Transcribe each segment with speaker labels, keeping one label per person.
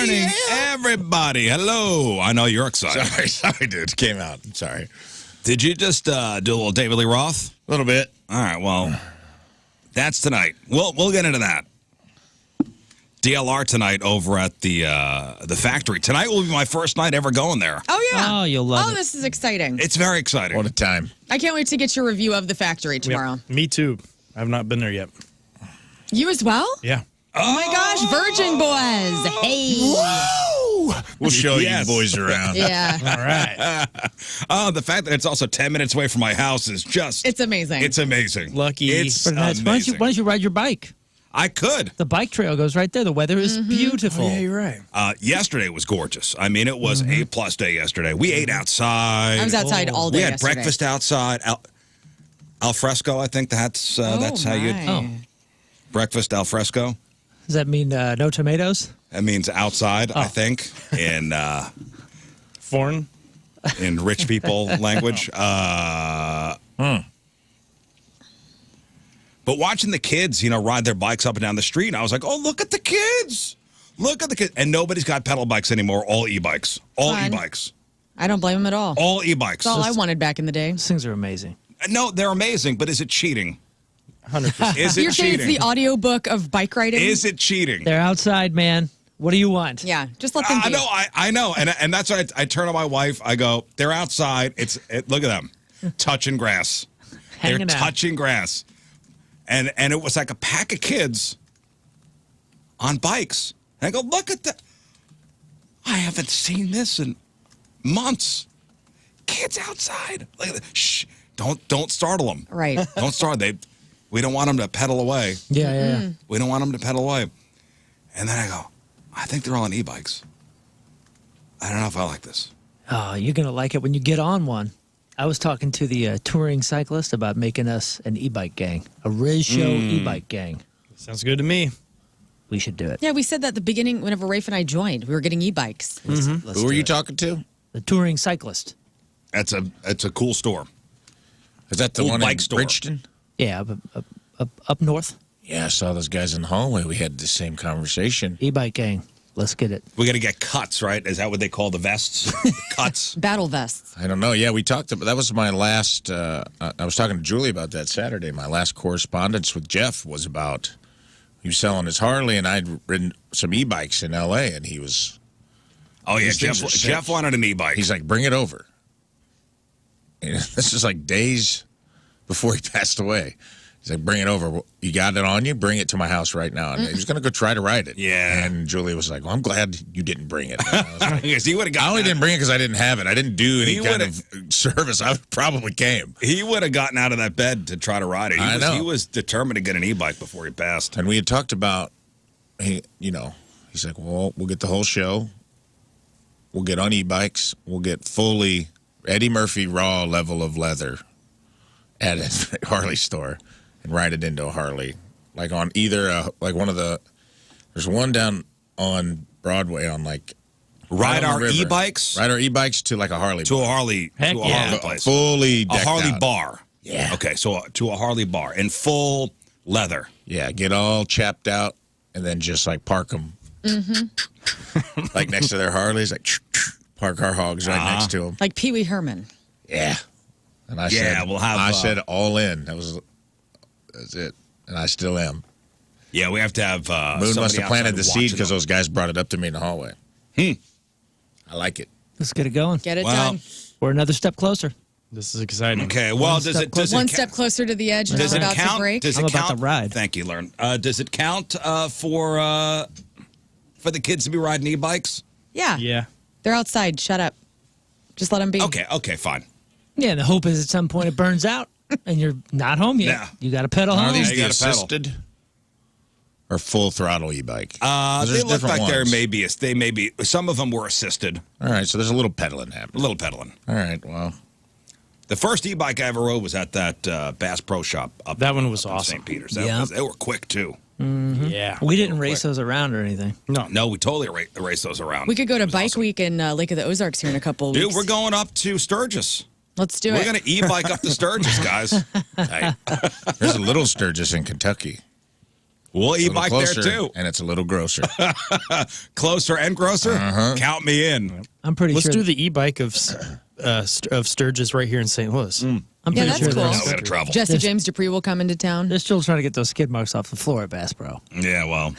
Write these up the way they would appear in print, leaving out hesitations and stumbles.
Speaker 1: morning, everybody. Hello. I know you're excited.
Speaker 2: Sorry, dude. It came out. Sorry.
Speaker 1: Did you just do a little David Lee Roth?
Speaker 2: A little bit.
Speaker 1: All right, well, that's tonight. We'll get into that. DLR tonight over at the factory. Tonight will be my first night ever going there.
Speaker 3: Oh, yeah.
Speaker 4: Oh, you'll love it.
Speaker 3: Oh, this is exciting.
Speaker 1: It's very exciting.
Speaker 2: What a time.
Speaker 3: I can't wait to get your review of the factory tomorrow.
Speaker 5: Yeah, me too. I've not been there yet.
Speaker 3: You as well?
Speaker 5: Yeah.
Speaker 3: Oh, my gosh, Virgin Boys. Hey.
Speaker 2: Woo! We'll show you boys around.
Speaker 3: Yeah.
Speaker 5: All right.
Speaker 1: The fact that it's also 10 minutes away from my house is just...
Speaker 3: It's amazing.
Speaker 1: It's amazing.
Speaker 5: Lucky.
Speaker 1: It's
Speaker 4: Nice.
Speaker 1: amazing.
Speaker 4: Why don't you ride your bike?
Speaker 1: I could.
Speaker 4: The bike trail goes right there. The weather is beautiful.
Speaker 5: Oh, yeah, you're right.
Speaker 1: Yesterday was gorgeous. I mean, it was a plus day yesterday. We ate outside.
Speaker 3: I was outside all day
Speaker 1: We had
Speaker 3: yesterday.
Speaker 1: breakfast outside. Al fresco, I think that's how you...
Speaker 3: Oh.
Speaker 1: Breakfast al fresco.
Speaker 4: Does that mean no tomatoes?
Speaker 1: That means outside, I think, in
Speaker 5: Foreign?
Speaker 1: in rich people language. But watching the kids, ride their bikes up and down the street, and I was like, oh, look at the kids. Look at the kids. And nobody's got pedal bikes anymore, all e-bikes. All
Speaker 3: Fun.
Speaker 1: e-bikes.
Speaker 3: I don't blame them at all.
Speaker 1: All e-bikes.
Speaker 3: That's all I wanted back in the day.
Speaker 4: These things are amazing.
Speaker 1: No, they're amazing, but is it cheating?
Speaker 5: 100%.
Speaker 1: Is it
Speaker 3: You're saying
Speaker 1: cheating?
Speaker 3: it's the audiobook of bike riding?
Speaker 1: Is it cheating?
Speaker 4: They're outside, man. What do you want?
Speaker 3: Yeah, just let them be.
Speaker 1: I know. And that's why I turn to my wife. I go, they're outside. Look at them. Touching grass.
Speaker 4: Hanging
Speaker 1: They're
Speaker 4: out.
Speaker 1: touching grass. And it was like a pack of kids on bikes. And I go, look at that. I haven't seen this in months. Kids outside. Like, shh. Don't startle them.
Speaker 3: Right.
Speaker 1: Don't startle them. We don't want them to pedal away.
Speaker 4: Yeah.
Speaker 1: We don't want them to pedal away. And then I go, I think they're all on e-bikes. I don't know if I like this.
Speaker 4: Oh, you're going to like it when you get on one. I was talking to the touring cyclist about making us an e-bike gang, a Rizzuto e-bike gang.
Speaker 5: Sounds good to me.
Speaker 4: We should do it.
Speaker 3: Yeah, we said that at the beginning whenever Rafe and I joined. We were getting e-bikes.
Speaker 4: Let's
Speaker 2: Who
Speaker 4: do
Speaker 2: were you
Speaker 4: it.
Speaker 2: talking to?
Speaker 4: The touring cyclist.
Speaker 1: It's a cool store.
Speaker 2: Is that the
Speaker 1: Old
Speaker 2: one
Speaker 1: bike
Speaker 2: in
Speaker 1: store.
Speaker 2: Bridgeton?
Speaker 4: Yeah, up north.
Speaker 2: Yeah, I saw those guys in the hallway. We had the same conversation.
Speaker 4: E-bike gang. Let's get it.
Speaker 1: We got to get cuts, right? Is that what they call the vests? Cuts.
Speaker 3: Battle vests.
Speaker 2: I don't know. Yeah, we talked about that. Was my last. I was talking to Julie about that Saturday. My last correspondence with Jeff was about he was selling his Harley, and I'd ridden some e-bikes in L.A. and he was.
Speaker 1: Oh yeah,
Speaker 2: These things are sick.
Speaker 1: Jeff wanted an e-bike.
Speaker 2: He's like, bring it over. And this is like days before he passed away. He's like, bring it over. Well, you got it on you? Bring it to my house right now. And he was going to go try to ride it.
Speaker 1: Yeah.
Speaker 2: And Julie was like, well, I'm glad you didn't bring it. And I was like,
Speaker 1: Because he would have
Speaker 2: I
Speaker 1: got.
Speaker 2: only didn't bring it because I didn't have it. I didn't do any
Speaker 1: He
Speaker 2: kind of service. I probably came.
Speaker 1: He would have gotten out of that bed to try to ride it.
Speaker 2: I know.
Speaker 1: He was determined to get an e-bike before he passed.
Speaker 2: And we had talked about, he's like, well, we'll get the whole show. We'll get on e-bikes. We'll get fully Eddie Murphy raw level of leather at a Harley store and ride it into a Harley. Like on either, there's one down on Broadway on like.
Speaker 1: Ride
Speaker 2: right on
Speaker 1: our
Speaker 2: the river.
Speaker 1: e-bikes?
Speaker 2: Ride our e-bikes to like a Harley.
Speaker 1: To a Harley.
Speaker 4: Heck
Speaker 1: to a
Speaker 4: yeah.
Speaker 1: Harley place.
Speaker 2: Fully
Speaker 1: A
Speaker 2: decked
Speaker 1: Harley
Speaker 2: out.
Speaker 1: bar.
Speaker 2: Yeah.
Speaker 1: Okay, so to a Harley bar in full leather.
Speaker 2: Yeah, get all chapped out and then just like park them. Like next to their Harleys, like park our hogs right next to them.
Speaker 3: Like Pee Wee Herman.
Speaker 2: Yeah. And I
Speaker 1: Yeah,
Speaker 2: said,
Speaker 1: we'll have,
Speaker 2: I said all in. That's it. And I still am.
Speaker 1: Yeah, we have to have.
Speaker 2: Moon
Speaker 1: somebody
Speaker 2: must have planted
Speaker 1: outside
Speaker 2: the seed
Speaker 1: watching
Speaker 2: because
Speaker 1: them.
Speaker 2: those guys brought it up to me in the hallway. I like it.
Speaker 4: Let's get it going.
Speaker 3: Get it
Speaker 1: Well,
Speaker 3: done.
Speaker 4: We're another step closer.
Speaker 5: This is exciting.
Speaker 1: Okay, well, does it
Speaker 3: One step closer to the edge and
Speaker 1: Does
Speaker 3: I'm
Speaker 1: it
Speaker 3: about
Speaker 1: count?
Speaker 3: to break.
Speaker 1: Does it
Speaker 4: I'm
Speaker 1: count?
Speaker 4: about to ride.
Speaker 1: Thank you, Learn. Does it count for the kids to be riding e-bikes?
Speaker 3: Yeah.
Speaker 5: Yeah.
Speaker 3: They're outside. Shut up. Just let them be.
Speaker 1: Okay, fine.
Speaker 4: Yeah, and the hope is at some point it burns out and you're not home yet.
Speaker 1: Yeah.
Speaker 4: You got to pedal
Speaker 2: Are
Speaker 4: home.
Speaker 2: these
Speaker 1: you
Speaker 2: the
Speaker 1: gotta pedal.
Speaker 2: assisted or full throttle e-bike?
Speaker 1: They
Speaker 2: there's
Speaker 1: look
Speaker 2: different
Speaker 1: like
Speaker 2: ones.
Speaker 1: they may be. Some of them were assisted,
Speaker 2: All right, so there's a little pedaling
Speaker 1: a
Speaker 2: happening.
Speaker 1: little pedaling.
Speaker 2: All right, well,
Speaker 1: The first e-bike I ever rode was at that Bass Pro Shop up.
Speaker 5: That one was
Speaker 1: up in
Speaker 5: awesome.
Speaker 1: St. Peter's.
Speaker 4: Yeah.
Speaker 1: They were quick too.
Speaker 5: Yeah.
Speaker 4: We didn't race those around or anything.
Speaker 1: No, we totally race those around.
Speaker 3: We could go to
Speaker 1: It was
Speaker 3: Bike
Speaker 1: awesome.
Speaker 3: Week in Lake of the Ozarks here in a couple of
Speaker 1: Dude,
Speaker 3: weeks.
Speaker 1: we're going up to Sturgis.
Speaker 3: Let's do
Speaker 1: We're
Speaker 3: it.
Speaker 1: going to e-bike up to Sturgis, guys.
Speaker 2: hey, there's a little Sturgis in Kentucky.
Speaker 1: We'll
Speaker 2: It's a little
Speaker 1: e-bike there
Speaker 2: closer,
Speaker 1: too.
Speaker 2: and it's a little grosser.
Speaker 1: Closer and grosser? Count me in.
Speaker 4: I'm pretty
Speaker 5: Let's
Speaker 4: sure.
Speaker 5: do the e-bike of Sturgis right here in St. Louis.
Speaker 4: I'm
Speaker 3: Yeah,
Speaker 4: pretty
Speaker 3: that's
Speaker 4: sure
Speaker 3: cool.
Speaker 1: Now
Speaker 4: there's-
Speaker 1: we got to travel.
Speaker 3: Jesse James Dupree will come into town.
Speaker 4: they're still trying to get those skid marks off the floor at Bass Pro.
Speaker 1: Yeah, well.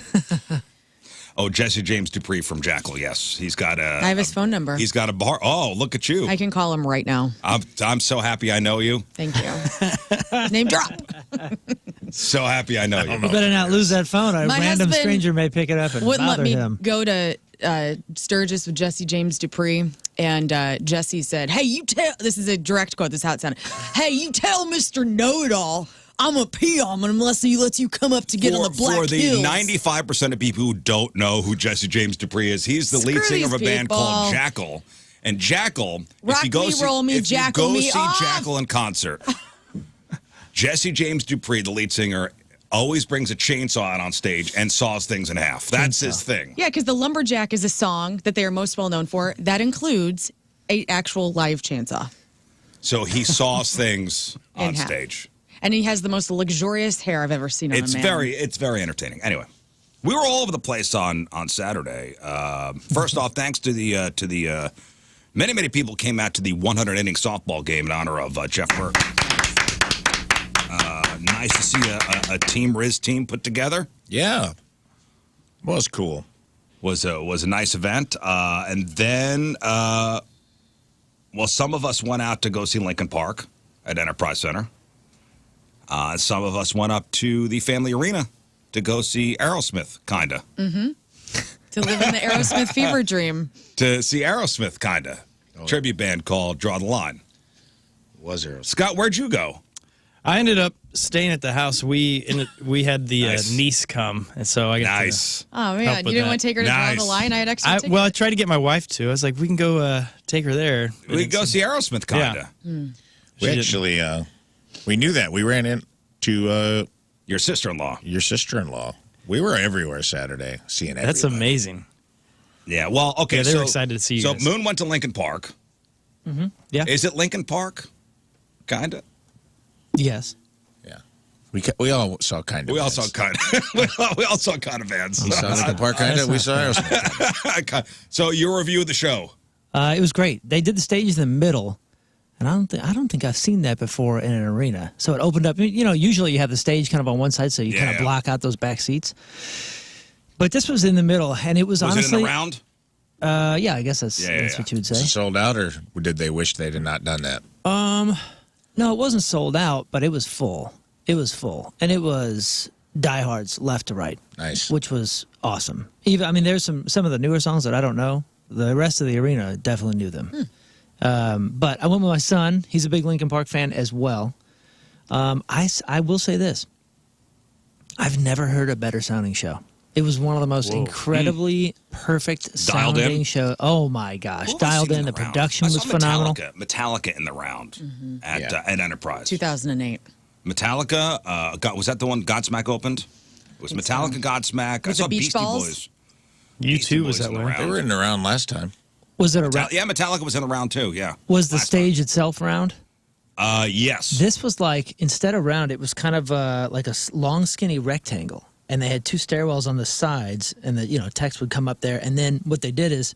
Speaker 1: Oh, Jesse James Dupree from Jackal. Yes, he's got a.
Speaker 3: I have his phone number.
Speaker 1: He's got a bar. Oh, look at you.
Speaker 3: I can call him right now.
Speaker 1: I'm so happy I know you.
Speaker 3: Thank you. Name drop.
Speaker 1: So happy I know you.
Speaker 4: You better not lose that phone. A
Speaker 3: My
Speaker 4: random
Speaker 3: husband
Speaker 4: stranger may pick it up and
Speaker 3: Wouldn't let
Speaker 4: bother
Speaker 3: me
Speaker 4: him.
Speaker 3: go to Sturgis with Jesse James Dupree. And Jesse said, hey, you tell, this is a direct quote, this is how it sounded. Hey, you tell Mr. Know-It-All I'm a pee on him unless he lets you come up to get on the Black
Speaker 1: For the
Speaker 3: Hills.
Speaker 1: 95% of people who don't know who Jesse James Dupree is, he's the lead
Speaker 3: Screw
Speaker 1: singer of a
Speaker 3: these
Speaker 1: band
Speaker 3: people.
Speaker 1: called Jackal. And Jackal,
Speaker 3: Rock
Speaker 1: if you go
Speaker 3: me,
Speaker 1: see,
Speaker 3: roll me,
Speaker 1: if
Speaker 3: Jackal
Speaker 1: you go
Speaker 3: me
Speaker 1: see
Speaker 3: off.
Speaker 1: Jackal in concert, Jesse James Dupree, the lead singer, always brings a chainsaw out on stage and saws things in half. That's his thing.
Speaker 3: Yeah, because the Lumberjack is a song that they are most well known for. That includes an actual live chainsaw.
Speaker 1: So he saws things
Speaker 3: In
Speaker 1: on
Speaker 3: half.
Speaker 1: stage.
Speaker 3: And he has the most luxurious hair I've ever seen on
Speaker 1: It's
Speaker 3: a man.
Speaker 1: very entertaining. Anyway, we were all over the place on Saturday. First off, thanks to the many people came out to the 100 inning softball game in honor of Jeff Burke. Nice to see a Team Riz team put together.
Speaker 2: Yeah. Was cool.
Speaker 1: Was a nice event. And then, some of us went out to go see Linkin Park at Enterprise Center. Some of us went up to the Family Arena to go see Aerosmith, kinda.
Speaker 3: To live in the Aerosmith fever dream.
Speaker 1: To see Aerosmith, kinda. Tribute band called Draw the Line.
Speaker 2: Was there?
Speaker 1: Scott, where'd you go?
Speaker 5: I ended up staying at the house. We had the
Speaker 1: Nice.
Speaker 5: niece come, and so I got
Speaker 1: Nice.
Speaker 3: Oh, man.
Speaker 5: Help
Speaker 3: You
Speaker 5: with
Speaker 3: didn't
Speaker 5: that.
Speaker 3: want to take her to Draw
Speaker 1: Nice.
Speaker 3: the Line? I had extra
Speaker 5: I
Speaker 3: tickets.
Speaker 5: well, I tried to get my wife to. I was like, we can go take her there.
Speaker 1: We go see Aerosmith, kinda.
Speaker 5: Yeah.
Speaker 2: We actually, we knew that. We ran into
Speaker 1: Your sister-in-law.
Speaker 2: your sister-in-law. We were everywhere Saturday, seeing everybody.
Speaker 5: That's amazing.
Speaker 1: Yeah, well, okay.
Speaker 5: Yeah, they were
Speaker 1: so-
Speaker 5: excited to see you
Speaker 1: So
Speaker 5: guys.
Speaker 1: Moon went to Linkin Park.
Speaker 5: Yeah.
Speaker 1: Is it Linkin Park? Kinda.
Speaker 4: Yes.
Speaker 2: Yeah. We all saw kind of.
Speaker 1: We all saw kind of. we all saw kind of bands.
Speaker 2: We saw Linkin Park kind of. We saw Aerosmith.
Speaker 1: So your review of the show.
Speaker 4: It was great. They did the stage in the middle, and I don't think I've seen that before in an arena. So it opened up. You know, usually you have the stage kind of on one side, so you kind
Speaker 1: Yeah.
Speaker 4: of block out those back seats. But this was in the middle, and it was,
Speaker 1: Was
Speaker 4: honestly.
Speaker 1: it in the round?
Speaker 4: Yeah, I guess that's
Speaker 1: Yeah.
Speaker 4: what you would
Speaker 2: Is it
Speaker 4: say.
Speaker 2: sold out, or did they wish they had not done that?
Speaker 4: No, it wasn't sold out, but it was full. It was full, and it was diehards left to right.
Speaker 2: Nice.
Speaker 4: Which was awesome. Even there's some of the newer songs that I don't know. The rest of the arena definitely knew them. But I went with my son. He's a big Linkin Park fan as well. I will say this. I've never heard a better sounding show. It was one of the most incredibly perfect
Speaker 1: Dialed in?
Speaker 4: sounding show. Oh my gosh,
Speaker 1: Who have I
Speaker 4: dialed
Speaker 1: seen
Speaker 4: in. The
Speaker 1: round?
Speaker 4: production
Speaker 1: I
Speaker 4: was
Speaker 1: saw
Speaker 4: phenomenal.
Speaker 1: Metallica in the round at
Speaker 2: Yeah.
Speaker 1: at Enterprise.
Speaker 3: 2008.
Speaker 1: Metallica. Was that the one Godsmack opened? It was Metallica, Godsmack. I
Speaker 3: Was it
Speaker 1: saw
Speaker 3: Beach
Speaker 1: Beastie
Speaker 3: Balls?
Speaker 1: Boys.
Speaker 5: You
Speaker 1: Beastie
Speaker 5: too was
Speaker 1: Boys
Speaker 5: that
Speaker 1: in the
Speaker 5: way?
Speaker 1: round.
Speaker 2: They were in the round last time.
Speaker 4: Was it a round?
Speaker 1: Yeah, Metallica was in the round too. Yeah.
Speaker 4: Was the
Speaker 1: Last
Speaker 4: stage itself round?
Speaker 1: time. Yes.
Speaker 4: This was like, instead of round, it was kind of like a long, skinny rectangle. And they had two stairwells on the sides, and the text would come up there. And then what they did is,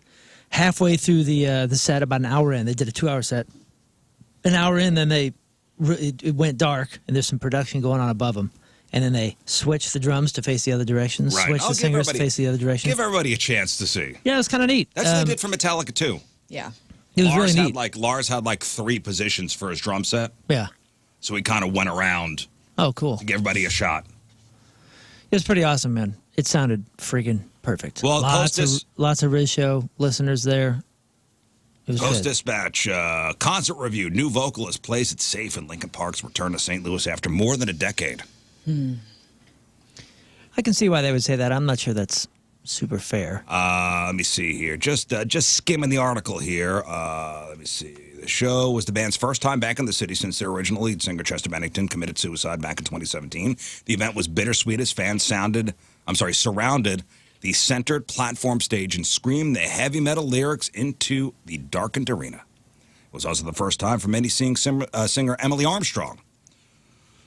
Speaker 4: halfway through the set, about an hour in, they did a 2-hour set. An hour in, then it went dark, and there's some production going on above them. And then they switched the drums to face the other direction,
Speaker 1: Right.
Speaker 4: switched
Speaker 1: I'll
Speaker 4: the
Speaker 1: give
Speaker 4: singers to
Speaker 1: everybody-
Speaker 4: face the other direction.
Speaker 1: Give everybody a chance to see.
Speaker 4: Yeah, it was kind of neat.
Speaker 1: That's what they did for Metallica too.
Speaker 3: Yeah.
Speaker 4: It was
Speaker 1: Lars
Speaker 4: really
Speaker 1: had
Speaker 4: neat.
Speaker 1: Lars had like 3 positions for his drum set,
Speaker 4: Yeah.
Speaker 1: so he kind of went around
Speaker 4: Oh, cool.
Speaker 1: to give everybody a shot.
Speaker 4: It was pretty awesome, man. It sounded freaking perfect.
Speaker 1: Well,
Speaker 4: lots of Riz Show listeners there. It was
Speaker 1: Post
Speaker 4: good.
Speaker 1: Dispatch concert review. New vocalist plays it safe in Linkin Park's return to St. Louis after more than a decade.
Speaker 4: I can see why they would say that. I'm not sure that's super fair.
Speaker 1: Let me see here. Just skimming the article here. Let me see. The show was the band's first time back in the city since their original lead singer Chester Bennington committed suicide back in 2017. The event was bittersweet as fans surrounded the centered platform stage and screamed the heavy metal lyrics into the darkened arena. It was also the first time for many seeing singer Emily Armstrong.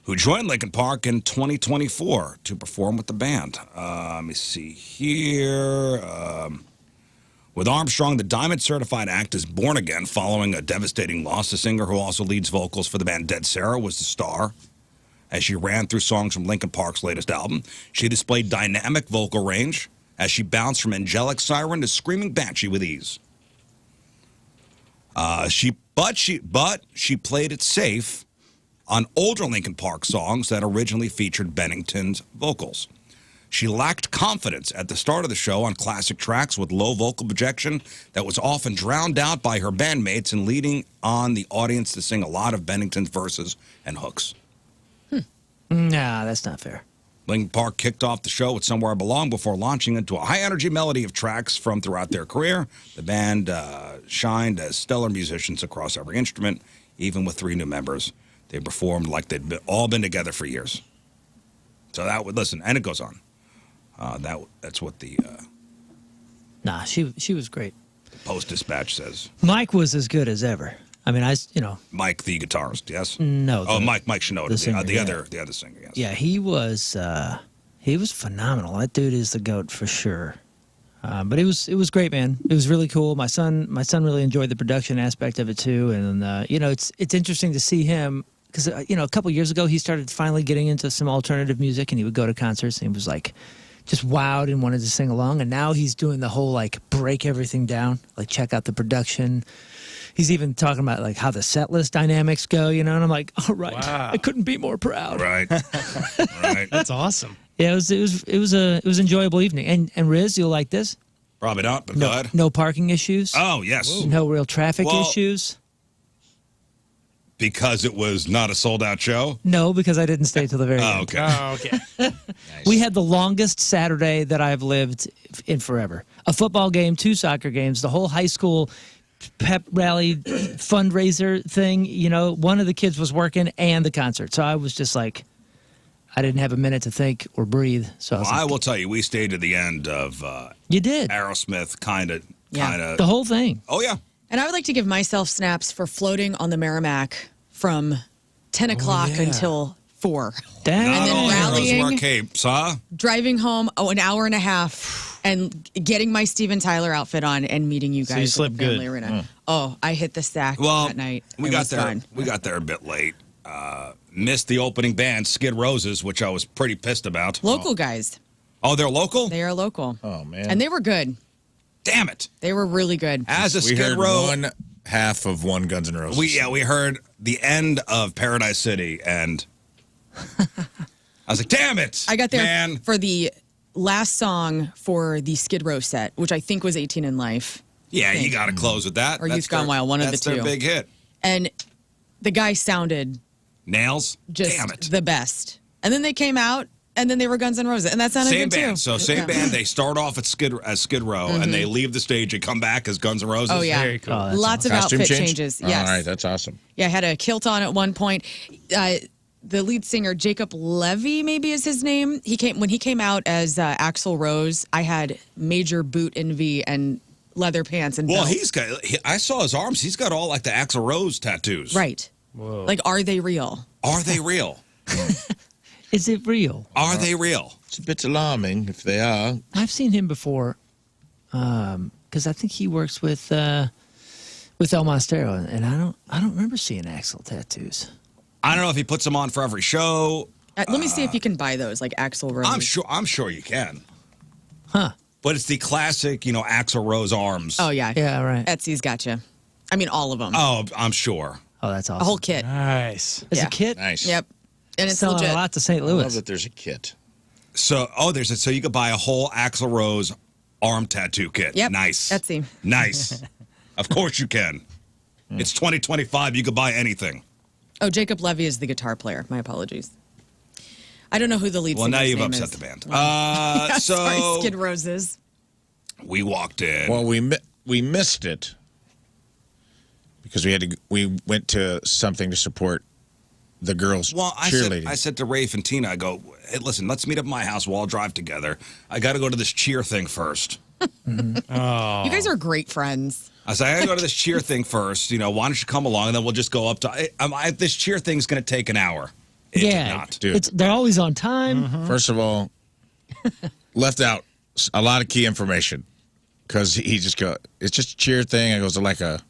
Speaker 1: who joined Linkin Park in 2024 to perform with the band. Let me see here. With Armstrong, the Diamond certified act is born again following a devastating loss. The singer, who also leads vocals for the band Dead Sarah, was the star. As she ran through songs from Linkin Park's latest album, she displayed dynamic vocal range as she bounced from angelic siren to screaming banshee with ease. She played it safe on older Linkin Park songs that originally featured Bennington's vocals. She lacked confidence at the start of the show on classic tracks with low vocal projection that was often drowned out by her bandmates and leading on the audience to sing a lot of Bennington's verses and hooks.
Speaker 4: Nah, that's not fair.
Speaker 1: Linkin Park kicked off the show with Somewhere I Belong before launching into a high-energy melody of tracks from throughout their career. The band shined as stellar musicians across every instrument, even with 3 new members. They performed like they'd all been together for years. So that would, listen, and it goes on. That's what the
Speaker 4: Nah, she was great.
Speaker 1: Post-Dispatch says.
Speaker 4: Mike was as good as ever. I mean,
Speaker 1: Mike, the guitarist, yes?
Speaker 4: No.
Speaker 1: Mike Shinoda,
Speaker 4: the singer,
Speaker 1: the other singer, yes.
Speaker 4: Yeah, he was phenomenal. That dude is the GOAT for sure. But it was great, man. It was really cool. My son really enjoyed the production aspect of it too. And it's interesting to see him because a couple years ago he started finally getting into some alternative music, and he would go to concerts and he was like just wowed and wanted to sing along. And now he's doing the whole like break everything down, like check out the production. He's even talking about like how the set list dynamics go, and I'm like, all right,
Speaker 5: wow.
Speaker 4: I couldn't be more proud.
Speaker 1: Right. Right.
Speaker 5: That's awesome.
Speaker 4: Yeah, it was an enjoyable evening. And Riz, you'll like this.
Speaker 1: Probably not, but go ahead.
Speaker 4: No parking issues.
Speaker 1: Oh, yes.
Speaker 4: No real traffic issues.
Speaker 1: Because it was not a sold-out show?
Speaker 4: No, because I didn't stay till the very end.
Speaker 1: Okay.
Speaker 5: Oh, okay.
Speaker 2: Nice.
Speaker 4: We had the longest Saturday that I've lived in forever. A football game, 2 soccer games, the whole high school pep rally fundraiser thing. One of the kids was working and the concert. So I was just like, I didn't have a minute to think or breathe. So
Speaker 1: I will tell you, we stayed to the end of
Speaker 4: you did
Speaker 1: Aerosmith, kind of.
Speaker 4: the whole thing.
Speaker 1: Oh, yeah.
Speaker 3: And I would like to give myself snaps for floating on the Merrimack from 10 o'clock until 4.
Speaker 4: Damn.
Speaker 3: And then
Speaker 1: Not only
Speaker 3: rallying.
Speaker 1: Rosemar Capes, huh?
Speaker 3: Driving home, an hour and a half, and getting my Steven Tyler outfit on and meeting you guys
Speaker 5: you
Speaker 3: at
Speaker 5: slept
Speaker 3: the Family
Speaker 5: good.
Speaker 3: Arena. Oh, I hit the sack
Speaker 1: Well,
Speaker 3: that night.
Speaker 1: we
Speaker 3: It
Speaker 1: got
Speaker 3: was
Speaker 1: there.
Speaker 3: fun.
Speaker 1: We got there a bit late. Missed the opening band, Skid Roses, which I was pretty pissed about.
Speaker 3: Local guys.
Speaker 1: Oh, they're local?
Speaker 3: They are local.
Speaker 2: Oh, man.
Speaker 3: And they were good.
Speaker 1: Damn it.
Speaker 3: They were really good.
Speaker 1: As a
Speaker 2: We
Speaker 1: Skid
Speaker 2: heard
Speaker 1: Row.
Speaker 2: one half of one Guns N' Roses.
Speaker 1: We heard the end of Paradise City, and I was like, damn it.
Speaker 3: I got there
Speaker 1: man.
Speaker 3: for the last song for the Skid Row set, which I think was 18 in Life.
Speaker 1: Yeah, you got to close with that.
Speaker 3: Or Youth Gone Wild, one of the
Speaker 1: that's
Speaker 3: two.
Speaker 1: their big hit.
Speaker 3: And the guy sounded
Speaker 1: Nails?
Speaker 3: just
Speaker 1: Damn it.
Speaker 3: the best. And then they came out, and then they were Guns N' Roses, and that sounded
Speaker 1: Same
Speaker 3: good
Speaker 1: band.
Speaker 3: too.
Speaker 1: So same band. They start off at Skid Row, and they leave the stage and come back as Guns N' Roses.
Speaker 3: Oh yeah,
Speaker 5: Very cool.
Speaker 4: Oh, that's
Speaker 3: lots of
Speaker 2: Costume
Speaker 3: outfit
Speaker 2: change?
Speaker 3: changes. Yes,
Speaker 2: All right, that's awesome.
Speaker 3: yeah. I had a kilt on at one point. The lead singer Jacob Levy, maybe is his name. When he came out as Axl Rose. I had major boot envy and leather pants and
Speaker 1: Well,
Speaker 3: belt.
Speaker 1: I saw his arms. He's got all like the Axl Rose tattoos.
Speaker 3: Right.
Speaker 5: Whoa.
Speaker 3: Like, are they real?
Speaker 1: Are they real?
Speaker 4: Is it real?
Speaker 1: Are they real?
Speaker 2: It's a bit alarming if they are.
Speaker 4: I've seen him before because I think he works with El Monstero, and I don't remember seeing Axl tattoos.
Speaker 1: I don't know if he puts them on for every show.
Speaker 3: Let me see if you can buy those, like Axl Rose.
Speaker 1: I'm sure you can.
Speaker 4: Huh?
Speaker 1: But it's the classic, Axl Rose arms.
Speaker 3: Oh yeah,
Speaker 4: Yeah, right.
Speaker 3: Etsy's got you. I mean, all of them.
Speaker 1: Oh, I'm sure.
Speaker 4: Oh, that's awesome.
Speaker 3: A whole kit.
Speaker 5: Nice.
Speaker 4: As
Speaker 3: yeah.
Speaker 4: a kid,
Speaker 2: Nice.
Speaker 3: Yep. And it's
Speaker 4: selling
Speaker 3: legit.
Speaker 4: a lot to St.
Speaker 2: I love
Speaker 4: Louis.
Speaker 2: that there's a kit.
Speaker 1: So, so you could buy a whole Axl Rose arm tattoo kit.
Speaker 3: Yep.
Speaker 1: Nice.
Speaker 3: Etsy.
Speaker 1: Nice. Of course you can. It's 2025. You could buy anything.
Speaker 3: Oh, Jacob Levy is the guitar player. My apologies. I don't know who the lead
Speaker 1: Well,
Speaker 3: singer's
Speaker 1: now you've
Speaker 3: name
Speaker 1: upset
Speaker 3: is.
Speaker 1: the band.
Speaker 3: Sorry,
Speaker 1: So
Speaker 3: Skid Roses.
Speaker 1: we walked in.
Speaker 2: Well, we missed it because we went to something to support the girls cheerleading.
Speaker 1: I said to Rafe and Tina, I go, hey, listen, let's meet up at my house. We'll all drive together. I got to go to this cheer thing first.
Speaker 3: You guys are great friends.
Speaker 1: I said, I got to go to this cheer thing first. Why don't you come along, and then we'll just go up to this cheer thing's going to take an hour. It did
Speaker 4: Yeah,
Speaker 1: not.
Speaker 2: Dude.
Speaker 4: they're always on time.
Speaker 2: First of all, left out a lot of key information because he just go. It's just a cheer thing. It goes like a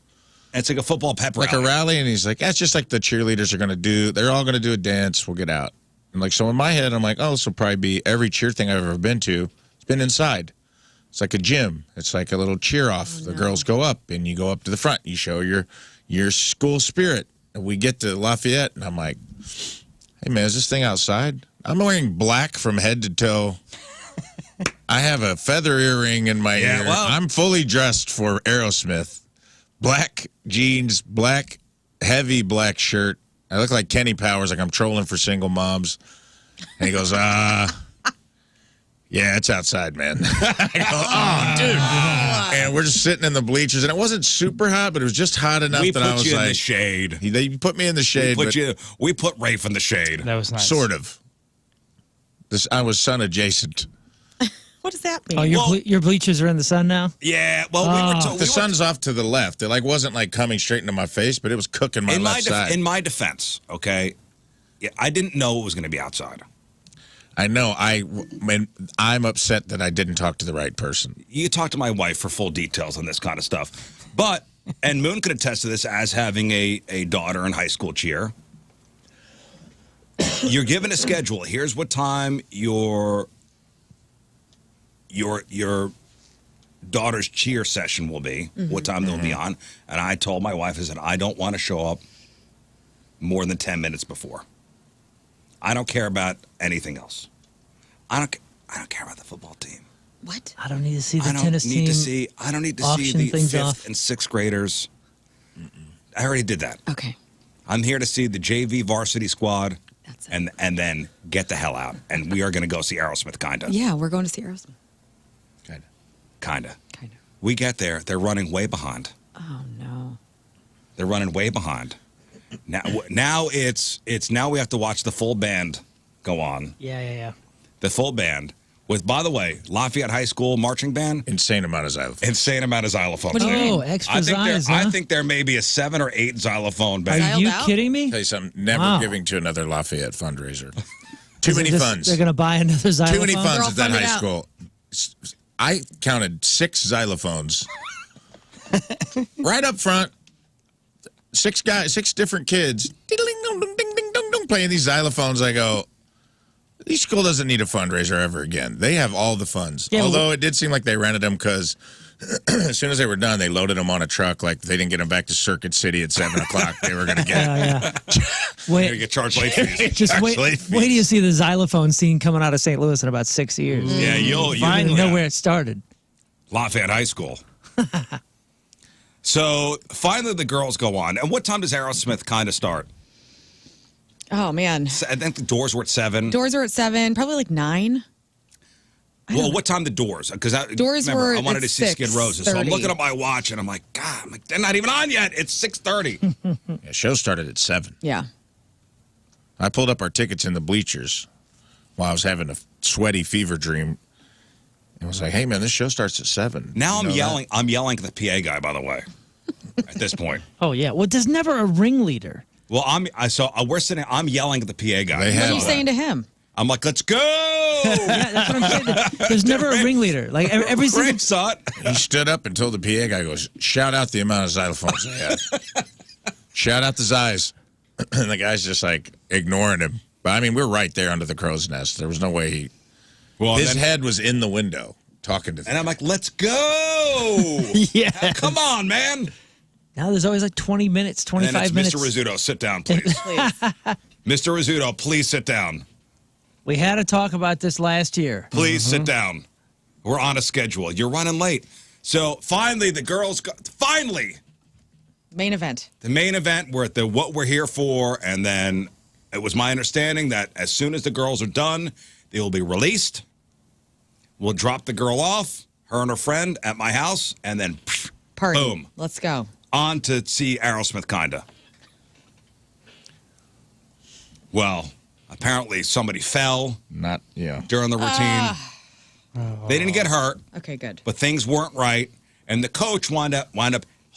Speaker 1: It's like a football pep rally.
Speaker 2: like a rally, and he's like, that's just like the cheerleaders are gonna do. They're all gonna do a dance. We'll get out. And like so in my head, I'm like, oh, this will probably be every cheer thing I've ever been to. It's been inside. It's like a gym. It's like a little cheer off. The girls go up, and you go up to the front. You show your school spirit. And we get to Lafayette, and I'm like, hey man, is this thing outside? I'm wearing black from head to toe. I have a feather earring in my ear.
Speaker 1: well-
Speaker 2: I'm fully dressed for Aerosmith. Black jeans, black, heavy black shirt. I look like Kenny Powers, like I'm trolling for single moms. And he goes, yeah, it's outside, man. I go, oh, dude. And we're just sitting in the bleachers, and it wasn't super hot, but it was just hot enough
Speaker 1: We
Speaker 2: that I
Speaker 1: put
Speaker 2: was
Speaker 1: you in
Speaker 2: like,
Speaker 1: the shade.
Speaker 2: they put me in the shade, but
Speaker 1: We put Rafe in the shade.
Speaker 5: That was nice.
Speaker 2: sort of. I was sun adjacent.
Speaker 3: What does that mean?
Speaker 4: Oh, your bleachers are in the sun now?
Speaker 1: Yeah, well, we were told.
Speaker 2: The sun's off to the left. It wasn't like coming straight into my face, but it was cooking my left side.
Speaker 1: In my defense, okay, yeah, I didn't know it was going to be outside.
Speaker 2: I know. I'm upset that I didn't talk to the right person.
Speaker 1: You talk to my wife for full details on this kind of stuff. But, and Moon could attest to this as having a daughter in high school cheer. You're given a schedule. Here's what time your daughter's cheer session will be, what time they'll be on. And I told my wife, I said, I don't want to show up more than 10 minutes before. I don't care about anything else. I don't care about the football team.
Speaker 3: What?
Speaker 4: I don't need to see the tennis team.
Speaker 1: I don't need to see
Speaker 4: auction
Speaker 1: the
Speaker 4: things
Speaker 1: 5th
Speaker 4: off.
Speaker 1: and 6th graders. I already did that.
Speaker 3: Okay.
Speaker 1: I'm here to see the JV varsity squad
Speaker 3: That's it.
Speaker 1: and then get the hell out. And we are going to go see Aerosmith, kinda.
Speaker 3: Yeah, we're going to see Aerosmith.
Speaker 1: Kinda.
Speaker 3: Kind of.
Speaker 1: We get there, they're running way behind.
Speaker 3: Oh, no.
Speaker 1: They're running way behind. Now it's now we have to watch the full band go on.
Speaker 4: Yeah.
Speaker 1: The full band with, by the way, Lafayette High School marching band.
Speaker 2: Insane amount of xylophone.
Speaker 1: Insane amount of xylophones.
Speaker 3: What do you mean?
Speaker 4: Oh, extra
Speaker 1: I think
Speaker 4: xyz,
Speaker 1: I
Speaker 4: huh?
Speaker 1: think there may be a 7 or 8 xylophone
Speaker 4: Are
Speaker 1: band.
Speaker 3: Xyled
Speaker 4: you
Speaker 3: out?
Speaker 4: kidding me?
Speaker 2: Tell you something. Never
Speaker 4: Wow.
Speaker 2: giving to another Lafayette fundraiser. Too
Speaker 4: Is it
Speaker 2: many
Speaker 4: just-
Speaker 2: funds.
Speaker 4: They're going to buy another xylophone?
Speaker 2: Too many
Speaker 3: They're
Speaker 2: funds
Speaker 3: all
Speaker 2: at that
Speaker 3: funded
Speaker 2: high
Speaker 3: out.
Speaker 2: school. I counted 6 xylophones right up front. 6 different kids, ding-ding-dong-dong-ding-ding-dong-dong, playing these xylophones. I go, this school doesn't need a fundraiser ever again. They have all the funds.
Speaker 4: Yeah,
Speaker 2: Although it did seem like they rented them because as soon as they were done, they loaded them on a truck. Like they didn't get them back to Circuit City at 7 o'clock. They were going to get.
Speaker 4: Yeah.
Speaker 1: You're
Speaker 4: Wait,
Speaker 1: gonna get charged late fees.
Speaker 4: just wait
Speaker 2: Late
Speaker 4: till you see the xylophone scene coming out of St. Louis in about 6 years.
Speaker 1: Yeah, you'll
Speaker 4: Finally know where it started.
Speaker 1: Lafayette High School. So finally the girls go on. And what time does Aerosmith kind of start?
Speaker 3: Oh, man.
Speaker 1: I think the doors were at 7.
Speaker 3: Doors are at 7, probably like 9.
Speaker 1: Well, what time the doors? Because
Speaker 3: Doors were
Speaker 1: I wanted
Speaker 3: at
Speaker 1: to see Skid Roses. So I'm
Speaker 3: 6:30.
Speaker 1: looking at my watch and I'm like, God, they're not even on yet. It's 6:30.
Speaker 2: Yeah, show started at 7.
Speaker 3: Yeah.
Speaker 2: I pulled up our tickets in the bleachers while I was having a sweaty fever dream. And was like, hey, man, this show starts at 7.
Speaker 1: Now
Speaker 2: You
Speaker 1: I'm
Speaker 2: know
Speaker 1: yelling. I'm yelling at the PA guy, by the way, at this point.
Speaker 4: Oh, yeah. Well, there's never a ringleader.
Speaker 1: Well, we're sitting. I'm yelling at the PA guy.
Speaker 2: They
Speaker 3: What
Speaker 2: have
Speaker 3: are you saying to him?
Speaker 1: I'm like, let's go.
Speaker 4: Yeah, that's what I'm saying. There's never a ringleader. Like every single
Speaker 1: Rafe saw it.
Speaker 2: He stood up and told the PA guy, goes, shout out the amount of xylophones they had. Shout out the Zys. And the guy's just like ignoring him. But I mean, we're right there under the crow's nest. There was no way he.
Speaker 1: Well,
Speaker 2: His head was in the window talking to them.
Speaker 1: and I'm like, let's go.
Speaker 4: Yeah.
Speaker 1: Come on, man.
Speaker 4: Now there's always like 20 minutes,
Speaker 1: And
Speaker 4: 25
Speaker 1: then it's
Speaker 4: minutes.
Speaker 1: Mr. Rizzuto. Sit down, please.
Speaker 3: Please.
Speaker 1: Mr. Rizzuto, please sit down.
Speaker 4: We had to talk about this last year.
Speaker 1: Please sit down. We're on a schedule. You're running late. So finally, the girls finally,
Speaker 3: Main event.
Speaker 1: the main event, we're at the What We're Here For. And then it was my understanding that as soon as the girls are done, they will be released. We'll drop the girl off, her and her friend, at my house. And then
Speaker 3: Party.
Speaker 1: Boom.
Speaker 3: Let's go.
Speaker 1: on to see Aerosmith, kinda. Well, apparently somebody fell
Speaker 2: Not, yeah.
Speaker 1: during the routine. They didn't get hurt,
Speaker 3: Okay, good.
Speaker 1: but things weren't right. And the coach wound up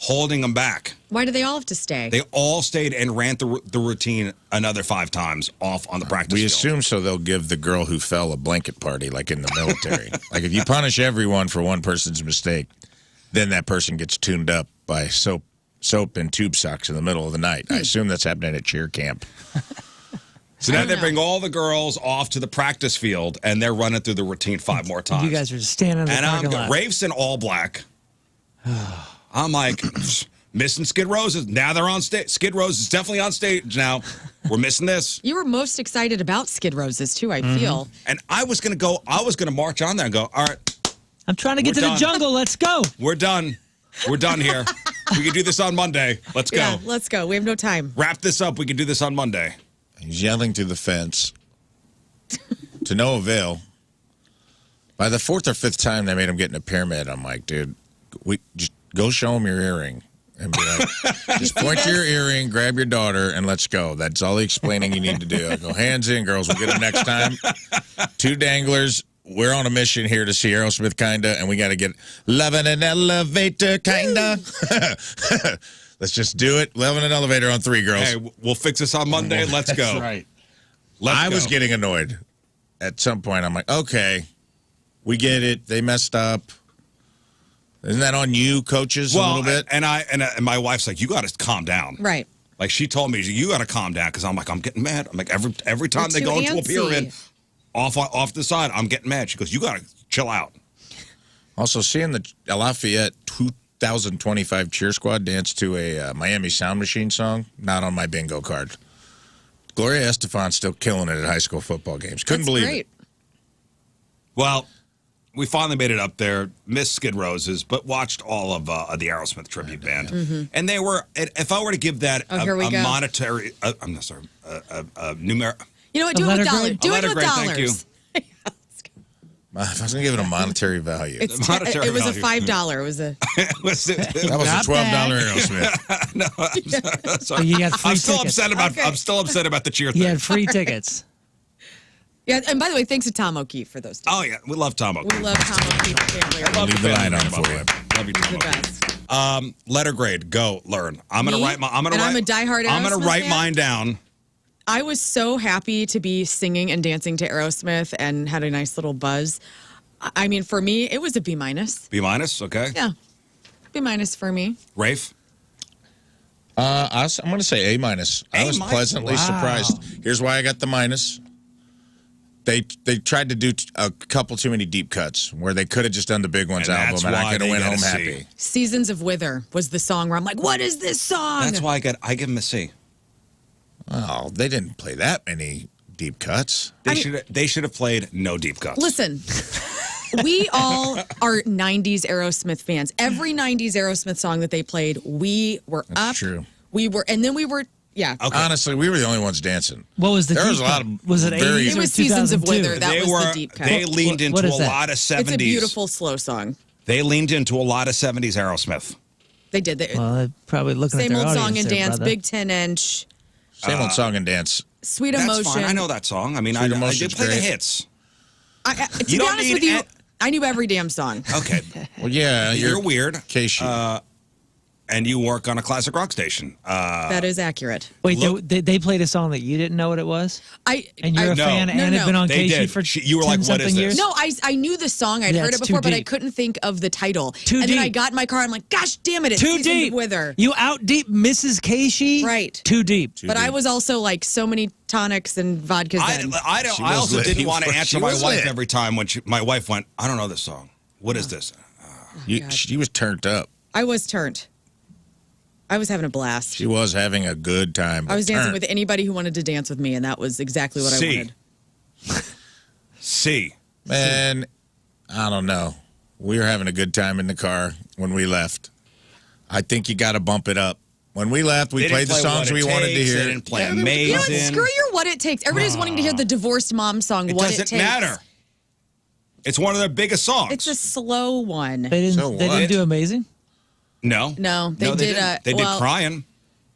Speaker 1: holding them back.
Speaker 3: Why do they all have to stay?
Speaker 1: They all stayed and ran the routine another 5 times off on the practice
Speaker 2: We
Speaker 1: field.
Speaker 2: assume so they'll give the girl who fell a blanket party, like in the military. Like if you punish everyone for one person's mistake, then that person gets tuned up by soap and tube socks in the middle of the night. I assume that's happening at cheer camp.
Speaker 1: So now they bring all the girls off to the practice field, and they're running through the routine 5 more times.
Speaker 4: You guys are just standing in the
Speaker 1: and
Speaker 4: parking lot.
Speaker 1: Rafe's in all black. I'm like, missing Skid Roses. Now they're on stage. Skid Roses is definitely on stage now. We're missing this.
Speaker 3: You were most excited about Skid Roses, too, I feel.
Speaker 1: And I was going to march on there and go, all right,
Speaker 4: I'm trying to get to
Speaker 1: We're
Speaker 4: the
Speaker 1: done.
Speaker 4: jungle. Let's go.
Speaker 1: we're done. We're done here. We can do this on Monday. Let's go.
Speaker 3: Yeah, let's go. We have no time.
Speaker 1: Wrap this up. We can do this on Monday.
Speaker 2: He's yelling through the fence to no avail. By the 4th or 5th time they made him get in a pyramid, I'm like, dude, we just go show him your earring. And be like, just point to your earring, grab your daughter, and let's go. That's all the explaining you need to do. I go, hands in, girls. We'll get them next time. 2 danglers. We're on a mission here to see Aerosmith, kinda, and we got to get loving an elevator, kinda. Let's just do it. Loving an elevator on 3, girls.
Speaker 1: Hey, we'll fix this on Monday. Let's go.
Speaker 2: That's right.
Speaker 1: Let's
Speaker 2: I
Speaker 1: go.
Speaker 2: was getting annoyed. At some point, I'm like, okay, we get it. They messed up. Isn't that on you, coaches, a little bit?
Speaker 1: And my wife's like, you got to calm down.
Speaker 3: Right.
Speaker 1: Like she told me, you got to calm down because I'm like, I'm getting mad. I'm like, every time they
Speaker 3: too
Speaker 1: go into a
Speaker 3: antsy.
Speaker 1: pyramid, off the side, I'm getting mad. She goes, you got to chill out.
Speaker 2: Also, seeing the Lafayette 2025 cheer squad dance to a Miami Sound Machine song, not on my bingo card. Gloria Estefan's still killing it at high school football games. Couldn't
Speaker 3: That's
Speaker 2: believe
Speaker 3: great.
Speaker 2: it.
Speaker 1: Well, we finally made it up there. Missed Skid Roses, but watched all of the Aerosmith tribute band, and they were. If I were to give that
Speaker 3: here we
Speaker 1: a
Speaker 3: go.
Speaker 1: monetary, I'm not sorry, a numeric.
Speaker 3: You know what?
Speaker 4: A
Speaker 3: Do it
Speaker 4: letter
Speaker 3: with dollars.
Speaker 4: grade?
Speaker 3: Do
Speaker 1: A
Speaker 3: it
Speaker 1: letter
Speaker 3: with
Speaker 1: grade,
Speaker 3: dollars.
Speaker 1: thank you.
Speaker 2: If I was going to give it a monetary value,
Speaker 3: It's
Speaker 1: Monetary
Speaker 3: it was a
Speaker 1: value.
Speaker 3: $5. It was a
Speaker 2: that was a
Speaker 4: Not
Speaker 2: $12
Speaker 4: bad.
Speaker 2: Aerosmith.
Speaker 1: Sorry.
Speaker 4: You got free
Speaker 1: I'm still
Speaker 4: tickets.
Speaker 1: upset about.
Speaker 3: Okay.
Speaker 1: I'm still upset about the cheer
Speaker 4: He
Speaker 1: thing.
Speaker 4: had free tickets.
Speaker 3: yeah. And by the way, thanks to Tom O'Keefe for those.
Speaker 1: Oh yeah, we love Tom
Speaker 3: We
Speaker 1: O'Keefe.
Speaker 3: love Tom O'Keefe family.
Speaker 1: Love
Speaker 2: Leave the
Speaker 1: family
Speaker 2: line on
Speaker 1: name,
Speaker 2: for
Speaker 1: by the
Speaker 2: you.
Speaker 1: way. Love you,
Speaker 3: He's
Speaker 1: Tom
Speaker 3: the
Speaker 1: O'Keefe.
Speaker 3: best.
Speaker 1: Letter grade, go learn. I'm gonna
Speaker 3: Me?
Speaker 1: write my. I'm gonna
Speaker 3: And
Speaker 1: write.
Speaker 3: I'm a diehard
Speaker 1: I'm gonna
Speaker 3: Aerosmith
Speaker 1: write
Speaker 3: fan?
Speaker 1: mine down.
Speaker 3: I was so happy to be singing and dancing to Aerosmith and had a nice little buzz. I mean, for me, it was a B-.
Speaker 1: B minus, okay.
Speaker 3: Yeah. B- for me.
Speaker 1: Rafe.
Speaker 2: I'm going to say A-. I was
Speaker 1: A-.
Speaker 2: pleasantly
Speaker 4: Wow.
Speaker 2: surprised. Here's why I got the minus. They tried to do a couple too many deep cuts where they could have just done the big ones
Speaker 1: And
Speaker 2: album,
Speaker 1: that's
Speaker 2: and I
Speaker 1: why
Speaker 2: could have
Speaker 1: they
Speaker 2: went
Speaker 1: get a
Speaker 2: home
Speaker 1: C.
Speaker 2: happy.
Speaker 3: Seasons of Wither was the song where I'm like, what is this song?
Speaker 1: That's why I give him a C.
Speaker 2: Oh, they didn't play that many deep cuts.
Speaker 1: They should have played no deep cuts.
Speaker 3: Listen, we all are 90s Aerosmith fans. Every 90s Aerosmith song that they played, we were
Speaker 2: That's
Speaker 3: up.
Speaker 2: true.
Speaker 3: We were, and then we were, yeah.
Speaker 1: Okay.
Speaker 2: Honestly, we were the only ones dancing.
Speaker 4: What was the
Speaker 2: There
Speaker 4: deep
Speaker 2: was a lot
Speaker 4: cut?
Speaker 2: of
Speaker 4: Was it
Speaker 2: very-
Speaker 4: 80s
Speaker 3: It
Speaker 4: or
Speaker 3: was Seasons of
Speaker 4: 2002?
Speaker 3: Wither. That
Speaker 1: they
Speaker 3: was
Speaker 1: were.
Speaker 3: the deep cut.
Speaker 1: They leaned
Speaker 4: What
Speaker 1: into
Speaker 4: is
Speaker 1: a
Speaker 4: that?
Speaker 1: lot of 70s.
Speaker 3: It's a beautiful slow song.
Speaker 1: They leaned into a lot of 70s Aerosmith.
Speaker 3: They did. They,
Speaker 4: Well, they're probably looking
Speaker 3: same
Speaker 4: at their
Speaker 3: old song
Speaker 4: audience
Speaker 3: and
Speaker 4: there,
Speaker 3: dance,
Speaker 4: brother.
Speaker 3: big 10-inch,
Speaker 2: Same old song and dance.
Speaker 3: Sweet
Speaker 1: That's
Speaker 3: Emotion.
Speaker 1: fine. I know that song. I mean, I
Speaker 2: Sweet
Speaker 1: did
Speaker 2: Emotion's
Speaker 1: play the
Speaker 2: great.
Speaker 1: hits.
Speaker 3: To
Speaker 1: You
Speaker 3: be
Speaker 1: don't
Speaker 3: honest
Speaker 1: need
Speaker 3: with you,
Speaker 1: an-
Speaker 3: I knew every damn song.
Speaker 1: Okay.
Speaker 2: Well, yeah,
Speaker 1: You're weird.
Speaker 2: Casey.
Speaker 1: And you work on a classic rock station.
Speaker 3: That is accurate.
Speaker 4: Wait,
Speaker 1: Look-
Speaker 4: they played a song that you didn't know what it was?
Speaker 3: And
Speaker 4: you're a
Speaker 1: No.
Speaker 4: fan
Speaker 3: No,
Speaker 4: and
Speaker 3: no.
Speaker 4: have been on
Speaker 1: They
Speaker 4: Casey
Speaker 1: did.
Speaker 4: for
Speaker 1: You were like,
Speaker 4: 10
Speaker 1: what is
Speaker 4: something
Speaker 1: this?
Speaker 4: years?
Speaker 3: No, I knew the song. I'd
Speaker 4: Yeah,
Speaker 3: heard it
Speaker 4: it's too
Speaker 3: before, but I
Speaker 4: deep.
Speaker 3: couldn't think of the title.
Speaker 4: Too
Speaker 3: and then I
Speaker 4: deep.
Speaker 3: got in my car. I'm like, gosh damn it! It's
Speaker 4: Too
Speaker 3: Seasons
Speaker 4: deep.
Speaker 3: of Wither.
Speaker 4: You out deep Mrs. Casey?
Speaker 3: Right.
Speaker 4: Too deep.
Speaker 3: But I was also like so many tonics and vodkas then.
Speaker 1: I
Speaker 2: She
Speaker 1: I
Speaker 2: was
Speaker 1: also
Speaker 2: lit.
Speaker 1: didn't want to
Speaker 2: She
Speaker 1: answer my
Speaker 2: was
Speaker 1: wife
Speaker 2: lit.
Speaker 1: every time when my wife went, I don't know this song. What is this?
Speaker 2: She was turned up.
Speaker 3: I was turned. I was having a blast.
Speaker 2: She was having a good time.
Speaker 3: I was
Speaker 2: but
Speaker 3: dancing
Speaker 2: turned.
Speaker 3: with anybody who wanted to dance with me, and that was exactly what I
Speaker 1: C.
Speaker 3: wanted.
Speaker 1: C.
Speaker 2: Man, I don't know. We were having a good time in the car when we left. I think you got to bump it up. When we left, we
Speaker 1: They
Speaker 2: played the
Speaker 1: didn't play
Speaker 2: songs
Speaker 1: What
Speaker 2: we
Speaker 1: It
Speaker 2: wanted to
Speaker 1: Takes,
Speaker 2: hear.
Speaker 1: They didn't play
Speaker 3: You know what?
Speaker 1: Amazing.
Speaker 3: Screw your What It Takes. Everybody's wanting to hear the divorced mom song,
Speaker 1: It
Speaker 3: What
Speaker 1: doesn't
Speaker 3: It Takes.
Speaker 1: matter. It's one of their biggest songs.
Speaker 3: It's a slow one.
Speaker 4: They didn't.
Speaker 2: So
Speaker 4: They
Speaker 2: what?
Speaker 4: didn't do amazing.
Speaker 1: No.
Speaker 3: No, they did,
Speaker 1: didn't. They
Speaker 3: well-
Speaker 1: did Crying.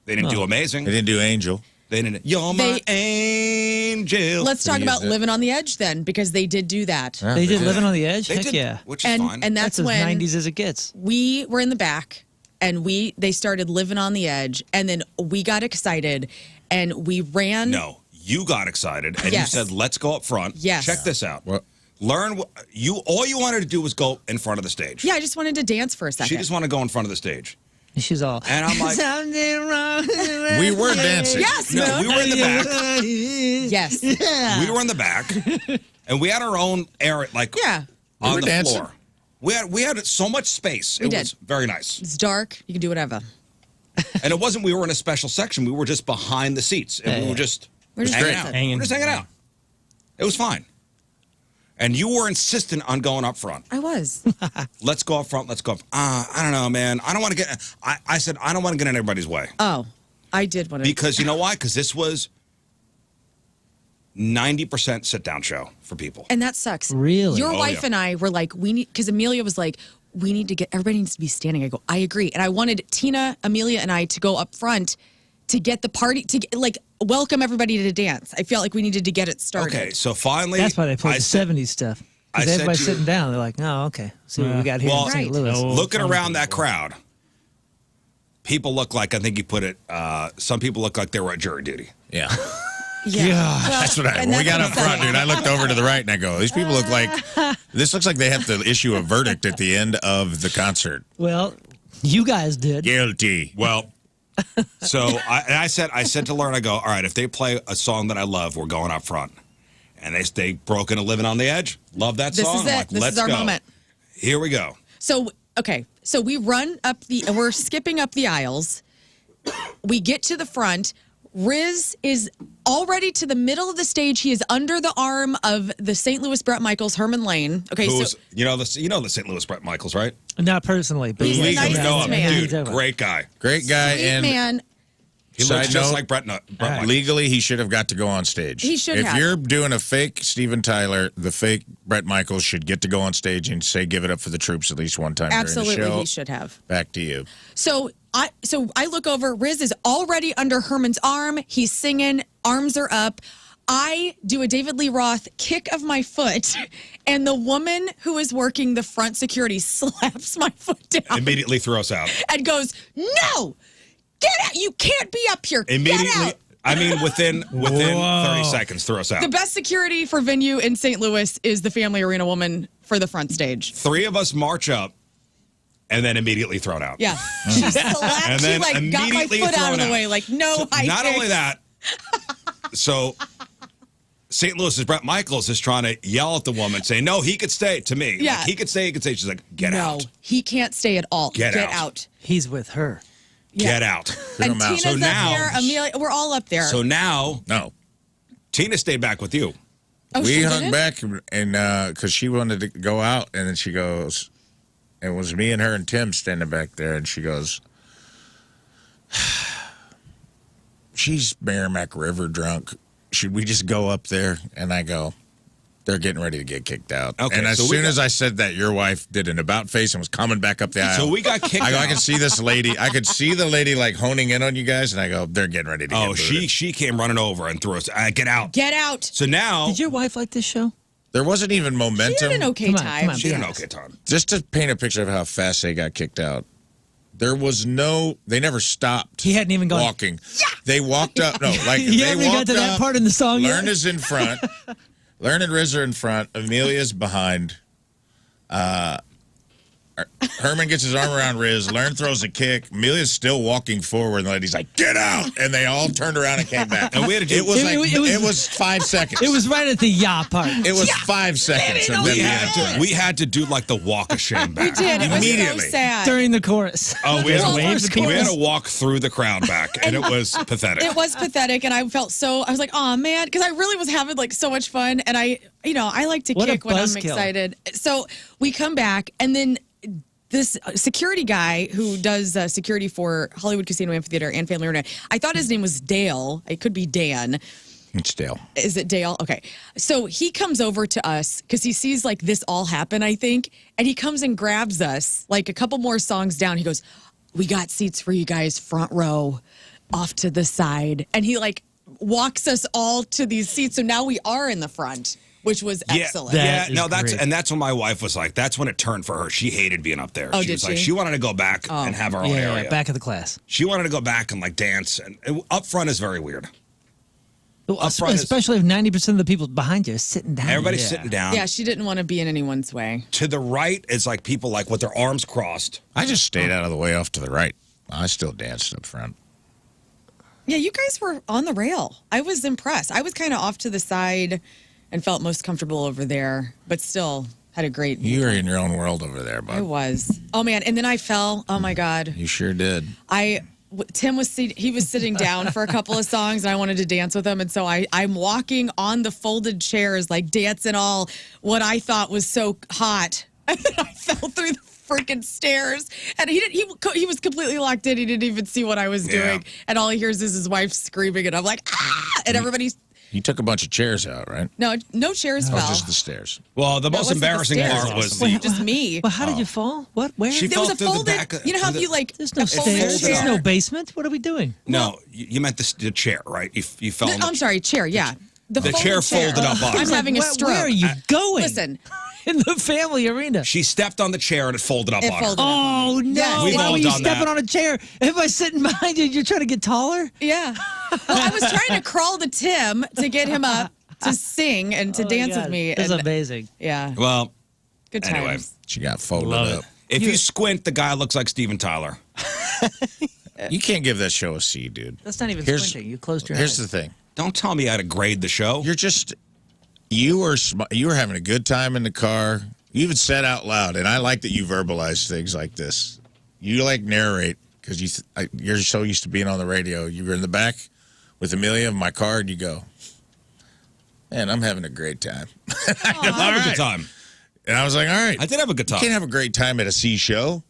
Speaker 1: They didn't do Amazing.
Speaker 2: They didn't do Angel.
Speaker 1: They didn't. You're my angel.
Speaker 3: Let's talk
Speaker 2: They
Speaker 3: about
Speaker 2: used it.
Speaker 3: Living on the Edge then, because they did do that.
Speaker 2: Yeah,
Speaker 4: They did
Speaker 2: did.
Speaker 4: Living on the Edge.
Speaker 1: They
Speaker 4: Heck
Speaker 1: did,
Speaker 4: yeah.
Speaker 1: which is fine.
Speaker 3: And that's
Speaker 4: That's as
Speaker 3: when
Speaker 4: 90s as it gets.
Speaker 3: we were in the back, and they started living on the edge, and then we got excited, and we ran.
Speaker 1: No, you got excited, and
Speaker 3: Yes.
Speaker 1: you said, "Let's go up front."
Speaker 3: Yes.
Speaker 1: Check this out.
Speaker 2: What?
Speaker 1: Learn. All you wanted to do was go in front of the stage.
Speaker 3: Yeah, I just wanted to dance for a second.
Speaker 1: She just wanted to go in front of the stage.
Speaker 4: She's all.
Speaker 1: And I'm like,
Speaker 4: something wrong.
Speaker 2: We were dancing.
Speaker 3: Yes.
Speaker 1: no, we were in the back.
Speaker 3: Yes.
Speaker 1: We were in the back, and we had our own area, like
Speaker 3: Yeah.
Speaker 1: on
Speaker 2: were
Speaker 1: the
Speaker 2: dancing.
Speaker 1: floor. We had so much space.
Speaker 3: We
Speaker 1: It
Speaker 3: did.
Speaker 1: was very nice.
Speaker 3: It's dark. You can do whatever.
Speaker 1: And it wasn't we were in a special section. We were just behind the seats, and we were just
Speaker 3: We're just
Speaker 1: hanging
Speaker 3: dancing.
Speaker 1: out.
Speaker 5: Hanging.
Speaker 1: We're just hanging out. It was fine. And you were insistent on going up front.
Speaker 3: I was.
Speaker 1: Let's go up front. Let's go up. I don't know, man. I don't want to get. I said I don't want to get in everybody's way
Speaker 3: Oh, I did want to.
Speaker 1: because you know why? Because this was 90% sit down show for people.
Speaker 3: And that sucks.
Speaker 4: Really?
Speaker 3: Your
Speaker 1: Oh,
Speaker 3: wife
Speaker 1: yeah.
Speaker 3: and I were like, we need, because Amelia was like, we need to get, everybody needs to be standing. I go, I agree. And I wanted Tina, Amelia, and I to go up front to get the party, to get, like, welcome everybody to dance. I felt like we needed to get it started.
Speaker 1: Okay, so finally,
Speaker 4: That's why they played
Speaker 1: I
Speaker 4: the
Speaker 1: said-
Speaker 4: 70s stuff.
Speaker 1: I
Speaker 4: Because
Speaker 1: said
Speaker 4: everybody's
Speaker 1: to-
Speaker 4: sitting down. They're like, oh, okay. See what we got here
Speaker 1: Well,
Speaker 4: in St.
Speaker 3: Right.
Speaker 4: Louis.
Speaker 5: No.
Speaker 1: looking
Speaker 5: fun
Speaker 1: around that
Speaker 5: people.
Speaker 1: crowd, people look like I think you put it. Some people look like they were at jury duty.
Speaker 2: Yeah.
Speaker 3: Yeah. Well,
Speaker 2: That's what I.
Speaker 3: and
Speaker 2: When we
Speaker 3: that's
Speaker 2: got
Speaker 3: what
Speaker 2: up
Speaker 3: I'm
Speaker 2: front,
Speaker 3: saying.
Speaker 2: dude, I looked over to the right and I go, these people look like. This looks like they have to issue a verdict at the end of the concert.
Speaker 4: Well, you guys did.
Speaker 2: Guilty.
Speaker 1: Well, so I said to Lauren, I go, all right, if they play a song that I love, we're going up front. And they broke into Living on the Edge. Love that
Speaker 3: This
Speaker 1: song.
Speaker 3: is
Speaker 1: I'm
Speaker 3: it.
Speaker 1: like,
Speaker 3: This
Speaker 1: let's
Speaker 3: is our
Speaker 1: go.
Speaker 3: moment.
Speaker 1: Here we go.
Speaker 3: So, okay. So we run up we're skipping up the aisles. We get to the front. Riz is already to the middle of the stage. He is under the arm of the St. Louis Bret Michaels, Herman Lane. Okay,
Speaker 1: Who
Speaker 3: so
Speaker 1: was, you know the St. Louis Bret Michaels, right?
Speaker 4: Not personally, but
Speaker 3: He's the
Speaker 1: Legally,
Speaker 3: nicest
Speaker 1: know him.
Speaker 3: man.
Speaker 1: Dude, great guy.
Speaker 2: Great guy.
Speaker 3: sweet
Speaker 2: And
Speaker 3: man.
Speaker 1: He
Speaker 2: Side
Speaker 1: looks just
Speaker 2: note,
Speaker 1: like Bret Michaels.
Speaker 2: legally, he should have got to go on stage.
Speaker 3: He should
Speaker 2: if
Speaker 3: have.
Speaker 2: you're doing a fake Steven Tyler, the fake Bret Michaels should get to go on stage and say, give it up for the troops at least one time
Speaker 3: Absolutely,
Speaker 2: during the show.
Speaker 3: he should have.
Speaker 2: Back to you.
Speaker 3: So I look over. Riz is already under Herman's arm. He's singing. Arms are up. I do a David Lee Roth kick of my foot, and the woman who is working the front security slaps my foot down
Speaker 1: Immediately throw us out.
Speaker 3: and goes, "No, get out! You can't be up here. Get
Speaker 1: Immediately.
Speaker 3: out!"
Speaker 1: I mean, within 30 seconds, throw us out.
Speaker 3: The best security for venue in St. Louis is the Family Arena woman for the front stage.
Speaker 1: 3 of us march up, and then immediately thrown out.
Speaker 3: Yeah, she slapped.
Speaker 1: And
Speaker 3: She
Speaker 1: then
Speaker 3: like got my
Speaker 1: immediately
Speaker 3: foot out of
Speaker 1: thrown
Speaker 3: the
Speaker 1: out.
Speaker 3: way. Like no,
Speaker 1: So
Speaker 3: high
Speaker 1: not
Speaker 3: kicks.
Speaker 1: only that, so St. Louis's Bret Michaels is trying to yell at the woman, saying, "No, he could stay." To me,
Speaker 3: Yeah.
Speaker 1: like, he could stay. He could stay. She's like, "Get
Speaker 3: No,
Speaker 1: out,
Speaker 3: he can't stay at all.
Speaker 1: Get out.
Speaker 3: out.
Speaker 4: he's with her.
Speaker 1: get out."
Speaker 2: Threw
Speaker 3: And
Speaker 2: him out.
Speaker 3: Tina's
Speaker 1: So
Speaker 3: up
Speaker 1: now-
Speaker 3: there. Amelia, we're all up there.
Speaker 1: So now
Speaker 2: No.
Speaker 1: Tina stayed back with you.
Speaker 3: oh,
Speaker 2: We
Speaker 3: she
Speaker 2: hung
Speaker 3: didn't?
Speaker 2: back and because she wanted to go out, and then she goes, it was me and her and Tim standing back there, and she goes, she's Merrimack River drunk. Should we just go up there? And I go, they're getting ready to get kicked out.
Speaker 1: Okay,
Speaker 2: and as
Speaker 1: so we
Speaker 2: soon
Speaker 1: got-
Speaker 2: as I said that, your wife did an about face and was coming back up the aisle.
Speaker 1: So we got kicked
Speaker 2: I go, I
Speaker 1: out.
Speaker 2: can see this lady. I could see the lady like honing in on you guys, and I go, they're getting ready to get
Speaker 1: Oh,
Speaker 2: booted.
Speaker 1: she came running over and threw us. Get out.
Speaker 3: Get out.
Speaker 1: So now
Speaker 4: Did your wife like this show?
Speaker 2: There wasn't even
Speaker 3: She
Speaker 2: momentum.
Speaker 3: had an okay
Speaker 4: Come on,
Speaker 3: time.
Speaker 4: come on.
Speaker 1: she did an
Speaker 4: Yes.
Speaker 1: okay time.
Speaker 2: Just to paint a picture of how fast they got kicked out, there was no, they never stopped.
Speaker 4: He hadn't even gone.
Speaker 2: walking. They walked up. No, like
Speaker 4: You
Speaker 2: they
Speaker 4: haven't got
Speaker 2: walked
Speaker 4: to that
Speaker 2: up,
Speaker 4: part in the song
Speaker 2: Learn
Speaker 4: yet?
Speaker 2: is in front. Learn and Riz are in front. Amelia's behind. Herman gets his arm around Riz. Learn throws a kick. Amelia's still walking forward, and the lady's like, "Get out!" And they all turned around and came back.
Speaker 1: And we had to do-
Speaker 2: It was
Speaker 4: It-
Speaker 2: like
Speaker 4: it was-
Speaker 2: it was 5 seconds.
Speaker 4: It was right at the ya part.
Speaker 2: It was 5 seconds. And
Speaker 1: We
Speaker 2: then
Speaker 1: had to do like the walk of shame back.
Speaker 3: We did. It was
Speaker 2: Immediately.
Speaker 3: so sad.
Speaker 4: during the chorus.
Speaker 1: Oh, we had,
Speaker 3: Well,
Speaker 1: to,
Speaker 3: wave to
Speaker 1: we had to
Speaker 3: people.
Speaker 1: walk through the crowd back, and it was pathetic.
Speaker 3: It was pathetic, and I felt so. I was like, "Oh man," because I really was having like so much fun, and I like to
Speaker 4: What a
Speaker 3: kick when I'm
Speaker 4: buzzkill.
Speaker 3: excited. So we come back, and then this security guy who does security for Hollywood Casino Amphitheater and Family Arena. I thought his name was Dale. It could be Dan.
Speaker 2: it's Dale.
Speaker 3: Is it Dale? Okay. So he comes over to us because he sees like this all happen, I think. And he comes and grabs us like a couple more songs down. He goes, "We got seats for you guys, front row, off to the side." And he like walks us all to these seats. So now we are in the front. which was excellent.
Speaker 4: That is great.
Speaker 1: That's when my wife was like, that's when it turned for her. She hated being up there.
Speaker 3: Oh,
Speaker 1: she
Speaker 3: did
Speaker 1: was like,
Speaker 3: she?
Speaker 1: she wanted to go back and have her own area.
Speaker 4: Yeah, back of the class.
Speaker 1: She wanted to go back and like dance, and up front is very weird. Up front
Speaker 4: Especially if 90% of the people behind you are sitting down.
Speaker 1: Everybody's sitting down.
Speaker 3: Yeah, she didn't want to be in anyone's way.
Speaker 1: To the right is like people like with their arms crossed.
Speaker 2: I just stayed out of the way off to the right. I still danced up front.
Speaker 3: Yeah, you guys were on the rail. I was impressed. I was kind of off to the side and felt most comfortable over there, but still had a great.
Speaker 2: You were in your own world over there, bud.
Speaker 3: I was. Oh man, and then I fell. Oh my god.
Speaker 2: You sure did.
Speaker 3: Tim was sitting down for a couple of songs, and I wanted to dance with him, and so I'm walking on the folded chairs, like dancing all what I thought was so hot, and then I fell through the freaking stairs, and he was completely locked in. He didn't even see what I was doing, and all he hears is his wife screaming, and I'm like, ah! And everybody's.
Speaker 2: You took a bunch of chairs out, right?
Speaker 3: No chairs
Speaker 2: Or
Speaker 3: fell.
Speaker 2: just the stairs?
Speaker 1: Well, the
Speaker 3: No, it
Speaker 1: most
Speaker 3: wasn't the
Speaker 1: embarrassing
Speaker 3: stairs.
Speaker 1: part was
Speaker 3: just me.
Speaker 4: Well, how did you fall? What? Where?
Speaker 1: She
Speaker 3: There was
Speaker 1: fell
Speaker 3: a
Speaker 1: through the
Speaker 3: folded.
Speaker 1: back of-
Speaker 3: You know how
Speaker 1: through
Speaker 3: you like
Speaker 4: There's no
Speaker 3: a folded
Speaker 4: stairs. There's
Speaker 3: chair?
Speaker 4: no basement. What are we doing?
Speaker 1: No, you meant the chair, right? You fell. on the
Speaker 3: I'm sorry, chair. Yeah,
Speaker 1: The
Speaker 3: folded
Speaker 1: chair folded up on
Speaker 3: I'm
Speaker 1: her.
Speaker 3: having a
Speaker 4: Where-
Speaker 3: stroke.
Speaker 4: Where are you going?
Speaker 3: Listen,
Speaker 4: In the family arena.
Speaker 1: She stepped on the chair and it folded up
Speaker 3: It
Speaker 1: on
Speaker 3: folded
Speaker 1: her.
Speaker 3: up.
Speaker 4: Oh no!
Speaker 3: Yes,
Speaker 1: We've
Speaker 4: Why
Speaker 1: all
Speaker 4: were you
Speaker 1: done
Speaker 4: stepping
Speaker 1: that.
Speaker 4: on a chair? Everybody's sitting behind you. You're trying to get taller.
Speaker 3: yeah. Well, I was trying to crawl to Tim to get him up to sing and to dance with me.
Speaker 4: It's
Speaker 3: and,
Speaker 4: amazing.
Speaker 3: yeah,
Speaker 1: Well,
Speaker 3: good
Speaker 1: anyway.
Speaker 3: times.
Speaker 2: She got folded
Speaker 4: Love
Speaker 2: up.
Speaker 4: it.
Speaker 1: if you squint, the guy looks like Steven Tyler.
Speaker 2: You can't give that show a C, dude.
Speaker 4: That's not even
Speaker 2: Here's-
Speaker 4: squinting. You closed your
Speaker 2: Here's
Speaker 4: eyes.
Speaker 2: the thing.
Speaker 1: Don't tell me how to grade the show.
Speaker 2: You were having a good time in the car. You even said out loud, and I like that you verbalize things like this. You like narrate because you're so used to being on the radio. You were in the back with Amelia in my car, and you go, "Man, I'm having a great time."
Speaker 1: I have a good time.
Speaker 2: And I was like, "All right,
Speaker 1: I did have a good
Speaker 2: you
Speaker 1: time.
Speaker 2: can't have a great time at a C show."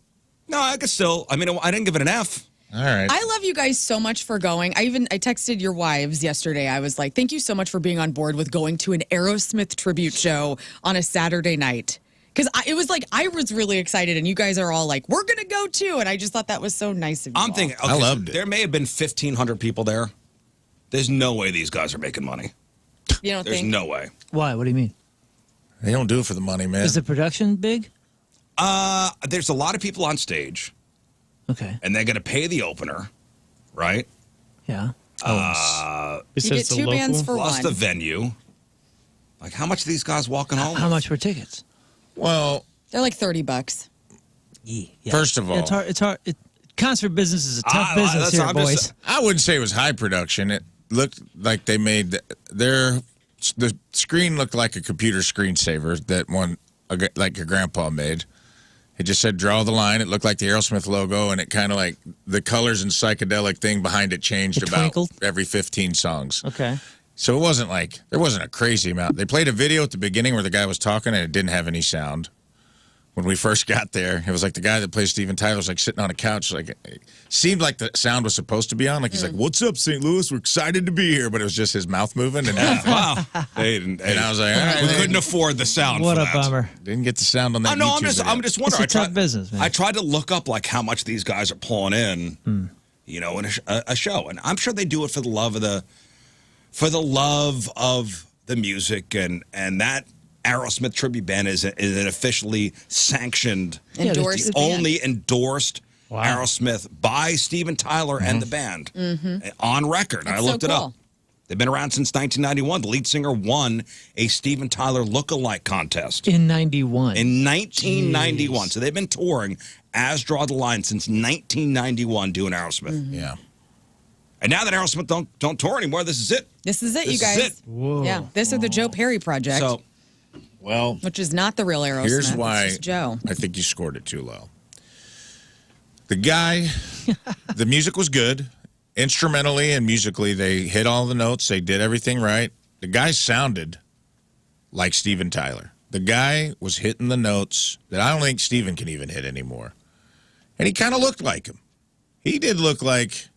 Speaker 1: No, I could still. I mean, I didn't give it an F.
Speaker 2: All right.
Speaker 3: I love you guys so much for going. I texted your wives yesterday. I was like, thank you so much for being on board with going to an Aerosmith tribute show on a Saturday night. Because it was like, I was really excited, and you guys are all like, we're going to go too. And I just thought that was so nice of you.
Speaker 1: I'm
Speaker 3: all.
Speaker 1: thinking,
Speaker 2: I loved it.
Speaker 1: There may have been 1,500 people there. There's no way these guys are making money.
Speaker 3: You don't
Speaker 1: There's
Speaker 3: think?
Speaker 1: no way.
Speaker 4: Why? What do you mean?
Speaker 2: They don't do it for the money, man.
Speaker 4: Is the production big?
Speaker 1: There's a lot of people on stage,
Speaker 4: Okay.
Speaker 1: and they're going to pay the opener, right?
Speaker 4: Yeah.
Speaker 3: You
Speaker 5: Besides
Speaker 3: get
Speaker 5: the
Speaker 3: two bands
Speaker 5: local?
Speaker 3: for
Speaker 1: Plus
Speaker 3: one.
Speaker 1: the venue. Like, how much are these guys walking home?
Speaker 4: How much were tickets?
Speaker 2: Well,
Speaker 3: They're like $30.
Speaker 4: Yeah.
Speaker 2: First of all-
Speaker 4: it's hard. It's hard. Concert business is a tough
Speaker 1: Ah,
Speaker 4: business
Speaker 1: that's-
Speaker 4: here,
Speaker 1: I'm
Speaker 4: boys.
Speaker 1: just-
Speaker 2: I wouldn't say it was high production. It looked like they made the screen looked like a computer screensaver that like your grandpa made. It just said draw the line. It looked like the Aerosmith logo, and it kind of like the colors and psychedelic thing behind it changed
Speaker 4: It
Speaker 2: about
Speaker 4: twinkled?
Speaker 2: every 15 songs.
Speaker 4: Okay.
Speaker 2: So it wasn't like there wasn't a crazy amount. They played a video at the beginning where the guy was talking and it didn't have any sound. When we first got there, it was like the guy that plays Steven Tyler was like sitting on a couch, like it seemed like the sound was supposed to be on. Like he's like, "What's up, St. Louis? We're excited to be here," but it was just his mouth moving and
Speaker 1: Wow. They didn't,
Speaker 2: And I was like, all right,
Speaker 1: we
Speaker 2: they-
Speaker 1: couldn't afford the sound
Speaker 4: What
Speaker 1: for
Speaker 4: a
Speaker 1: that.
Speaker 4: bummer.
Speaker 2: didn't get the sound on that.
Speaker 1: Oh, no,
Speaker 2: YouTube video.
Speaker 1: I'm just wondering.
Speaker 4: It's a tough business, man.
Speaker 1: I tried to look up like how much these guys are pulling in, you know, in a show, and I'm sure they do it for the love of the music, and that Aerosmith tribute band is an officially sanctioned,
Speaker 3: Endorsed
Speaker 1: the
Speaker 3: band.
Speaker 1: only endorsed
Speaker 5: Wow.
Speaker 1: Aerosmith by Steven Tyler and the band on record. I
Speaker 3: That's
Speaker 1: looked
Speaker 3: so
Speaker 1: it
Speaker 3: cool.
Speaker 1: up. They've been around since 1991. The lead singer won a Steven Tyler lookalike contest
Speaker 4: In 91.
Speaker 1: in 1991. So they've been touring as Draw the Line since 1991 doing Aerosmith.
Speaker 2: Yeah.
Speaker 1: And now that Aerosmith don't tour anymore, this is it.
Speaker 3: This is it,
Speaker 1: This
Speaker 3: you
Speaker 1: is
Speaker 3: guys.
Speaker 1: it.
Speaker 4: Whoa.
Speaker 3: Yeah, this is the Joe Perry project,
Speaker 1: So
Speaker 2: Well,
Speaker 3: which is not the real Aerosmith.
Speaker 2: here's
Speaker 3: It's
Speaker 2: why
Speaker 3: just Joe.
Speaker 2: I think you scored it too low. The guy, the music was good. Instrumentally and musically, they hit all the notes. They did everything right. The guy sounded like Steven Tyler. The guy was hitting the notes that I don't think Steven can even hit anymore. And he kind of looked like him. He did look like,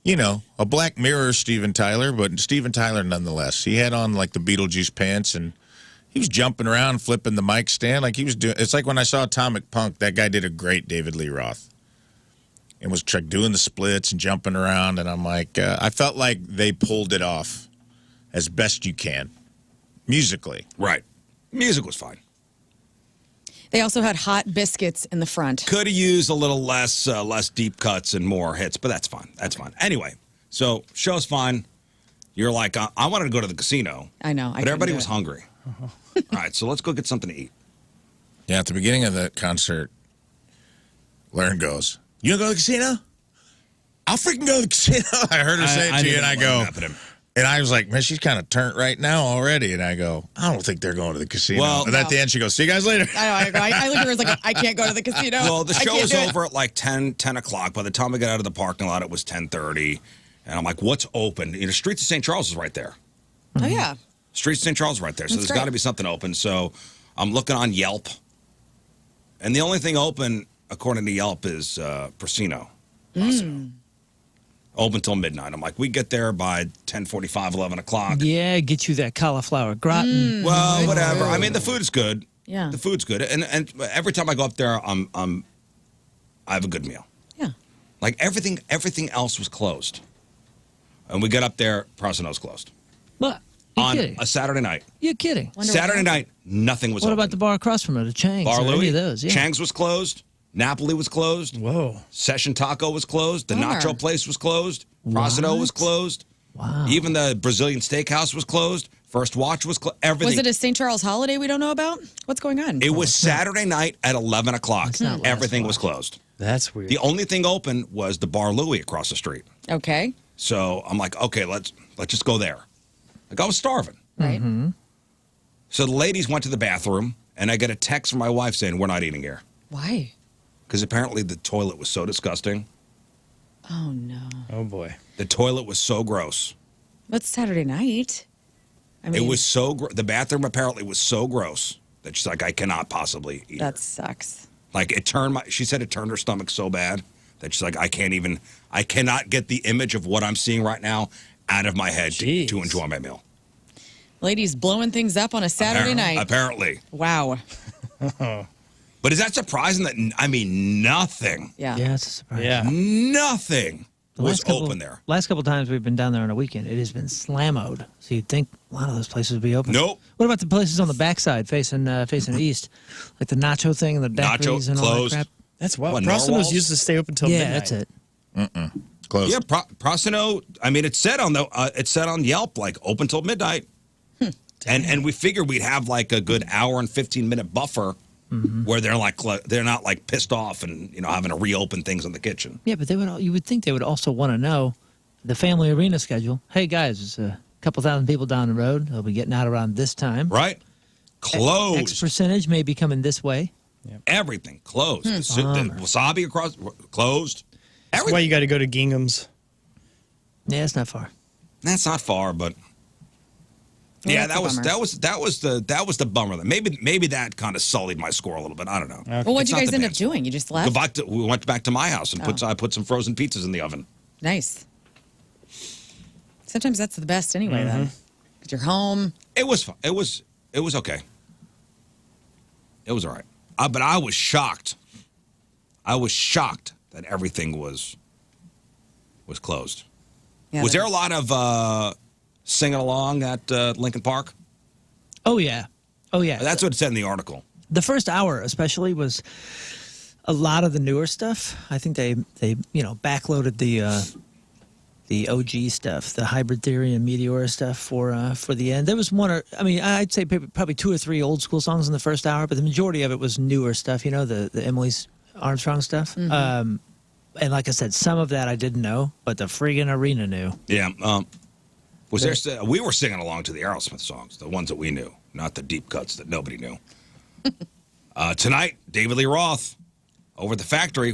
Speaker 2: you know, a Black Mirror Steven Tyler, but Steven Tyler nonetheless. He had on like the Beetlejuice pants and he was jumping around, flipping the mic stand like he was doing. It's like when I saw Atomic Punk, that guy did a great David Lee Roth and was doing the splits and jumping around. And I'm like, I felt like they pulled it off as best you can. musically.
Speaker 1: Right. Music was fine.
Speaker 3: They also had hot biscuits in the front.
Speaker 1: Could have used a little less deep cuts and more hits, but that's fine. That's fine. Anyway, so show's fine. You're like, I wanted to go to the casino.
Speaker 3: I know.
Speaker 1: But everybody was hungry. All right, so let's go get something to eat.
Speaker 2: Yeah, at the beginning of the concert, Lauren goes, "You gonna go to the casino? I'll freaking go to the casino." I heard her say it to you, and I go, and I was like, man, she's kind of turnt right now already. And I go, I don't think they're going to the casino.
Speaker 1: Well,
Speaker 2: and at the end, she goes, "See you guys later."
Speaker 3: I looked at her and was like, I can't go to the casino.
Speaker 1: Well, the show was
Speaker 3: do it.
Speaker 1: over at like 10 o'clock. By the time we got out of the parking lot, it was 10:30. And I'm like, what's open? You know, Streets of St. Charles is right there.
Speaker 3: Oh, yeah.
Speaker 1: Streets of St. Charles is right there. So
Speaker 3: That's
Speaker 1: there's got to
Speaker 3: great.
Speaker 1: be something open. So I'm looking on Yelp. And the only thing open, according to Yelp, is Prosino. Open till midnight. I'm like, we get there by 10:45, 11 o'clock.
Speaker 4: Yeah, get you that cauliflower gratin.
Speaker 1: Well, whatever. I mean, the food's good.
Speaker 3: Yeah.
Speaker 1: The food's good. And every time I go up there, I have a good meal.
Speaker 3: Yeah.
Speaker 1: Like everything else was closed. And we got up there, Prosino's closed.
Speaker 4: What? You
Speaker 1: On
Speaker 4: kidding?
Speaker 1: a Saturday night.
Speaker 4: You're kidding.
Speaker 3: Wonder
Speaker 1: Saturday
Speaker 3: what
Speaker 1: night, nothing was
Speaker 4: What
Speaker 1: open.
Speaker 4: about the bar across from it, the Chang's?
Speaker 1: Bar
Speaker 4: or
Speaker 1: Louie?
Speaker 4: any of those? Yeah.
Speaker 1: Chang's was closed. Napoli was closed.
Speaker 5: Whoa.
Speaker 1: Session Taco was closed. The
Speaker 3: Bummer.
Speaker 1: Nacho place was closed. Prosino was
Speaker 4: What?
Speaker 1: closed.
Speaker 4: Wow.
Speaker 1: Even the Brazilian Steakhouse was closed. First Watch was closed. Everything.
Speaker 3: Was it a St. Charles holiday we don't know about? What's going on?
Speaker 1: It was Saturday night at 11 o'clock.
Speaker 4: It's not last
Speaker 1: Everything was
Speaker 4: watch.
Speaker 1: closed.
Speaker 5: That's weird.
Speaker 1: The only thing open was the Bar Louie across the street.
Speaker 3: Okay.
Speaker 1: So I'm like, okay, let's just go there. Like I was starving.
Speaker 3: Right.
Speaker 1: So the ladies went to the bathroom, and I get a text from my wife saying, we're not eating here.
Speaker 3: Why?
Speaker 1: Because apparently the toilet was so disgusting.
Speaker 3: Oh, no.
Speaker 5: Oh, boy.
Speaker 1: The toilet was so gross.
Speaker 3: That's Saturday night. I mean,
Speaker 1: It was so the bathroom apparently was so gross that she's like, I cannot possibly eat
Speaker 3: that
Speaker 1: here.
Speaker 3: sucks.
Speaker 1: Like she said it turned her stomach so bad that she's like, I cannot get the image of what I'm seeing right now out of my head to
Speaker 5: Jeez.
Speaker 1: enjoy my meal.
Speaker 3: Ladies blowing things up on a Saturday night.
Speaker 1: Apparently.
Speaker 3: Wow.
Speaker 1: But is that surprising that, I mean, nothing,
Speaker 3: Yeah.
Speaker 4: Yeah, it's a surprise.
Speaker 5: Yeah.
Speaker 1: nothing
Speaker 4: The
Speaker 1: was
Speaker 4: last couple-
Speaker 1: open there.
Speaker 4: Last couple times we've been down there on a weekend, it has been slammoed. So you'd think a lot of those places would be open.
Speaker 1: Nope.
Speaker 4: What about the places on the backside facing east, like the nacho thing and the daiquiris and all
Speaker 1: closed.
Speaker 4: that crap?
Speaker 5: That's wild.
Speaker 1: What,
Speaker 5: Prosino's
Speaker 1: narwhals?
Speaker 5: used to stay open till
Speaker 4: Yeah,
Speaker 5: midnight.
Speaker 4: that's it.
Speaker 2: Close.
Speaker 1: Yeah, Prosino, I mean, it said on Yelp, like, open till midnight. And we figured we'd have like a good hour and 15-minute buffer where they're not like pissed off and having to reopen things in the kitchen.
Speaker 4: Yeah, but you would think they would also want to know the family arena schedule. Hey guys, there's a couple thousand people down the road. They'll be getting out around this time.
Speaker 1: Right? Closed.
Speaker 4: X percentage may be coming this way.
Speaker 1: Everything closed. The wasabi across closed.
Speaker 5: That's
Speaker 1: Everything.
Speaker 5: why you got to go to Gingham's.
Speaker 4: Yeah, it's not far.
Speaker 1: That's not far, but yeah,
Speaker 3: that's a bummer.
Speaker 1: that was the bummer. Maybe that kind of sullied my score a little bit. I don't know.
Speaker 3: Well, what'd
Speaker 1: It's
Speaker 3: you
Speaker 1: not
Speaker 3: guys
Speaker 1: the
Speaker 3: end up
Speaker 1: dance.
Speaker 3: doing? You just left?
Speaker 1: We went back to my house and I put some frozen pizzas in the oven.
Speaker 3: Nice. Sometimes that's the best anyway, then. Because you're home.
Speaker 1: It was fun. It was okay. It was all right. But I was shocked. I was shocked that everything was closed.
Speaker 3: Yeah,
Speaker 1: Was there a lot of singing along at Linkin Park?
Speaker 4: Oh yeah, oh yeah.
Speaker 1: That's what it said in the article.
Speaker 4: The first hour, especially, was a lot of the newer stuff. I think they backloaded the OG stuff, the Hybrid Theory and Meteora stuff for the end. There was I'd say probably 2 or 3 old school songs in the first hour, but the majority of it was newer stuff. The Emily's Armstrong stuff. And like I said, some of that I didn't know, but the friggin' arena knew.
Speaker 1: Yeah. We were singing along to the Aerosmith songs, the ones that we knew, not the deep cuts that nobody knew. Tonight, David Lee Roth over at the factory.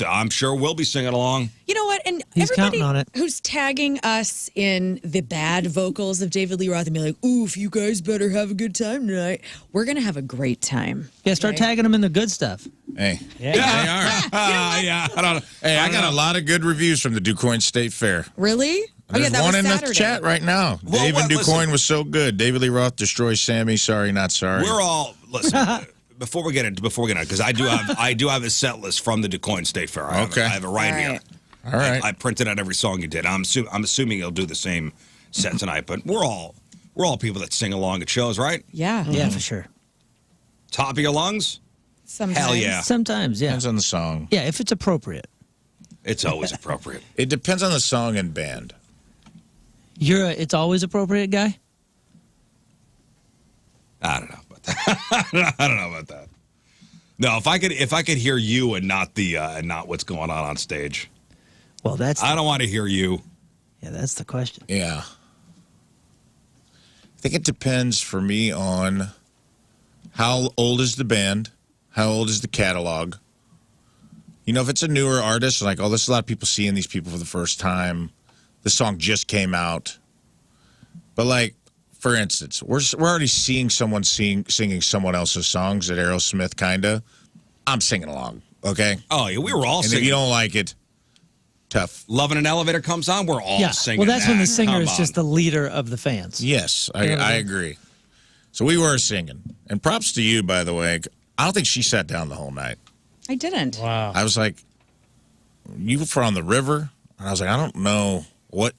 Speaker 1: I'm sure we'll be singing along.
Speaker 3: You know what? And
Speaker 4: He's
Speaker 3: everybody
Speaker 4: counting on it.
Speaker 3: who's tagging us in the bad vocals of David Lee Roth and be like, oof, you guys better have a good time tonight. We're going to have a great time.
Speaker 4: Yeah, start tagging them in the good stuff.
Speaker 2: Hey,
Speaker 5: Yeah.
Speaker 2: they are.
Speaker 1: Yeah. I don't know.
Speaker 2: Hey, I got a lot of good reviews from the DuQuoin State Fair.
Speaker 3: Really?
Speaker 2: There's
Speaker 3: that
Speaker 2: one
Speaker 3: was
Speaker 2: in
Speaker 3: Saturday.
Speaker 2: the chat right now.
Speaker 1: Well,
Speaker 2: Dave and
Speaker 1: listen.
Speaker 2: DuQuoin was so good. David Lee Roth destroys Sammy. Sorry, not sorry.
Speaker 1: We're all listen. Before we get into because I do have a set list from the DuQuoin State Fair. I have it right
Speaker 3: All
Speaker 1: here.
Speaker 3: right.
Speaker 2: All right.
Speaker 1: I printed out every song you did. I'm assuming you'll do the same set tonight, but we're all We're all people that sing along at shows, right?
Speaker 3: Yeah.
Speaker 4: Yeah, for sure.
Speaker 1: Top of your lungs?
Speaker 3: Sometimes.
Speaker 1: Hell yeah.
Speaker 4: Sometimes, yeah.
Speaker 2: Depends on the song.
Speaker 4: Yeah, if it's appropriate.
Speaker 1: It's always appropriate.
Speaker 2: It depends on the song and band.
Speaker 4: You're a it's always appropriate guy?
Speaker 1: I don't know about that. I don't know about that. No, if I could hear you and not not what's going on stage.
Speaker 4: Well,
Speaker 1: I don't want to hear you.
Speaker 4: Yeah, that's the question.
Speaker 2: Yeah. I think it depends for me on how old is the band, how old is the catalog. You know, if it's a newer artist, like, oh, there's a lot of people seeing these people for the first time. The song just came out. But, like, for instance, we're already seeing someone singing someone else's songs at Aerosmith, kind of. I'm singing along, okay?
Speaker 1: Oh, yeah, we were all
Speaker 2: And
Speaker 1: singing.
Speaker 2: if you don't like it, tough.
Speaker 1: Love in an Elevator comes on, we're all singing.
Speaker 4: Well, that's when the singer
Speaker 1: Come
Speaker 4: is
Speaker 1: on.
Speaker 4: just the leader of the fans.
Speaker 2: Yes, I agree. So we were singing. And props to you, by the way. I don't think she sat down the whole night.
Speaker 3: I didn't.
Speaker 5: Wow.
Speaker 2: I was like, you were on the river? And I was like, I don't know what.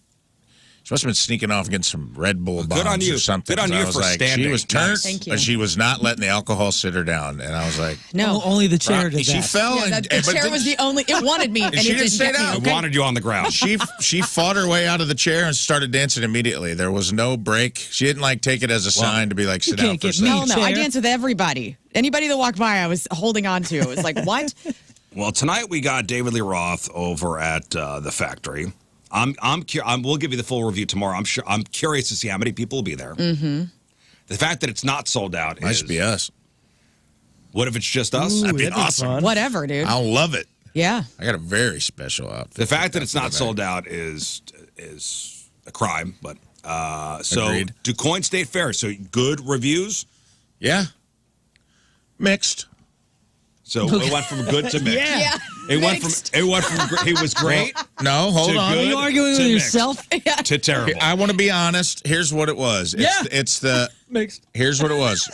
Speaker 2: She must have been sneaking off and getting some Red Bull bombs
Speaker 1: good on you.
Speaker 2: or something.
Speaker 1: Good on
Speaker 2: 'Cause
Speaker 1: you
Speaker 2: I was
Speaker 1: for
Speaker 2: like,
Speaker 1: standing.
Speaker 2: She was turned,
Speaker 1: Nice.
Speaker 3: Thank you.
Speaker 2: but she was not letting the alcohol sit her down. And I was like,
Speaker 3: No.
Speaker 4: Only the chair did
Speaker 2: she
Speaker 4: that.
Speaker 2: fell.
Speaker 3: Yeah,
Speaker 2: and,
Speaker 3: the
Speaker 2: but
Speaker 3: chair was the only. It wanted me, and
Speaker 2: she
Speaker 3: it
Speaker 2: didn't
Speaker 3: didn't
Speaker 2: stay
Speaker 3: get me.
Speaker 2: down.
Speaker 1: I
Speaker 3: Okay?
Speaker 1: wanted you on the ground.
Speaker 2: she fought her way out of the chair and started dancing immediately. There was no break. She didn't like take it as a sign to be like, sit
Speaker 4: you
Speaker 2: down
Speaker 4: can't
Speaker 2: for a
Speaker 4: get me.
Speaker 2: second.
Speaker 3: Hell no! I
Speaker 4: chair.
Speaker 3: danced with everybody. Anybody that walked by, I was holding on to. It was like, what?
Speaker 1: Well, tonight we got David Lee Roth over at the Factory. We'll give you the full review tomorrow. I'm curious to see how many people will be there. Mm-hmm. The fact that it's not sold out
Speaker 2: Might
Speaker 1: is.
Speaker 2: be us.
Speaker 1: What if it's just us?
Speaker 2: That'd be
Speaker 5: that'd be
Speaker 2: awesome.
Speaker 5: fun.
Speaker 3: Whatever, dude.
Speaker 2: I'll love it.
Speaker 3: Yeah.
Speaker 2: I got a very special outfit.
Speaker 1: The fact that it's not
Speaker 2: That's
Speaker 1: sold out is a crime. But so
Speaker 2: Agreed.
Speaker 1: DuQuoin State Fair. So good reviews.
Speaker 2: Yeah. Mixed.
Speaker 1: So it went from good to mixed.
Speaker 3: Yeah.
Speaker 1: It went from it was great
Speaker 2: No, hold
Speaker 1: To
Speaker 2: on.
Speaker 1: good.
Speaker 4: Are you arguing
Speaker 1: To
Speaker 4: with
Speaker 1: mixed.
Speaker 4: yourself?
Speaker 1: to terrible.
Speaker 2: I want to be honest. Here's what it was. It's
Speaker 4: Mixed.
Speaker 2: Here's what it was.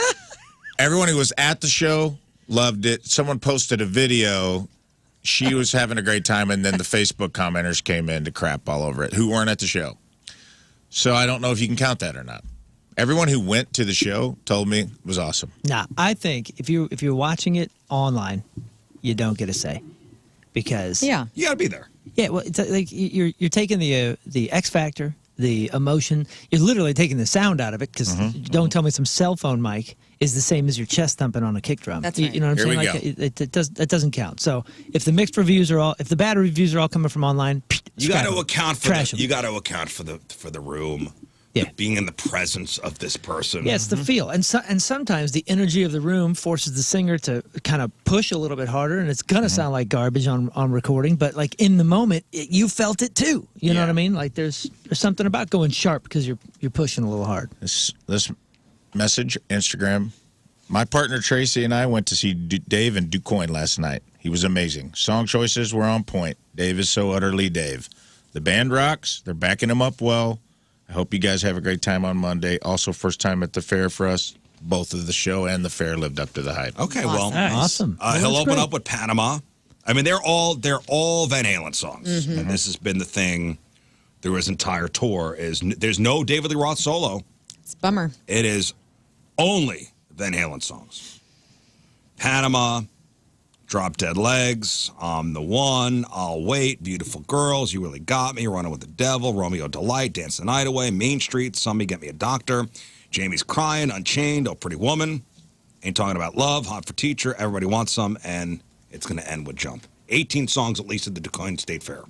Speaker 2: Everyone who was at the show loved it. Someone posted a video. She was having a great time, and then the Facebook commenters came in to crap all over it who weren't at the show. So I don't know if you can count that or not. Everyone who went to the show told me it was awesome.
Speaker 4: Nah, I think if you're watching it online, you don't get a say, because
Speaker 3: Yeah.
Speaker 1: You got to be there.
Speaker 4: yeah, well, it's like you're taking the X factor, the emotion. You're literally taking the sound out of it, because don't tell me some cell phone mic is the same as your chest thumping on a kick drum.
Speaker 3: That's
Speaker 4: You-
Speaker 3: right.
Speaker 4: You know what I'm
Speaker 2: Here
Speaker 4: saying?
Speaker 2: we
Speaker 4: Like that doesn't count. So if the mixed reviews are if the bad reviews are all coming from online,
Speaker 1: You got to account for
Speaker 4: trash 'em.
Speaker 1: you got to account for the room.
Speaker 4: Yeah.
Speaker 1: Being in the presence of this person.
Speaker 4: Yeah, it's the feel, and sometimes the energy of the room forces the singer to kind of push a little bit harder, and it's gonna sound like garbage on recording. But like in the moment, you felt it too. You know
Speaker 1: Yeah.
Speaker 4: what I mean? Like there's something about going sharp because you're pushing a little hard.
Speaker 2: This message, Instagram. My partner Tracy and I went to see Dave and DuQuoin last night. He was amazing. Song choices were on point. Dave is so utterly Dave. The band rocks. They're backing him up well. I hope you guys have a great time on Monday. Also, first time at the fair for us. Both of the show and the fair lived up to the hype.
Speaker 1: Okay, well,
Speaker 5: Nice.
Speaker 4: Awesome. Well,
Speaker 1: he'll
Speaker 4: that's
Speaker 1: open
Speaker 4: great.
Speaker 1: up with Panama. I mean, they're all Van Halen songs, and this has been the thing through his entire tour. There's no David Lee Roth solo.
Speaker 3: It's a bummer.
Speaker 1: It is only Van Halen songs. Panama, Drop Dead Legs, I'm the One, I'll Wait, Beautiful Girls, You Really Got Me, Running with the Devil, Romeo Delight, Dance the Night Away, Main Street, Somebody Get Me a Doctor, Jamie's Crying, Unchained, Oh Pretty Woman, Ain't Talking About Love, Hot for Teacher, Everybody Wants Some, and it's going to end with Jump. 18 songs at least at the DuQuoin State Fair.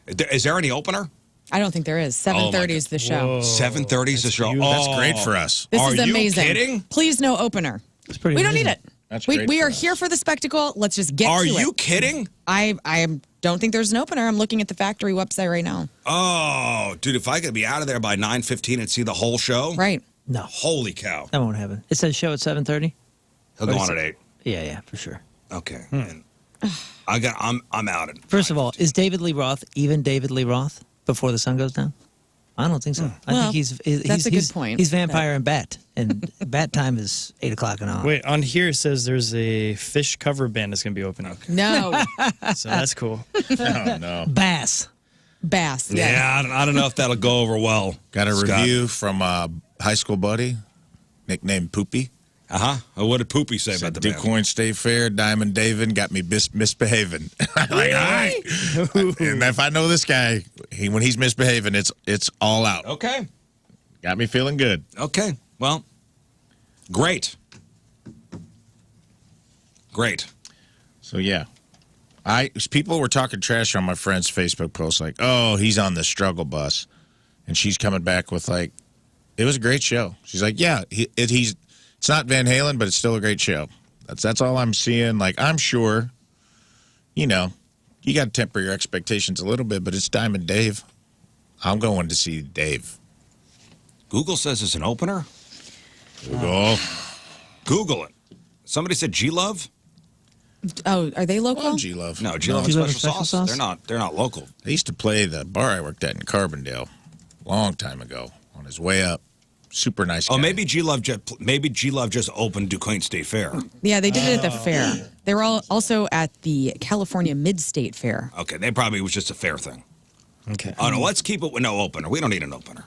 Speaker 1: Is there any opener?
Speaker 3: I don't think there is. 7:30 is the show.
Speaker 1: 7:30 is the show.
Speaker 5: beautiful.
Speaker 2: That's great for us.
Speaker 3: This
Speaker 1: Are
Speaker 3: is
Speaker 1: you
Speaker 3: amazing.
Speaker 1: kidding?
Speaker 3: Please, no opener.
Speaker 4: It's pretty
Speaker 3: We don't need
Speaker 4: amazing.
Speaker 3: it.
Speaker 2: That's
Speaker 3: we
Speaker 2: great
Speaker 3: we
Speaker 2: for
Speaker 3: are
Speaker 2: us.
Speaker 3: here for the spectacle. Let's just get
Speaker 1: Are
Speaker 3: to
Speaker 1: you
Speaker 3: it.
Speaker 1: kidding?
Speaker 3: I don't think there's an opener. I'm looking at the Factory website right now.
Speaker 1: Oh, dude, if I could be out of there by 9:15 and see the whole show.
Speaker 3: Right.
Speaker 4: No,
Speaker 1: Holy cow.
Speaker 4: that won't happen. It says show at 7:30.
Speaker 1: He'll go on at 8.
Speaker 4: Yeah, for sure.
Speaker 1: Okay. And I'm out at
Speaker 4: First of all, is David Lee Roth even David Lee Roth before the sun goes down? I don't think so. I
Speaker 3: Well,
Speaker 4: think he's
Speaker 3: that's a good
Speaker 4: he's-
Speaker 3: point.
Speaker 4: He's vampire and bat, and bat time is 8 o'clock and on.
Speaker 5: Wait, on here it says there's a fish cover band that's going to be opening.
Speaker 3: No.
Speaker 5: So that's cool.
Speaker 2: Oh, no.
Speaker 4: Bass
Speaker 3: Bass.
Speaker 1: Yeah, I don't know if that'll go over well.
Speaker 2: Got a
Speaker 1: Scott.
Speaker 2: review from a high school buddy, nicknamed Poopy.
Speaker 1: What did Poopy say about the band?
Speaker 2: DuQuoin State Fair, Diamond Davin got me misbehaving. I'm like, all right. And if I know this guy, when he's misbehaving, it's all out.
Speaker 1: Okay.
Speaker 2: Got me feeling good.
Speaker 1: Okay. Well, great. Great.
Speaker 2: So yeah, people were talking trash on my friend's Facebook post, like, "Oh, he's on the struggle bus," and she's coming back with like, "It was a great show." She's like, "Yeah, it's not Van Halen, but it's still a great show." That's all I'm seeing. Like, I'm sure, you got to temper your expectations a little bit, but it's Diamond Dave. I'm going to see Dave.
Speaker 1: Google says it's an opener.
Speaker 2: Google
Speaker 1: it. Somebody said G-Love.
Speaker 3: Oh, are they local?
Speaker 2: Oh, G-Love.
Speaker 1: No, G-Love
Speaker 4: G-Love
Speaker 1: special
Speaker 4: Special
Speaker 1: sauce.
Speaker 4: Sauce?
Speaker 1: They're not local.
Speaker 2: They used to play the bar I worked at in Carbondale a long time ago on his way up. Super nice guy.
Speaker 1: Oh, maybe G-Love just opened DuQuoin State Fair.
Speaker 3: Yeah, they did it at the fair. They were also at the California Mid-State Fair.
Speaker 1: Okay, they probably was just a fair thing.
Speaker 4: Okay.
Speaker 1: Oh no, let's keep it with no opener. We don't need an opener.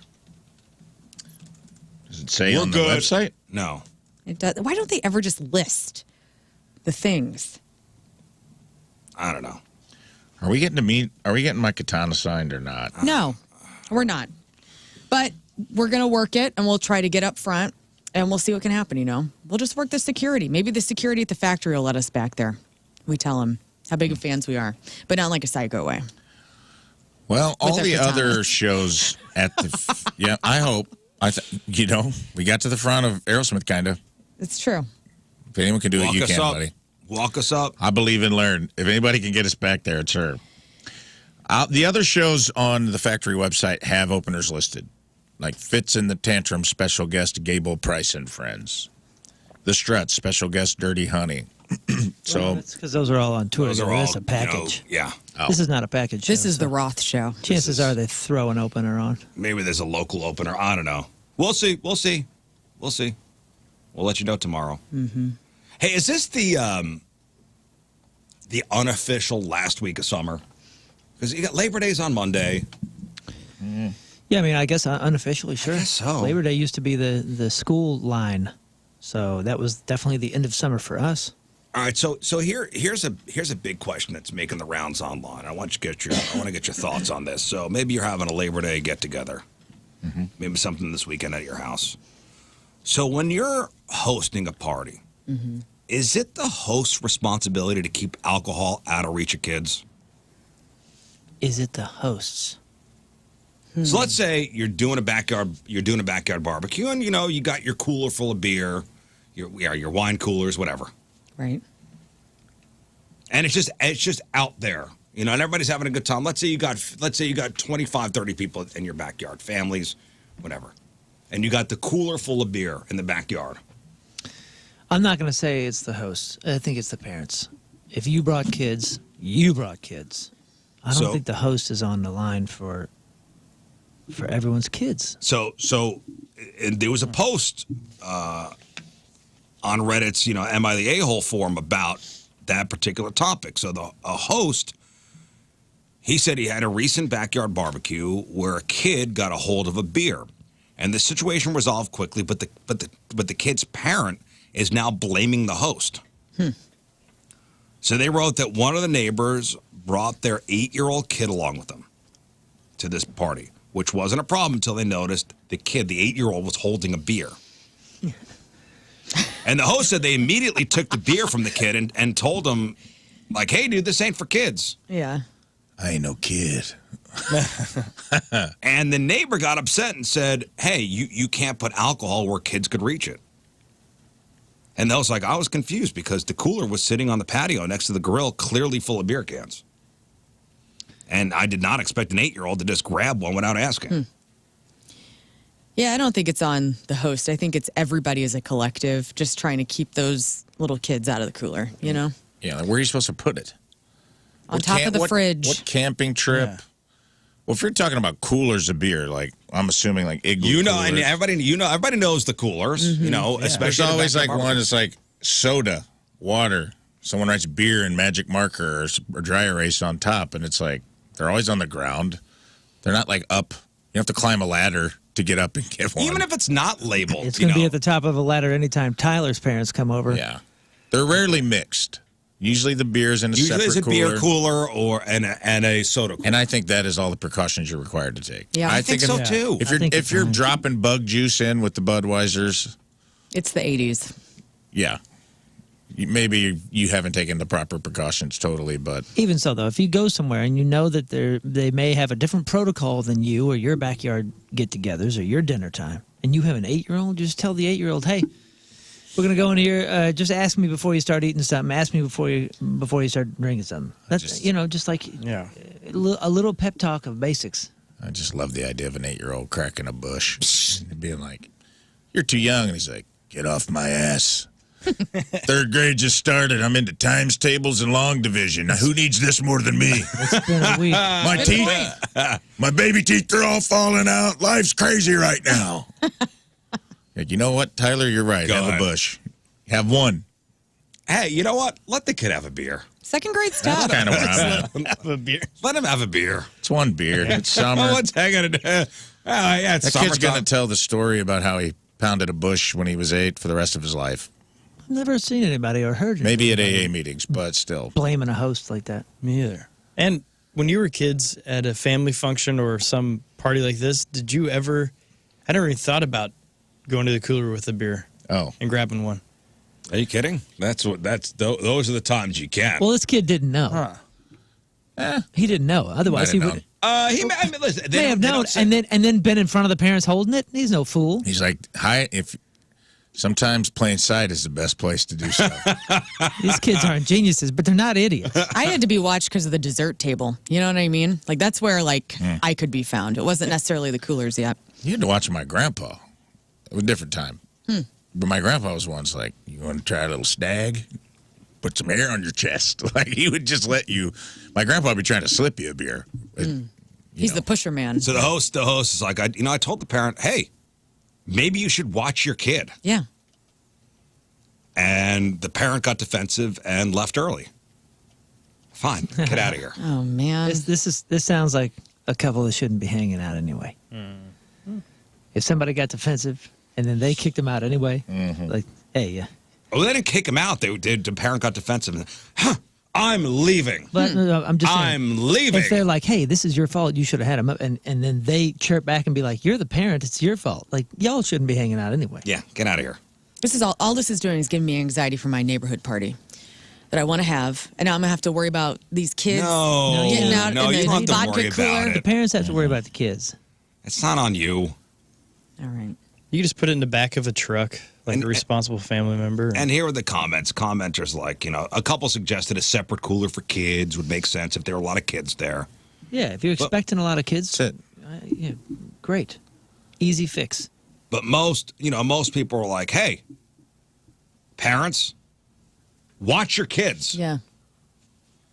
Speaker 2: Does it say
Speaker 1: We're
Speaker 2: on the
Speaker 1: good.
Speaker 2: website?
Speaker 1: No.
Speaker 3: It does. Why don't they ever just list the things?
Speaker 1: I don't know.
Speaker 2: Are we getting my katana signed or not?
Speaker 3: No, we're not. But we're going to work it, and we'll try to get up front, and we'll see what can happen, We'll just work the security. Maybe the security at the factory will let us back there. We tell them how big of fans we are, but not like a psycho way.
Speaker 2: Well, all
Speaker 3: their
Speaker 2: the
Speaker 3: katana.
Speaker 2: other shows at the yeah, I hope we got to the front of Aerosmith kind of.
Speaker 3: It's true.
Speaker 2: If anyone can do
Speaker 1: Walk
Speaker 2: it, you
Speaker 1: us
Speaker 2: can,
Speaker 1: up.
Speaker 2: buddy.
Speaker 1: Walk us up.
Speaker 2: I believe in learn. If anybody can get us back there, it's her. The other shows on the factory website have openers listed, like Fits in the Tantrum special guest Gable Price and Friends, The Struts special guest Dirty Honey. So
Speaker 4: That's because those are all on tour.
Speaker 1: Those are
Speaker 4: together. That's
Speaker 1: all,
Speaker 4: a package.
Speaker 1: yeah.
Speaker 4: This is not a package.
Speaker 3: This
Speaker 4: show,
Speaker 3: is
Speaker 4: so
Speaker 3: the Roth show.
Speaker 4: chances are they throw an opener on.
Speaker 1: Maybe there's a local opener. I don't know. We'll see. We'll see. We'll see. We'll let you know tomorrow. Mm-hmm. Hey, is this the unofficial last week of summer? Because you got Labor Day's on Monday.
Speaker 4: Yeah, I mean, I guess unofficially, sure.
Speaker 1: guess so.
Speaker 4: Labor Day used to be the school line, so that was definitely the end of summer for us.
Speaker 1: All right, so here's a big question that's making the rounds online. I want to get your thoughts on this. So maybe you're having a Labor Day get together, maybe something this weekend at your house. So when you're hosting a party, is it the host's responsibility to keep alcohol out of reach of kids?
Speaker 4: Is it the hosts?
Speaker 1: So let's say you're doing a backyard barbecue, and you got your cooler full of beer, your wine coolers, whatever.
Speaker 3: Right.
Speaker 1: And it's just out there, and everybody's having a good time. Let's say you got 25, 30 people in your backyard, families, whatever. And you got the cooler full of beer in the backyard.
Speaker 4: I'm not going to say it's the hosts. I think it's the parents. If you brought kids, you brought kids. I don't think the host is on the line for everyone's kids.
Speaker 1: So and there was a post on Reddit's, Am I the A-hole forum about that particular topic. So a host, he said he had a recent backyard barbecue where a kid got a hold of a beer. And the situation resolved quickly, but the kid's parent is now blaming the host. So they wrote that one of the neighbors brought their 8-year-old kid along with them to this party, which wasn't a problem until they noticed the 8-year-old, was holding a beer. And the host said they immediately took the beer from the kid and told him, like, hey, dude, this ain't for kids.
Speaker 3: Yeah.
Speaker 2: I ain't no kid.
Speaker 1: And the neighbor got upset and said, hey, you can't put alcohol where kids could reach it. And I was confused because the cooler was sitting on the patio next to the grill, clearly full of beer cans. And I did not expect an 8-year-old to just grab one without asking.
Speaker 3: Yeah, I don't think it's on the host. I think it's everybody as a collective just trying to keep those little kids out of the cooler,
Speaker 2: Yeah, like where are you supposed to put it?
Speaker 3: On top of the fridge.
Speaker 2: What camping trip?
Speaker 4: Yeah.
Speaker 2: Well, if you're talking about coolers of beer, like I'm assuming like igloo coolers.
Speaker 1: And everybody knows the coolers, especially.
Speaker 2: There's always like one that's like soda, water. Someone writes beer and magic marker or dry erase on top, and it's like they're always on the ground. They're not like up. You have to climb a ladder to get up and get one.
Speaker 1: Even if it's not labeled.
Speaker 4: It's going to be at the top of a ladder anytime Tyler's parents come over.
Speaker 2: Yeah. They're rarely mixed. Usually the beer's in a
Speaker 1: Usually
Speaker 2: separate
Speaker 1: it's a beer cooler or and a soda cooler.
Speaker 2: And I think that is all the precautions you're required to take.
Speaker 3: Yeah,
Speaker 1: I think so too.
Speaker 2: If you're dropping bug juice in with the Budweisers,
Speaker 3: It's the 80s.
Speaker 2: yeah. Maybe you haven't taken the proper precautions totally, but
Speaker 4: Even so, though, if you go somewhere and you know that they may have a different protocol than you or your backyard get-togethers or your dinner time, and you have an 8-year-old, just tell the 8-year-old, hey, we're going to go in here. Just ask me before you start eating something. Ask me before you start drinking something. That's, just like
Speaker 5: Yeah.
Speaker 4: a little pep talk of basics.
Speaker 2: I just love the idea of an 8-year-old cracking a bush and being like, you're too young. And he's like, get off my ass. 3rd grade just started. I'm into times tables and long division. Now, who needs this more than me?
Speaker 4: It's been a week.
Speaker 2: My teeth, my baby teeth are all falling out. Life's crazy right now. Like, you know what, Tyler? You're right.
Speaker 1: Go
Speaker 2: Have
Speaker 1: ahead.
Speaker 2: a bush. Have one.
Speaker 1: Hey, you know what? Let the kid have a beer.
Speaker 3: Second grade stuff.
Speaker 2: That's kind of where I'm at.
Speaker 5: Have a beer.
Speaker 1: Let him have a beer.
Speaker 2: It's one beer. It's summer.
Speaker 1: Oh, what's hanging? Yeah, it's
Speaker 2: That kid's going
Speaker 1: summertime.
Speaker 2: to tell the story about how he pounded a bush when he was 8 for the rest of his life.
Speaker 4: I've never seen anybody or heard
Speaker 2: Maybe at
Speaker 4: anybody
Speaker 2: AA meetings, but still.
Speaker 4: blaming a host like that.
Speaker 5: Me either. And when you were kids at a family function or some party like this, did you ever? I never even thought about going to the cooler with a beer
Speaker 2: Oh.
Speaker 5: and grabbing one.
Speaker 1: Are you kidding? Those are the times you can.
Speaker 4: Well, this kid didn't know. He didn't know. Otherwise, he
Speaker 2: Might
Speaker 4: would
Speaker 2: have
Speaker 1: listen,
Speaker 4: may have known and then been in front of the parents holding it. He's no fool.
Speaker 2: He's like, hi. Sometimes playing side is the best place to do stuff.
Speaker 4: These kids aren't geniuses, but they're not idiots.
Speaker 3: I had to be watched because of the dessert table. You know what I mean? Like, that's where, I could be found. It wasn't necessarily the coolers yet.
Speaker 2: You had to watch my grandpa. It was a different time. But my grandpa was once like, you want to try a little stag? Put some hair on your chest. Like, he would just let you. My grandpa would be trying to slip you a beer.
Speaker 3: He's the pusher man.
Speaker 1: So the host is like, I told the parent, hey, maybe you should watch your kid.
Speaker 3: Yeah.
Speaker 1: And the parent got defensive and left early. Fine, get out of here.
Speaker 3: Oh, man.
Speaker 4: This sounds like a couple that shouldn't be hanging out anyway. If somebody got defensive and then they kicked him out anyway, like, hey,
Speaker 1: Oh, they didn't kick him out. The parent got defensive. And, I'm leaving.
Speaker 4: but I'm just saying,
Speaker 1: I'm leaving.
Speaker 4: if they're like, hey, this is your fault, you should have had him up, and then they chirp back and be like, you're the parent, it's your fault. Like, y'all shouldn't be hanging out anyway.
Speaker 1: Yeah, get out of here.
Speaker 3: This is all this is doing is giving me anxiety for my neighborhood party that I want to have. And now I'm going to have to worry about these kids getting out
Speaker 1: no,
Speaker 3: in
Speaker 1: you
Speaker 3: the
Speaker 1: don't have to
Speaker 3: vodka
Speaker 1: worry
Speaker 3: cooler.
Speaker 1: about
Speaker 4: The
Speaker 1: it.
Speaker 4: parents have to worry about the kids.
Speaker 1: It's not on you.
Speaker 3: All right.
Speaker 5: You can just put it in the back of a truck, like a responsible family member.
Speaker 1: And here are the comments. Commenters like, a couple suggested a separate cooler for kids would make sense if there were a lot of kids there.
Speaker 4: Yeah, if you're expecting a lot of kids,
Speaker 2: That's it.
Speaker 4: yeah, great. Easy fix.
Speaker 1: But most people are like, hey, parents, watch your kids
Speaker 3: Yeah.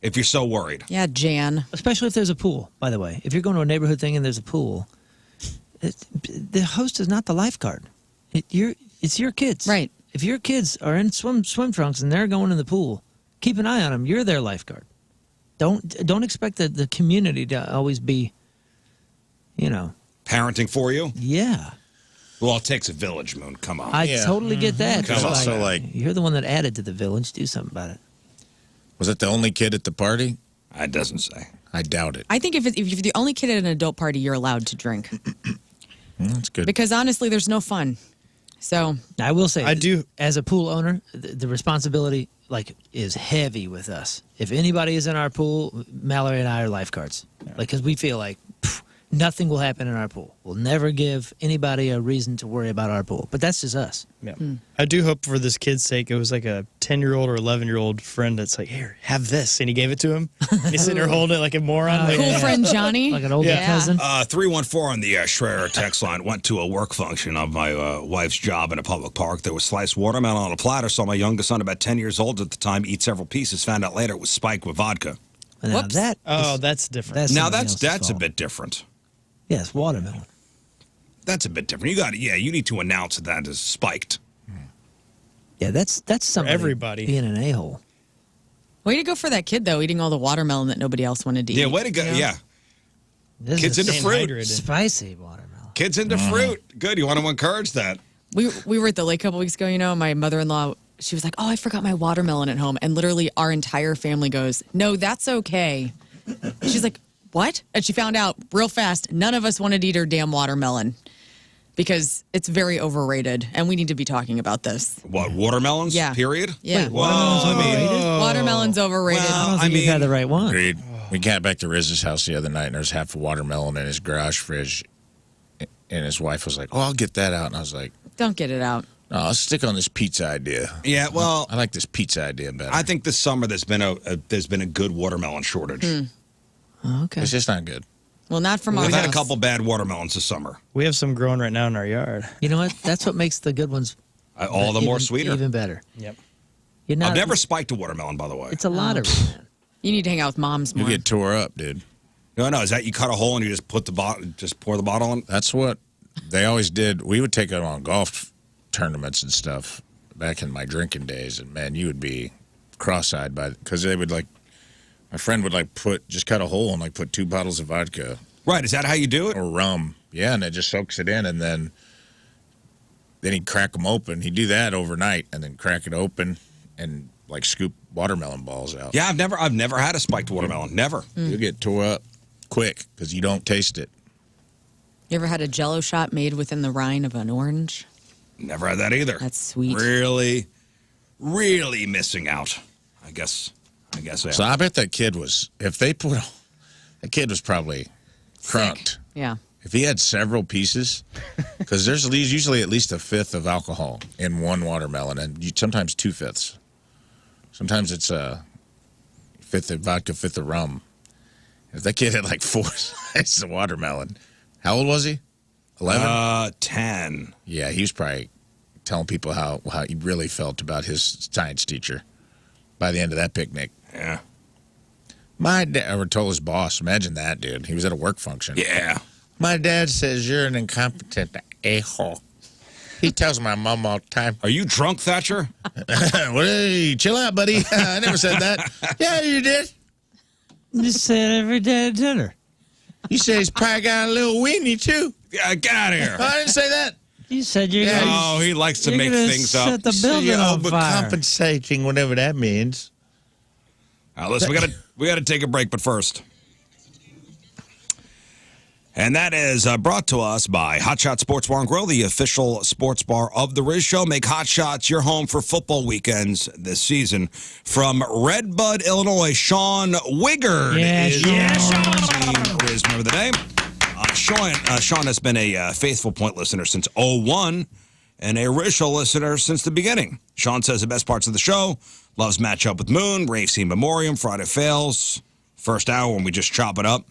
Speaker 1: if you're so worried.
Speaker 3: Yeah, Jan.
Speaker 4: Especially if there's a pool, by the way. If you're going to a neighborhood thing and there's a pool, the host is not the lifeguard. It's your kids.
Speaker 3: Right.
Speaker 4: If your kids are in swim trunks and they're going in the pool, keep an eye on them. You're their lifeguard. Don't expect the community to always be,
Speaker 1: Parenting for you?
Speaker 4: yeah.
Speaker 1: Well, it takes a village, Moon. Come on.
Speaker 4: I totally get that.
Speaker 2: Because
Speaker 4: But,
Speaker 2: also, like,
Speaker 4: you're the one that added to the village. Do something about it.
Speaker 2: was it the only kid at the party?
Speaker 1: It doesn't say.
Speaker 2: I doubt it.
Speaker 3: I think if you're the only kid at an adult party, you're allowed to drink.
Speaker 2: That's good.
Speaker 3: Because honestly, there's no fun. So,
Speaker 4: I will say,
Speaker 5: I do-
Speaker 4: as a pool owner, the responsibility is heavy with us. If anybody is in our pool, Mallory and I are lifeguards. Because we feel like nothing will happen in our pool. We'll never give anybody a reason to worry about our pool. But that's just us.
Speaker 5: Yeah. I do hope for this kid's sake, it was like a 10-year-old or 11-year-old friend that's like, here, have this. And he gave it to him. And he's sitting there holding it like a moron. Like,
Speaker 3: cool friend Johnny.
Speaker 4: Like an older
Speaker 3: Yeah.
Speaker 4: cousin.
Speaker 1: 314 on the Schreier text line. Went to a work function of my wife's job in a public park. There was sliced watermelon on a platter. Saw my youngest son, about 10 years old at the time, eat several pieces. Found out later it was spiked with vodka.
Speaker 4: Now
Speaker 3: Whoops.
Speaker 4: that
Speaker 5: oh,
Speaker 4: is-
Speaker 5: that's different.
Speaker 1: Now
Speaker 4: somebody
Speaker 1: that's
Speaker 4: else's
Speaker 1: a
Speaker 4: fault.
Speaker 1: bit different.
Speaker 4: Yes, watermelon.
Speaker 1: That's a bit different. You need to announce that is spiked.
Speaker 4: Yeah, that's somebody
Speaker 5: everybody.
Speaker 4: being an a-hole.
Speaker 3: Way to go for that kid, though, eating all the watermelon that nobody else wanted to eat.
Speaker 1: Yeah, way to go.
Speaker 3: you know?
Speaker 1: Yeah.
Speaker 4: This
Speaker 1: Kids
Speaker 4: is
Speaker 1: into fruit.
Speaker 5: hydrated.
Speaker 4: Spicy watermelon.
Speaker 1: Kids into fruit. Good. You want to encourage that.
Speaker 3: We were at the lake a couple weeks ago, my mother-in-law, she was like, oh, I forgot my watermelon at home. And literally our entire family goes, no, that's okay. She's like, what? And she found out real fast, none of us wanted to eat her damn watermelon because it's very overrated. And we need to be talking about this.
Speaker 1: What, watermelons?
Speaker 3: Yeah.
Speaker 1: Period?
Speaker 3: Yeah.
Speaker 4: Wait, watermelon's overrated?
Speaker 3: Watermelon's overrated.
Speaker 1: Well,
Speaker 4: I don't think you've had the right one.
Speaker 2: Agreed. We got back to Riz's house the other night, and there was half a watermelon in his garage fridge. And his wife was like, oh, I'll get that out. And I was like,
Speaker 3: Don't get it out.
Speaker 2: no, I'll stick on this pizza idea.
Speaker 1: Yeah, well,
Speaker 2: I like this pizza idea better.
Speaker 1: I think this summer there's been a good watermelon shortage.
Speaker 4: Okay.
Speaker 2: It's just not good.
Speaker 3: Well, not from our
Speaker 1: We've had a
Speaker 3: house.
Speaker 1: couple bad watermelons this summer.
Speaker 5: We have some growing right now in our yard.
Speaker 4: You know what? That's what makes the good ones
Speaker 1: All the more sweeter.
Speaker 4: even better.
Speaker 5: Yep.
Speaker 4: You're not,
Speaker 1: I've never spiked a watermelon, by the way.
Speaker 4: It's a lottery, man.
Speaker 3: You need to hang out with moms
Speaker 2: You
Speaker 3: more.
Speaker 2: get tore up, dude.
Speaker 1: No, is that you cut a hole and you just put just pour the bottle in?
Speaker 2: That's what they always did. We would take it on golf tournaments and stuff back in my drinking days, and man, you would be cross-eyed because they would my friend would just cut a hole and put 2 bottles of vodka
Speaker 1: Right. Is that how you do it?
Speaker 2: or rum, yeah, and it just soaks it in, and then he'd crack them open. He'd do that overnight, and then crack it open and scoop watermelon balls out.
Speaker 1: Yeah, I've never had a spiked watermelon. Never.
Speaker 2: You'll get tore up quick because you don't taste it.
Speaker 3: You ever had a Jell-O shot made within the rind of an orange?
Speaker 1: Never had that either.
Speaker 3: That's sweet.
Speaker 1: Really, really missing out. I guess. Yeah.
Speaker 2: So I bet that kid was, that kid was probably crunked.
Speaker 3: Yeah.
Speaker 2: If he had several pieces, because there's usually at least 1/5 of alcohol in one watermelon, and sometimes 2/5. Sometimes it's a 1/5 of vodka, 1/5 of rum. If that kid had 4 slices of watermelon, how old was he? 11?
Speaker 1: 10.
Speaker 2: Yeah, he was probably telling people how he really felt about his science teacher by the end of that picnic.
Speaker 1: Yeah.
Speaker 2: My dad, or told his boss, imagine that, dude. He was at a work function.
Speaker 1: Yeah.
Speaker 2: My dad says you're an incompetent a-hole. He tells my mom all the time.
Speaker 1: Are you drunk, Thatcher?
Speaker 2: Well, hey, chill out, buddy. I never said that. Yeah, you did.
Speaker 4: You say it every day at dinner.
Speaker 2: You said he's probably got a little weenie, too.
Speaker 1: Yeah, get out of here.
Speaker 2: I didn't say that.
Speaker 4: You said you're
Speaker 2: Yeah,
Speaker 4: gonna,
Speaker 1: Oh, he likes to
Speaker 4: you're
Speaker 1: make
Speaker 4: gonna
Speaker 1: things
Speaker 4: set
Speaker 1: up.
Speaker 4: the building
Speaker 2: You're
Speaker 4: on fire.
Speaker 2: overcompensating, whatever that means.
Speaker 1: Listen, we gotta take a break, but first. And that is brought to us by Hot Shot Sports Bar and Grill, the official sports bar of the Riz Show. Make Hot Shots your home for football weekends this season. From Redbud, Illinois, Sean Wigard is our team Riz member of the day. Sean has been a faithful point listener since 01 and a Riz Show listener since the beginning. Sean says the best parts of the show, loves Match Up with Moon, Rave Scene Memoriam, Friday Fails, first hour when we just chop it up.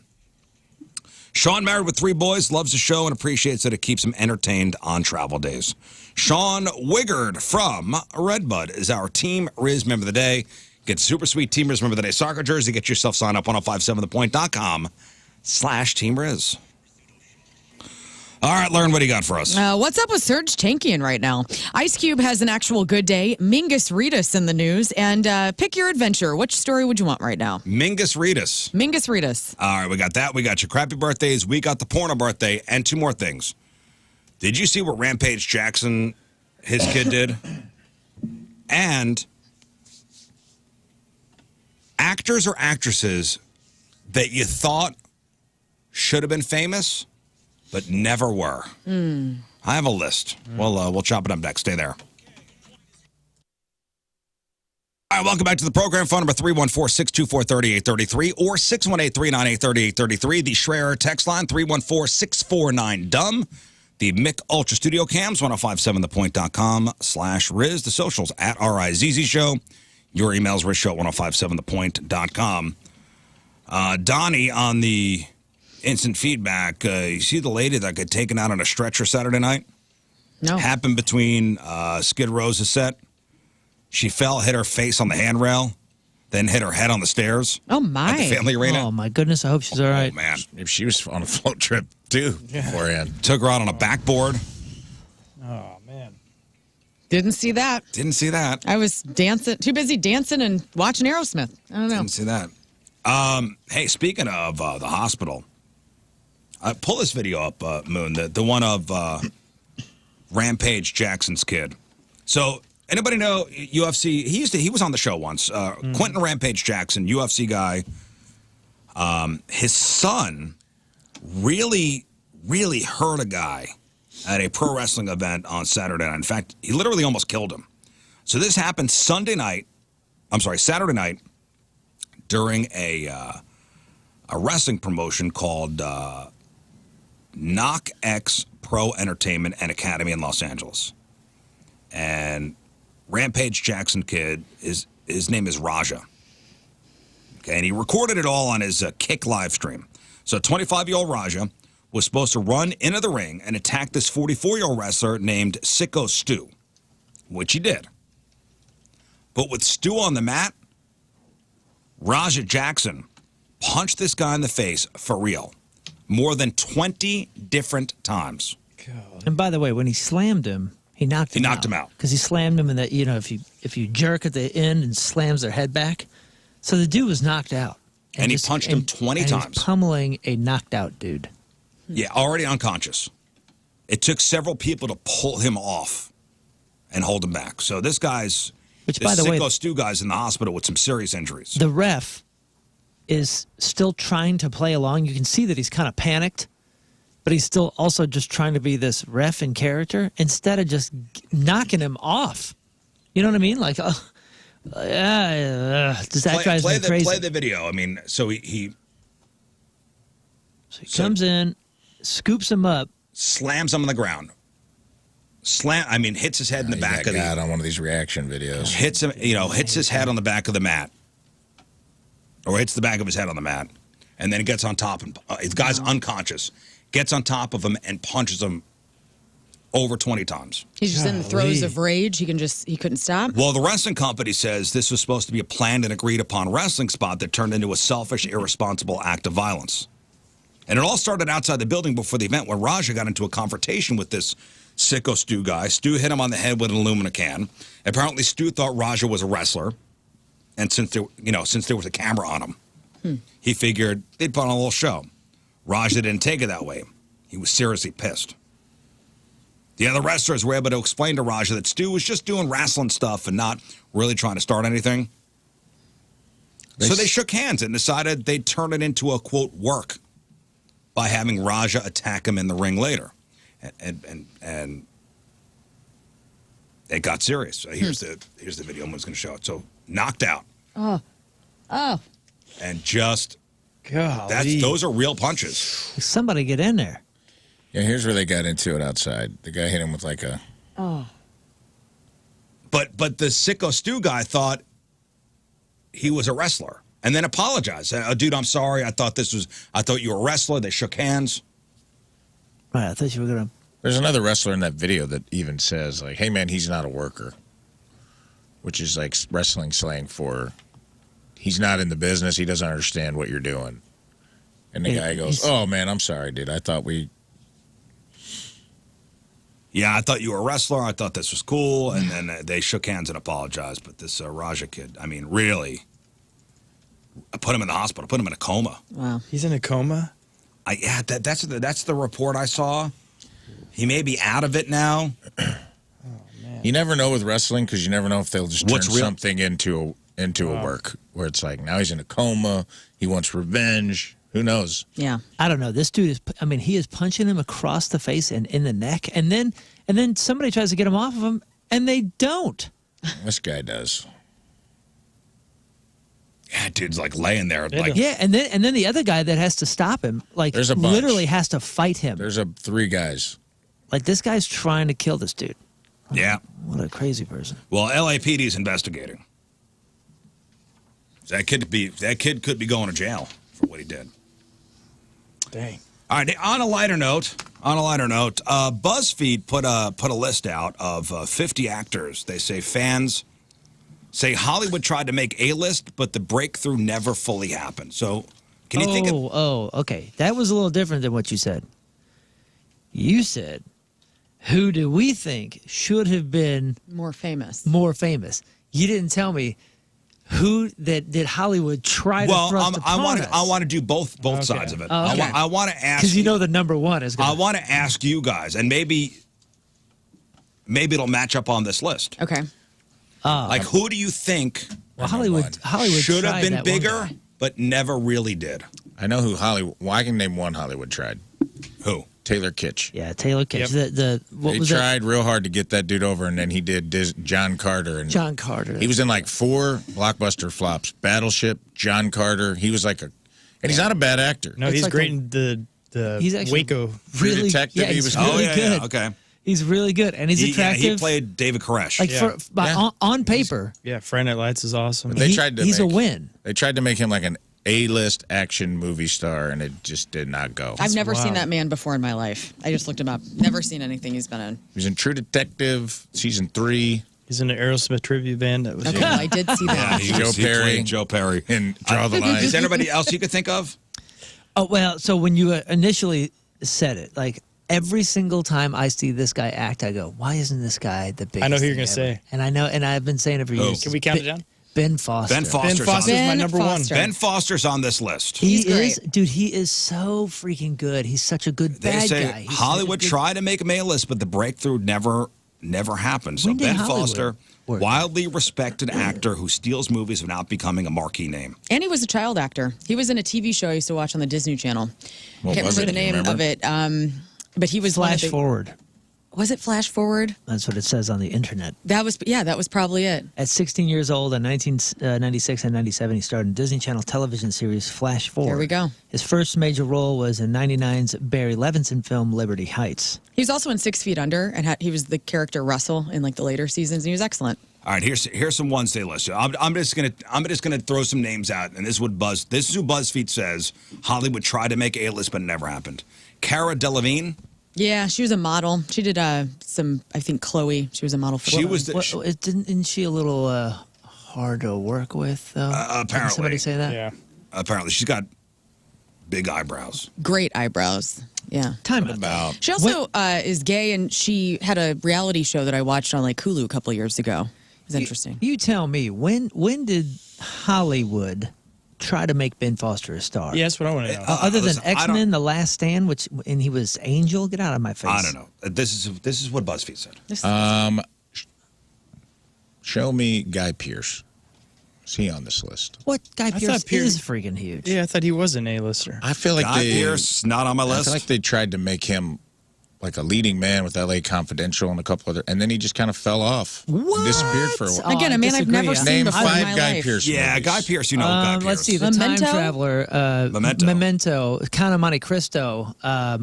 Speaker 1: Sean, married with 3 boys, loves the show and appreciates that it keeps him entertained on travel days. Sean Wigard from Redbud is our Team Riz member of the day. Get super sweet Team Riz member of the day soccer jersey. Get yourself signed up 1057thepoint.com/Team Riz. All right, Lauren, what do you got for us?
Speaker 3: What's up with Serge Tankian right now? Ice Cube has an actual good day. Mingus Reedus in the news. And pick your adventure. Which story would you want right now?
Speaker 1: Mingus Reedus.
Speaker 3: Mingus Reedus.
Speaker 1: All right, we got that. We got your crappy birthdays. We got the porno birthday and 2 more things. Did you see what Rampage Jackson, his kid, did? And actors or actresses that you thought should have been famous but never were. I have a list. We'll chop it up next. Stay there. All right, welcome back to the program. Phone number 314-624-3833 or 618-398-3833. The Schreier text line, 314-649-DUMB. The Mick Ultra Studio Cams, 1057thepoint.com/Riz. The socials at RIZZ Show. Your emails, RizShow at 1057thepoint.com. Donnie on the instant feedback. You see the lady that got taken out on a stretcher Saturday night?
Speaker 3: No.
Speaker 1: Happened between Skid Row's set. She fell, hit her face on the handrail, then hit her head on the stairs.
Speaker 3: Oh, my.
Speaker 1: At the Family Arena.
Speaker 4: Oh, my goodness. I hope she's all right.
Speaker 1: Oh, man.
Speaker 2: If she was on a float trip, too, beforehand.
Speaker 1: Took her out on a backboard.
Speaker 5: Oh, man.
Speaker 3: Didn't see that.
Speaker 1: Didn't see that.
Speaker 3: I was dancing, too busy dancing and watching Aerosmith. I don't know.
Speaker 1: Didn't see that. Hey, speaking of the hospital, Pull this video up, Moon. The one of Rampage Jackson's kid. So anybody know UFC? He was on the show once. Quentin Rampage Jackson, UFC guy. His son really hurt a guy at a pro wrestling event on Saturday night. In fact, he literally almost killed him. So this happened Saturday night during a wrestling promotion called Knock X Pro Entertainment and Academy in Los Angeles. And Rampage Jackson kid, his name is Raja. Okay, and he recorded it all on his Kick live stream. So 25-year-old Raja was supposed to run into the ring and attack this 44-year-old wrestler named Sicko Stu, which he did. But with Stu on the mat, Raja Jackson punched this guy in the face for real more than 20 different times.
Speaker 5: God.
Speaker 4: And by the way, when he slammed him, he knocked him
Speaker 1: out.
Speaker 4: Because he slammed him in that, if you jerk at the end and slams their head back. So the dude was knocked out.
Speaker 1: And he punched him 20
Speaker 4: and
Speaker 1: times.
Speaker 4: He was pummeling a knocked out dude.
Speaker 1: Yeah, already unconscious. It took several people to pull him off and hold him back. So this guy's, Sicko Stu guy's in the hospital with some serious injuries.
Speaker 4: The ref is still trying to play along. You can see that he's kind of panicked, but he's still also just trying to be this ref in character instead of just knocking him off. You know what I mean? Like, does that drive me crazy?
Speaker 1: Play the video. I mean, so he
Speaker 4: comes in, scoops him up,
Speaker 1: slams him on the ground. Hits his head in the back of the.
Speaker 2: on one of these reaction videos.
Speaker 1: Hits him, hits his head on the back of the mat, or hits the back of his head on the mat, and then he gets on top and the guy's unconscious. Gets on top of him and punches him over 20 times.
Speaker 3: He's just in the throes of rage. He couldn't stop.
Speaker 1: Well, the wrestling company says this was supposed to be a planned and agreed upon wrestling spot that turned into a selfish, irresponsible act of violence. And it all started outside the building before the event when Raja got into a confrontation with this Sicko Stu guy. Stu hit him on the head with an aluminum can. Apparently, Stu thought Raja was a wrestler, and since there was a camera on him, he figured they'd put on a little show. Raja didn't take it that way. He was seriously pissed. The other wrestlers were able to explain to Raja that Stu was just doing wrestling stuff and not really trying to start anything. So they shook hands and decided they'd turn it into a, quote, work by having Raja attack him in the ring later. And it got serious. So here's the video. I'm just going to show it. So knocked out.
Speaker 3: Oh.
Speaker 1: And just,
Speaker 5: God.
Speaker 1: Those are real punches.
Speaker 4: Somebody get in there.
Speaker 2: Yeah, here's where they got into it outside. The guy hit him with like a...
Speaker 3: Oh.
Speaker 1: But the Sicko Stu guy thought he was a wrestler and then apologized. Dude, I'm sorry. I thought you were a wrestler. They shook hands.
Speaker 4: Right, I thought you were going to...
Speaker 2: There's another wrestler in that video that even says, like, hey, man, he's not a worker. Which is like wrestling slang for he's not in the business. He doesn't understand what you're doing. And the guy goes, oh, man, I'm sorry, dude. I thought we...
Speaker 1: Yeah, I thought you were a wrestler. I thought this was cool. And then they shook hands and apologized. But this Raja kid, I mean, really, I put him in the hospital, put him in a coma.
Speaker 3: Wow.
Speaker 5: He's in a coma?
Speaker 1: Yeah, that's the report I saw. He may be out of it now.
Speaker 5: Oh, man.
Speaker 2: You never know with wrestling because you never know if they'll just turn something into a work where it's like now he's in a coma. He wants revenge. Who knows?
Speaker 3: Yeah.
Speaker 4: I don't know. This dude is, he is punching him across the face and in the neck. And then somebody tries to get him off of him and they don't.
Speaker 2: This guy does.
Speaker 1: Yeah, dude's like laying there. Like,
Speaker 4: yeah, and then the other guy that has to stop him, like
Speaker 2: There's a bunch.
Speaker 4: literally has to fight him.
Speaker 2: There's 3 guys.
Speaker 4: Like this guy's trying to kill this dude.
Speaker 1: Yeah.
Speaker 4: What a crazy person.
Speaker 1: Well, LAPD's investigating. That kid could be going to jail for what he did.
Speaker 5: Dang.
Speaker 1: All right. On a lighter note, BuzzFeed put a list out of 50 actors. They say fans say Hollywood tried to make A-list, but the breakthrough never fully happened. So, can you think of...
Speaker 4: Oh, okay. That was a little different than what you said. You said, who do we think should have been
Speaker 3: More famous.
Speaker 4: more famous? You didn't tell me who that did Hollywood try to thrust upon us?
Speaker 1: I want to do both sides of it.
Speaker 4: Oh, okay.
Speaker 1: I want to ask
Speaker 4: because you know the number one is going
Speaker 1: I want to ask you guys, and maybe it'll match up on this list.
Speaker 3: Okay.
Speaker 1: Like, who do you think
Speaker 4: Hollywood
Speaker 1: should have
Speaker 4: tried
Speaker 1: been
Speaker 4: that one
Speaker 1: bigger,
Speaker 4: guy.
Speaker 1: but never really did?
Speaker 2: I know who Hollywood. Well, I can name one Hollywood tried.
Speaker 1: Who?
Speaker 2: Taylor Kitsch.
Speaker 4: Yeah, Taylor Kitsch.
Speaker 5: Yep.
Speaker 4: What
Speaker 2: They
Speaker 4: was
Speaker 2: tried real hard to get that dude over, and then he did John Carter. And
Speaker 4: John Carter.
Speaker 2: He was in like 4 blockbuster flops: Battleship, John Carter. He was like and he's not a bad actor.
Speaker 5: No,
Speaker 4: It's
Speaker 5: he's
Speaker 4: like
Speaker 5: great in the
Speaker 4: He's actually
Speaker 5: Waco.
Speaker 2: True Detective,
Speaker 4: Yeah,
Speaker 2: he
Speaker 4: he's
Speaker 2: was
Speaker 4: really
Speaker 1: Oh,
Speaker 4: good.
Speaker 1: okay.
Speaker 4: He's really good, and he's attractive.
Speaker 1: He played David Koresh.
Speaker 4: like
Speaker 5: Yeah.
Speaker 4: on paper,
Speaker 5: Yeah, Friday Night Lights is awesome.
Speaker 2: They tried to
Speaker 4: he's a
Speaker 2: make-
Speaker 4: win.
Speaker 2: They tried to make him like an A-list action movie star, and it just did not go.
Speaker 3: I've never seen
Speaker 5: wild.
Speaker 3: that man before in my life. I just looked him up. Never seen anything he's been in.
Speaker 2: He was in True Detective season 3
Speaker 5: He's in the Aerosmith tribute band. That was
Speaker 3: Okay, well, I did see that.
Speaker 1: he
Speaker 2: Joe
Speaker 1: was- he
Speaker 2: Perry.
Speaker 1: played Joe Perry.
Speaker 2: and Draw the Line.
Speaker 1: Is there anybody else you could think of?
Speaker 4: Oh well, so when you initially said it, like every single time I see this guy act, I go, "Why isn't this guy the biggest?"
Speaker 5: I know who you're
Speaker 4: thing
Speaker 5: gonna
Speaker 4: ever?"
Speaker 5: say.
Speaker 4: And I know, and I've been saying it for years.
Speaker 5: Can we count it down?
Speaker 4: Ben Foster.
Speaker 1: Ben Foster's
Speaker 5: Ben Foster's
Speaker 1: on.
Speaker 5: my
Speaker 3: Ben
Speaker 5: number
Speaker 3: Foster.
Speaker 1: Ben Foster's on this list.
Speaker 4: He
Speaker 3: He's great.
Speaker 4: is, dude. He is so freaking good. He's such a good
Speaker 1: They
Speaker 4: bad
Speaker 1: say
Speaker 4: guy. He's such a
Speaker 1: Hollywood
Speaker 4: good-
Speaker 1: tried to make him A-list, but the breakthrough never happened. So
Speaker 4: When did
Speaker 1: Ben
Speaker 4: Hollywood
Speaker 1: Foster,
Speaker 4: work?
Speaker 1: wildly respected actor who steals movies without becoming a marquee name.
Speaker 3: And he was a child actor. He was in a TV show I used to watch on the Disney Channel.
Speaker 2: What
Speaker 3: Can't
Speaker 2: was
Speaker 3: remember the
Speaker 2: it? Do you
Speaker 3: name of
Speaker 2: remember?
Speaker 3: it. But he was one of
Speaker 4: Flash
Speaker 3: the-
Speaker 4: forward.
Speaker 3: Was it Flash Forward?
Speaker 4: That's what it says on the internet.
Speaker 3: That was probably it.
Speaker 4: At 16 years old, in 1996 and 97, he starred in Disney Channel television series Flash Forward.
Speaker 3: There we go.
Speaker 4: His first major role was in 99's Barry Levinson film Liberty Heights.
Speaker 3: He was also in 6 Feet Under, and he was the character Russell in like the later seasons, and he was excellent.
Speaker 1: All right, here's some ones they listed. I'm just gonna throw some names out, and this is who BuzzFeed says Hollywood tried to make A-list, but it never happened. Cara Delevingne.
Speaker 3: Yeah, she was a model. She did I think Chloe. She was a model for.
Speaker 1: She was the-
Speaker 4: Isn't she a little hard to work with, though? Didn't
Speaker 1: apparently.
Speaker 4: somebody say that?
Speaker 5: Yeah.
Speaker 1: Apparently, she's got big eyebrows.
Speaker 3: great eyebrows. Yeah.
Speaker 4: Time
Speaker 2: About
Speaker 3: She also is gay, and she had a reality show that I watched on like Hulu a couple of years ago. It was interesting.
Speaker 4: You tell me, when did Hollywood try to make Ben Foster a star?
Speaker 5: Yeah, that's what I want to know.
Speaker 4: Other than
Speaker 1: listen, I don't-
Speaker 4: X-Men: The Last Stand, and he was Angel. Get out of my face.
Speaker 1: I don't know. This is what BuzzFeed said.
Speaker 2: show me Guy Pearce. Is he on this list?
Speaker 4: What Guy
Speaker 5: thought
Speaker 4: Pearce
Speaker 5: Pearce-
Speaker 4: is freaking huge.
Speaker 5: Yeah, I thought he was an A-lister.
Speaker 2: I feel like
Speaker 1: Guy
Speaker 2: they.
Speaker 1: Pearce not on my
Speaker 2: I
Speaker 1: list.
Speaker 2: feel like they tried to make him like a leading man with L.A. Confidential and a couple other, and then he just kind of fell off.
Speaker 4: What?
Speaker 2: Disappeared for a while.
Speaker 3: Again, a
Speaker 4: I
Speaker 3: man I've
Speaker 4: disagree.
Speaker 3: never seen
Speaker 2: Name
Speaker 3: before in
Speaker 2: 5
Speaker 3: my
Speaker 2: Guy
Speaker 3: life.
Speaker 2: Pearce
Speaker 1: Yeah,
Speaker 2: movies.
Speaker 1: Guy Pearce. You know Guy Pearce.
Speaker 4: Let's see, The
Speaker 3: Memento?
Speaker 4: Time Traveler,
Speaker 1: Memento.
Speaker 4: Count of Monte Cristo,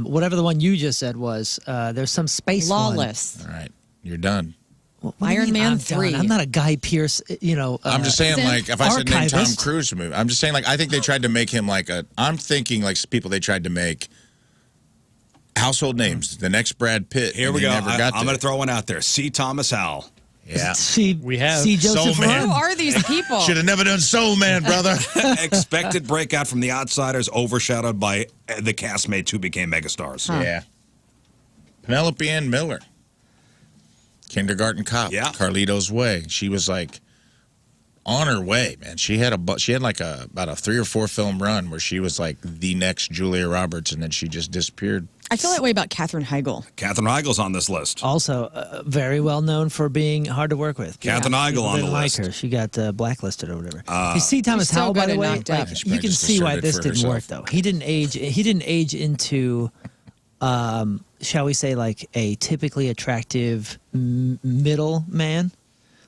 Speaker 4: whatever the one you just said was. There's some space one.
Speaker 3: Lawless.
Speaker 2: All right, you're done.
Speaker 4: What do you
Speaker 3: Iron
Speaker 4: mean
Speaker 3: Man
Speaker 4: I'm
Speaker 3: 3.
Speaker 4: done? I'm not a Guy Pearce,
Speaker 2: I'm just saying,
Speaker 3: Synth
Speaker 2: like, if I said name Tom
Speaker 4: archivist.
Speaker 2: Cruise movie, I'm just saying, like, I think they tried to make him like a. I'm thinking like people they tried to make household names. The next Brad Pitt.
Speaker 1: Here
Speaker 2: and
Speaker 1: we
Speaker 2: he
Speaker 1: go.
Speaker 2: Never got
Speaker 1: I'm
Speaker 2: there.
Speaker 1: going to throw one out there. C. Thomas Howell.
Speaker 2: Yeah.
Speaker 5: We have.
Speaker 4: See Joseph
Speaker 2: Soul Man.
Speaker 3: Who
Speaker 4: Run.
Speaker 3: are these people?
Speaker 2: Should have never done Soul Man, brother.
Speaker 1: Expected breakout from The Outsiders, overshadowed by the castmates who became megastars.
Speaker 2: Yeah. Penelope Ann Miller. Kindergarten Cop.
Speaker 1: Yeah.
Speaker 2: Carlito's Way. She was like on her way, man. She had like about a 3 or 4 film run where she was like the next Julia Roberts, and then she just disappeared.
Speaker 3: I feel that way about Katherine Heigl.
Speaker 1: Katherine Heigl's on this list.
Speaker 4: Also, very well known for being hard to work with.
Speaker 1: Katherine Heigl
Speaker 4: People
Speaker 1: on the
Speaker 4: didn't like
Speaker 1: list.
Speaker 4: her. She got blacklisted or whatever. You see Thomas
Speaker 3: She's so
Speaker 4: Howell, by
Speaker 3: good
Speaker 4: the
Speaker 3: and
Speaker 4: way,
Speaker 3: knocked up.
Speaker 4: like,
Speaker 2: She
Speaker 4: you
Speaker 2: probably
Speaker 4: can
Speaker 2: just
Speaker 4: see why
Speaker 2: asserted
Speaker 4: this
Speaker 2: for
Speaker 4: didn't work
Speaker 2: herself.
Speaker 4: though. He didn't age into, shall we say, like a typically attractive middle man.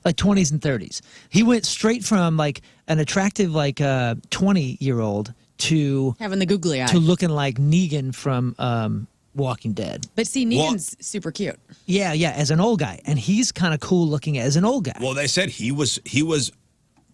Speaker 4: Like 20s and 30s. He went straight from like an attractive like 20-year-old to
Speaker 3: Having the googly eye.
Speaker 4: looking like Negan from Walking Dead.
Speaker 3: But see, Negan's super cute.
Speaker 4: Yeah, as an old guy, and he's kind of cool looking as an old guy.
Speaker 1: Well, they said he was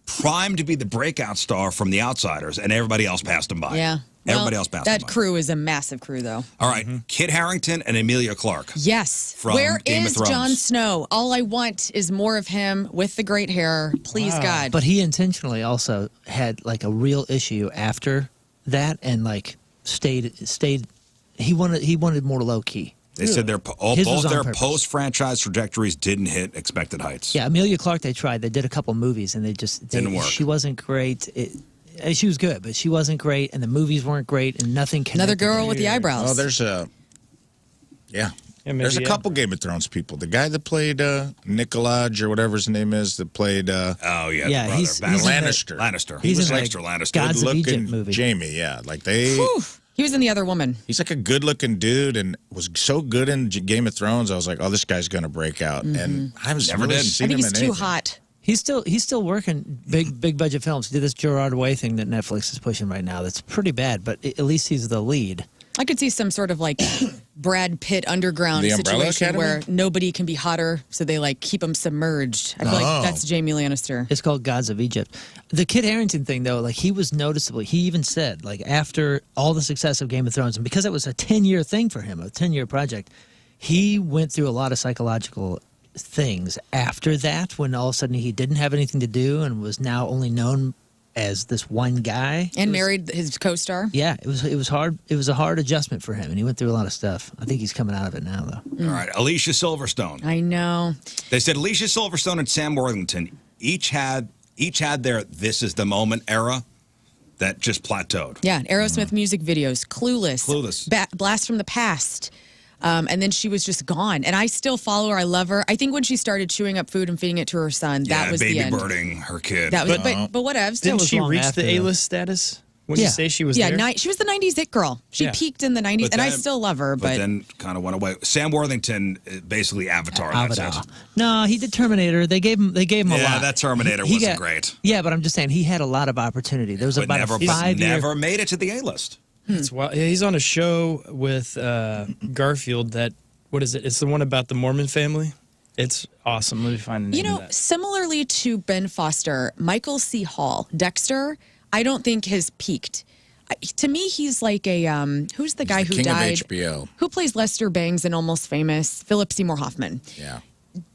Speaker 1: primed to be the breakout star from The Outsiders, and everybody else passed him by.
Speaker 3: Yeah.
Speaker 1: Everybody
Speaker 3: Well,
Speaker 1: else passed him
Speaker 3: That
Speaker 1: by.
Speaker 3: crew is a massive crew, though.
Speaker 1: All right, Kit Harington and Emilia Clarke.
Speaker 3: Yes.
Speaker 1: From
Speaker 3: Where
Speaker 1: Game of
Speaker 3: is
Speaker 1: Thrones.
Speaker 3: Jon Snow? All I want is more of him with the great hair. Please, God.
Speaker 4: But he intentionally also had like a real issue after that, and like stayed. He wanted more low key.
Speaker 1: They said
Speaker 4: His was
Speaker 1: both
Speaker 4: on
Speaker 1: their
Speaker 4: purpose.
Speaker 1: post-franchise trajectories didn't hit expected heights.
Speaker 4: Yeah, Amelia Clark, they tried. They did a couple movies, and
Speaker 1: Didn't work.
Speaker 4: She wasn't great. She was good, but she wasn't great, and the movies weren't great, and nothing connected.
Speaker 3: Another girl with the eyebrows.
Speaker 2: Oh, there's a there's a couple Game of Thrones people. The guy that played Nicolaj or whatever his name is, that played
Speaker 1: Yeah,
Speaker 4: Yeah,
Speaker 1: the brother,
Speaker 4: he's in
Speaker 2: Lannister.
Speaker 1: Lannister.
Speaker 4: He's
Speaker 1: was
Speaker 4: in,
Speaker 1: Lannister.
Speaker 4: like,
Speaker 1: Lannister.
Speaker 4: Gods of Egypt
Speaker 2: good-looking
Speaker 4: movie.
Speaker 2: Jamie. Yeah, like they.
Speaker 3: Whew. He was in The Other Woman.
Speaker 2: He's like a good-looking dude, and was so good in Game of Thrones. I was like, oh, this guy's gonna break out, and I haven't
Speaker 1: Never
Speaker 2: really
Speaker 1: did.
Speaker 2: seen
Speaker 3: I think
Speaker 2: him
Speaker 3: he's
Speaker 2: in
Speaker 3: too
Speaker 2: anything.
Speaker 3: hot.
Speaker 4: He's still working big budget films. He did this Gerard Way thing that Netflix is pushing right now. That's pretty bad, but at least he's the lead.
Speaker 3: I could see some sort of like Brad Pitt underground
Speaker 2: The Umbrella
Speaker 3: situation
Speaker 2: Academy?
Speaker 3: where nobody can be hotter, so they like keep him submerged. I feel like
Speaker 2: Oh.
Speaker 3: that's Jamie Lannister.
Speaker 4: It's called Gods of Egypt. The Kit Harington thing, though, like he was noticeable. He even said, like after all the success of Game of Thrones, and because it was a 10-year thing for him, a 10-year project, he went through a lot of psychological things after that. When all of a sudden he didn't have anything to do and was now only known as this one guy
Speaker 3: And married his co-star.
Speaker 4: Yeah, it was hard. It was a hard adjustment for him, and he went through a lot of stuff. I think he's coming out of it now, though.
Speaker 1: All right, Alicia Silverstone.
Speaker 3: I know.
Speaker 1: They said Alicia Silverstone and Sam Worthington each had their "This Is the Moment" era that just plateaued.
Speaker 3: Yeah, Aerosmith music videos, Clueless, Blast from the Past. And then she was just gone. And I still follow her. I love her. I think when she started chewing up food and feeding it to her son, that was
Speaker 1: baby
Speaker 3: the end.
Speaker 1: birding her kid.
Speaker 3: That was, but whatevs.
Speaker 5: Didn't
Speaker 4: was
Speaker 5: she
Speaker 4: long
Speaker 5: reach
Speaker 4: after,
Speaker 5: the
Speaker 4: though.
Speaker 5: A-list status? When
Speaker 4: Yeah.
Speaker 5: you say she was
Speaker 3: Yeah,
Speaker 5: there?
Speaker 3: she was the 90s it girl. She
Speaker 5: Yeah.
Speaker 3: peaked in the 90s,
Speaker 1: But
Speaker 3: and I
Speaker 1: then-
Speaker 3: still love her. But
Speaker 1: then kind of went away. Sam Worthington, basically Avatar. That's
Speaker 4: Avatar.
Speaker 1: it.
Speaker 4: No, he did Terminator. They gave him a
Speaker 1: Yeah,
Speaker 4: lot.
Speaker 1: that Terminator
Speaker 4: He
Speaker 1: wasn't
Speaker 4: got-
Speaker 1: great.
Speaker 4: Yeah, but I'm just saying he had a lot of opportunity. There was
Speaker 1: But
Speaker 4: about
Speaker 1: never,
Speaker 4: a 5-year.
Speaker 1: never made it to the A-list.
Speaker 5: It's wild. Yeah, he's on a show with Garfield that, what is it? It's the one about the Mormon family. It's awesome. Let me find the name
Speaker 3: you know,
Speaker 5: of that.
Speaker 3: similarly to Ben Foster, Michael C. Hall, Dexter, I don't think has peaked. To me, he's like a who's the guy
Speaker 2: the
Speaker 3: who
Speaker 2: king of
Speaker 3: died?
Speaker 2: HBO.
Speaker 3: Who plays Lester Bangs in Almost Famous? Philip Seymour Hoffman.
Speaker 2: Yeah.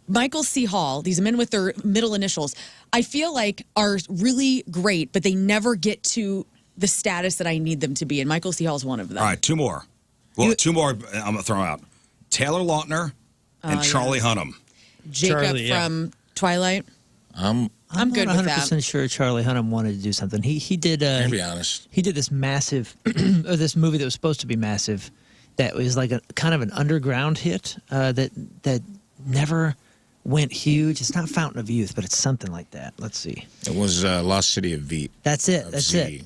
Speaker 3: Michael C. Hall, these men with their middle initials, I feel like are really great, but they never get to the status that I need them to be. And Michael C. Hall is one of them.
Speaker 1: All right, two more. Well, two more I'm going to throw out. Taylor Lautner and Charlie Hunnam.
Speaker 3: Jacob
Speaker 5: Charlie, yeah.
Speaker 3: from Twilight. I'm good
Speaker 4: not
Speaker 3: with
Speaker 4: 100%
Speaker 3: that.
Speaker 4: sure Charlie Hunnam wanted to do something. He did.
Speaker 2: To be honest.
Speaker 4: He did this massive, or this movie that was supposed to be massive, that was like a kind of an underground hit that never went huge. It's not Fountain of Youth, but it's something like that. Let's see.
Speaker 2: It was Lost City of Veet.
Speaker 4: That's it.
Speaker 2: of
Speaker 4: That's
Speaker 2: Z.
Speaker 4: it.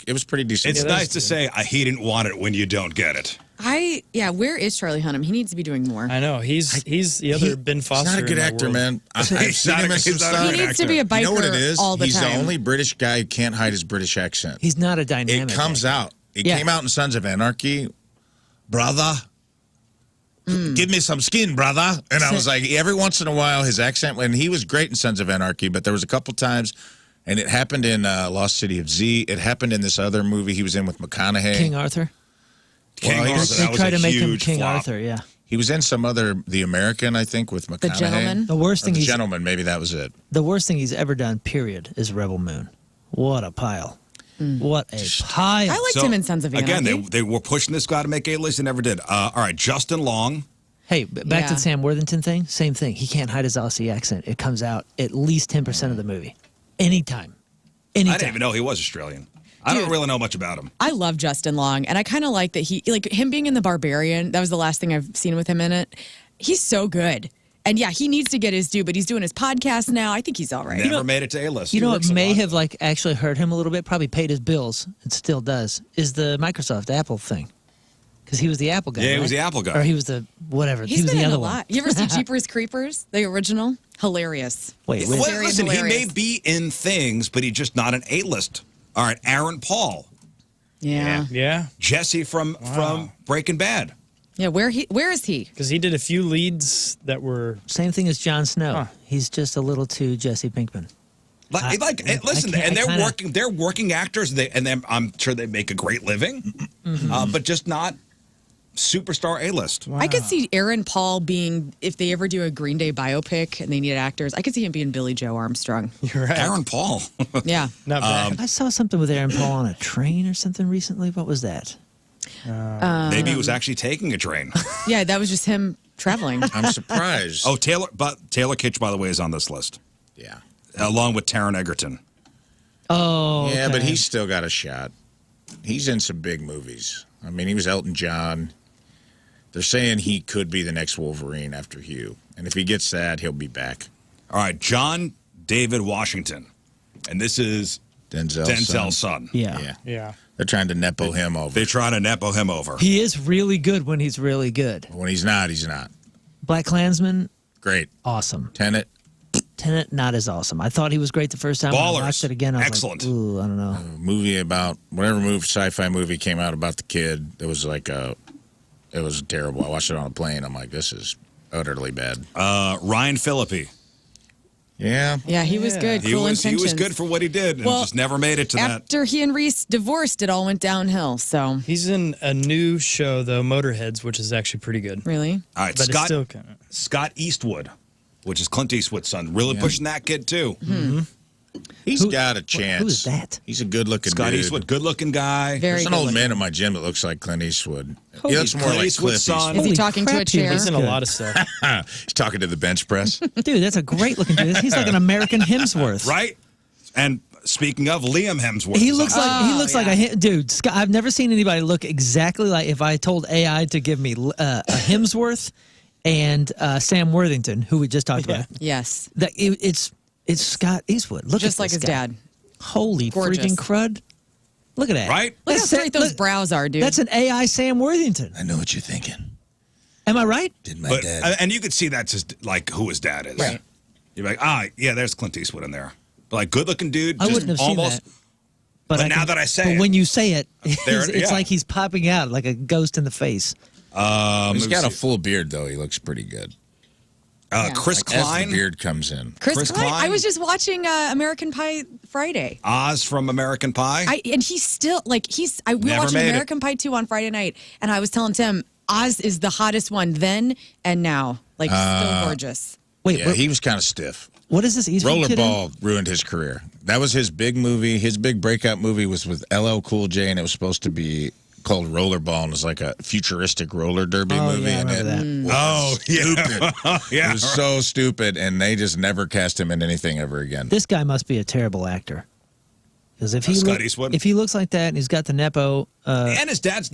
Speaker 2: It was pretty decent.
Speaker 1: It's
Speaker 5: that was
Speaker 1: nice to say he didn't want it when you don't get it.
Speaker 3: Where is Charlie Hunnam? He needs to be doing more.
Speaker 5: I know. He's the other Ben Foster.
Speaker 2: He's not a good
Speaker 5: in my
Speaker 2: actor,
Speaker 5: world.
Speaker 2: man. I've
Speaker 1: He's
Speaker 2: seen
Speaker 1: not
Speaker 2: him
Speaker 1: a-
Speaker 2: in some
Speaker 1: he's not a
Speaker 2: stuff.
Speaker 3: He
Speaker 1: good
Speaker 3: needs to be a
Speaker 1: actor.
Speaker 3: biker
Speaker 2: You know what it is?
Speaker 3: all the
Speaker 2: He's
Speaker 3: time.
Speaker 2: the only British guy who can't hide his British accent.
Speaker 4: He's not a dynamic.
Speaker 2: It comes
Speaker 4: actor.
Speaker 2: out. It
Speaker 4: Yeah.
Speaker 2: came out in Sons of Anarchy. Brother, give me some skin, brother. And I was like, every once in a while, his accent, when he was great in Sons of Anarchy, but there was a couple times, and it happened in Lost City of Z. It happened in this other movie he was in with McConaughey.
Speaker 4: King Arthur.
Speaker 1: King
Speaker 2: Well,
Speaker 1: Arthur,
Speaker 4: They
Speaker 1: that was
Speaker 4: tried
Speaker 1: a
Speaker 4: to make him
Speaker 1: huge
Speaker 4: King
Speaker 1: flop.
Speaker 4: Arthur. Yeah.
Speaker 2: He was in some other, The American, I think, with McConaughey.
Speaker 3: Gentleman?
Speaker 4: The worst
Speaker 2: Or
Speaker 4: thing
Speaker 2: The
Speaker 4: he's
Speaker 2: Gentleman, maybe that was it.
Speaker 4: the worst thing he's ever done. Period. Is Rebel Moon. What a pile. What a pile.
Speaker 3: I liked him in Sons of Anarchy.
Speaker 1: Again, they were pushing this guy to make A-list and never did. All right, Justin Long.
Speaker 4: Hey, back to
Speaker 3: Yeah.
Speaker 4: the Sam Worthington thing. Same thing. He can't hide his Aussie accent. It comes out at least 10% of the movie. Anytime.
Speaker 1: I didn't even know he was Australian. I don't
Speaker 3: Dude.
Speaker 1: really know much about him.
Speaker 3: I love Justin Long, and I kind of like that him being in The Barbarian. That was the last thing I've seen with him in it. He's so good. And yeah, he needs to get his due, but he's doing his podcast now. I think he's all right.
Speaker 1: Never made it to A-list.
Speaker 4: You know
Speaker 1: He
Speaker 4: what
Speaker 1: works a
Speaker 4: may
Speaker 1: lot.
Speaker 4: have like actually hurt him a little bit, probably paid his bills, and still does, is the Microsoft Apple thing. Because he was the Apple guy.
Speaker 1: Yeah, he was
Speaker 4: right?
Speaker 1: the Apple guy.
Speaker 4: Or he was the whatever.
Speaker 3: He's
Speaker 4: he was
Speaker 3: been
Speaker 4: the
Speaker 3: in
Speaker 4: other
Speaker 3: a
Speaker 4: one.
Speaker 3: lot. You ever see Jeepers Creepers, the original? Hilarious.
Speaker 4: Wait,
Speaker 1: Well,
Speaker 4: wait.
Speaker 3: Very
Speaker 1: listen, he may
Speaker 3: hilarious.
Speaker 1: be in things, but he's just not an A-list. All right, Aaron Paul.
Speaker 3: Yeah.
Speaker 5: Yeah,
Speaker 1: Jesse from Breaking Bad.
Speaker 3: Yeah, where is he?
Speaker 5: because he did a few leads that were.
Speaker 4: Same thing as Jon Snow.
Speaker 5: Huh.
Speaker 4: He's just a little too Jesse Pinkman.
Speaker 1: Listen,
Speaker 4: can't-
Speaker 1: and
Speaker 4: I kinda-
Speaker 1: they're working actors. I'm sure they make a great living, but just not superstar A-list.
Speaker 3: I could see Aaron Paul being, if they ever do a Green Day biopic and they need actors, I could see him being Billy Joe Armstrong.
Speaker 5: You're right.
Speaker 1: Aaron Paul.
Speaker 3: Yeah.
Speaker 5: Not bad.
Speaker 4: I saw something with Aaron Paul on a train or something recently. What was that?
Speaker 1: Maybe he was actually taking a train.
Speaker 3: Yeah, that was just him traveling.
Speaker 2: I'm surprised.
Speaker 1: Oh, Taylor Kitsch, by the way, is on this list,
Speaker 2: yeah.
Speaker 1: along with Taron Egerton.
Speaker 4: Oh,
Speaker 2: Yeah, but
Speaker 4: okay.
Speaker 2: he's still got a shot. He's in some big movies. I mean, he was Elton John. They're saying he could be the next Wolverine after Hugh. And if he gets that, he'll be back.
Speaker 1: All right, John David Washington. And this is Denzel's son.
Speaker 4: Yeah.
Speaker 5: Yeah.
Speaker 2: They're trying to Nepo him over.
Speaker 1: They're trying to Nepo him over.
Speaker 4: He is really good when he's really good.
Speaker 2: When he's not, he's not.
Speaker 4: Black Klansman,
Speaker 2: Great.
Speaker 4: awesome.
Speaker 2: Tenet,
Speaker 4: Tenet, not as awesome. I thought he was great the first time. When I
Speaker 1: Ballers.
Speaker 4: watched it again. I was
Speaker 1: Excellent.
Speaker 4: like, ooh, I don't know.
Speaker 2: movie about whatever sci-fi movie came out about the kid. It was like it was terrible. I watched it on a plane. I'm like, this is utterly bad.
Speaker 1: Ryan Phillippe.
Speaker 2: Yeah.
Speaker 3: Yeah, he was good.
Speaker 1: He
Speaker 3: Cruel
Speaker 1: was
Speaker 3: Intentions.
Speaker 1: good for what he did, and
Speaker 3: Well,
Speaker 1: just never made it to that.
Speaker 3: After he and Reese divorced, it all went downhill. So,
Speaker 5: He's in a new show, though, Motorheads, which is actually pretty good.
Speaker 3: really?
Speaker 1: All right,
Speaker 5: But it's still kind of.
Speaker 1: Scott Eastwood, which is Clint Eastwood's son, really pushing that kid too.
Speaker 2: He's got a chance.
Speaker 4: who is that?
Speaker 2: He's a good-looking
Speaker 1: Scott
Speaker 2: dude.
Speaker 1: Eastwood, good-looking guy.
Speaker 3: Very
Speaker 2: There's an
Speaker 3: good
Speaker 2: old
Speaker 3: looking.
Speaker 2: man in my gym that looks like Clint Eastwood. He
Speaker 1: He's
Speaker 2: looks more
Speaker 1: Clint
Speaker 2: like
Speaker 1: Eastwood's
Speaker 2: Cliff
Speaker 1: son.
Speaker 3: Is he
Speaker 4: Holy
Speaker 3: talking to
Speaker 4: crap,
Speaker 3: a
Speaker 4: dude.
Speaker 3: chair?
Speaker 5: He's in a
Speaker 4: good.
Speaker 5: lot of stuff.
Speaker 2: Eastwood. He's talking to the bench press.
Speaker 4: Dude, that's a great looking dude. He's like an American Hemsworth.
Speaker 1: Right? And speaking of Liam Hemsworth,
Speaker 4: He
Speaker 1: is
Speaker 4: looks
Speaker 1: on-
Speaker 4: like
Speaker 3: Oh, yeah.
Speaker 4: dude. Scott, I've never seen anybody look exactly like. If I told AI to give me a Hemsworth and Sam Worthington, who we just talked about,
Speaker 3: Yes.
Speaker 4: it's Scott Eastwood. Look
Speaker 3: Just
Speaker 4: at
Speaker 3: like
Speaker 4: this
Speaker 3: his
Speaker 4: guy.
Speaker 3: dad.
Speaker 4: Holy
Speaker 3: Gorgeous.
Speaker 4: freaking crud! Look at that.
Speaker 1: Right?
Speaker 3: Look how
Speaker 4: That's
Speaker 3: straight those
Speaker 4: look-
Speaker 3: brows are, dude.
Speaker 4: That's an AI Sam Worthington.
Speaker 2: I know what you're thinking.
Speaker 4: Am I right?
Speaker 2: Did my
Speaker 1: but
Speaker 2: dad.
Speaker 1: and you could see that's just like who his dad is.
Speaker 3: Right.
Speaker 1: You're like, yeah, there's Clint Eastwood in there. But like, good-looking dude.
Speaker 4: I
Speaker 1: just
Speaker 4: wouldn't have
Speaker 1: almost,
Speaker 4: seen that. But
Speaker 1: now that I say
Speaker 4: but
Speaker 1: it-
Speaker 4: when you say it,
Speaker 1: There-
Speaker 4: it's
Speaker 1: yeah.
Speaker 4: like he's popping out like a ghost in the face.
Speaker 2: He's
Speaker 1: let me
Speaker 2: got a
Speaker 1: see.
Speaker 2: full beard, though. He looks pretty good.
Speaker 1: Chris
Speaker 2: As the
Speaker 1: Klein,
Speaker 2: beard comes in.
Speaker 3: Chris Klein.
Speaker 1: Klein?
Speaker 3: I was just watching American Pie Friday.
Speaker 1: Oz from American Pie.
Speaker 3: And he's still like we
Speaker 1: Never
Speaker 3: watched
Speaker 1: made it.
Speaker 3: American Pie 2 on Friday night, and I was telling Tim Oz is the hottest one then and now, like still gorgeous.
Speaker 4: Wait,
Speaker 2: Yeah, he was kind of stiff.
Speaker 4: what is this Eastwood kid in?
Speaker 2: Rollerball ruined his career. That was his big movie. His big breakout movie was with LL Cool J, and it was supposed to be called Rollerball, and it was like a futuristic roller derby
Speaker 4: Oh,
Speaker 2: movie.
Speaker 4: yeah, I
Speaker 2: and
Speaker 4: remember
Speaker 2: it
Speaker 4: that.
Speaker 1: Oh,
Speaker 2: stupid.
Speaker 1: yeah.
Speaker 2: It was so stupid, and they just never cast him in anything ever again.
Speaker 4: This guy must be a terrible actor. Because if
Speaker 1: Scott Eastwood?
Speaker 4: if he looks like that and he's got the Nepo,
Speaker 1: And his dad's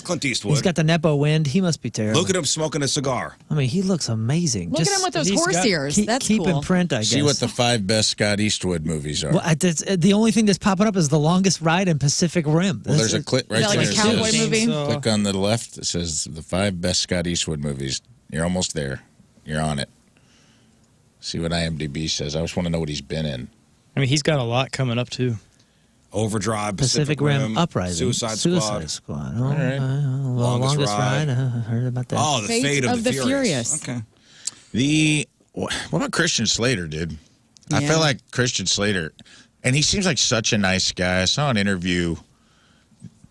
Speaker 1: Clint Eastwood.
Speaker 4: he's got the Nepo wind, he must be terrible.
Speaker 1: Look at him smoking a cigar.
Speaker 4: I mean, he looks amazing.
Speaker 3: Look at him with those
Speaker 5: he's
Speaker 3: horse
Speaker 5: got-
Speaker 3: ears. That's
Speaker 4: keep
Speaker 3: cool.
Speaker 4: in print, I guess.
Speaker 2: See what the 5 best Scott Eastwood movies are.
Speaker 4: Well, the only thing that's popping up is the longest ride in Pacific Rim.
Speaker 2: Well, there's a clip right
Speaker 3: Is that like
Speaker 2: there.
Speaker 3: a
Speaker 2: that
Speaker 3: cowboy
Speaker 2: says-
Speaker 3: movie?
Speaker 2: Click on the left. It says the 5 best Scott Eastwood movies. You're almost there. You're on it. See what IMDb says. I just want to know what he's been in.
Speaker 5: I mean, he's got a lot coming up, too.
Speaker 1: Overdrive,
Speaker 4: Pacific Rim Uprising.
Speaker 1: Suicide Squad.
Speaker 4: Oh,
Speaker 2: right.
Speaker 4: longest ride. I heard about that.
Speaker 1: Oh, the Fate of the Furious. Okay.
Speaker 2: What about Christian Slater, dude? I
Speaker 3: Yeah.
Speaker 2: feel like Christian Slater, and he seems like such a nice guy. I saw an interview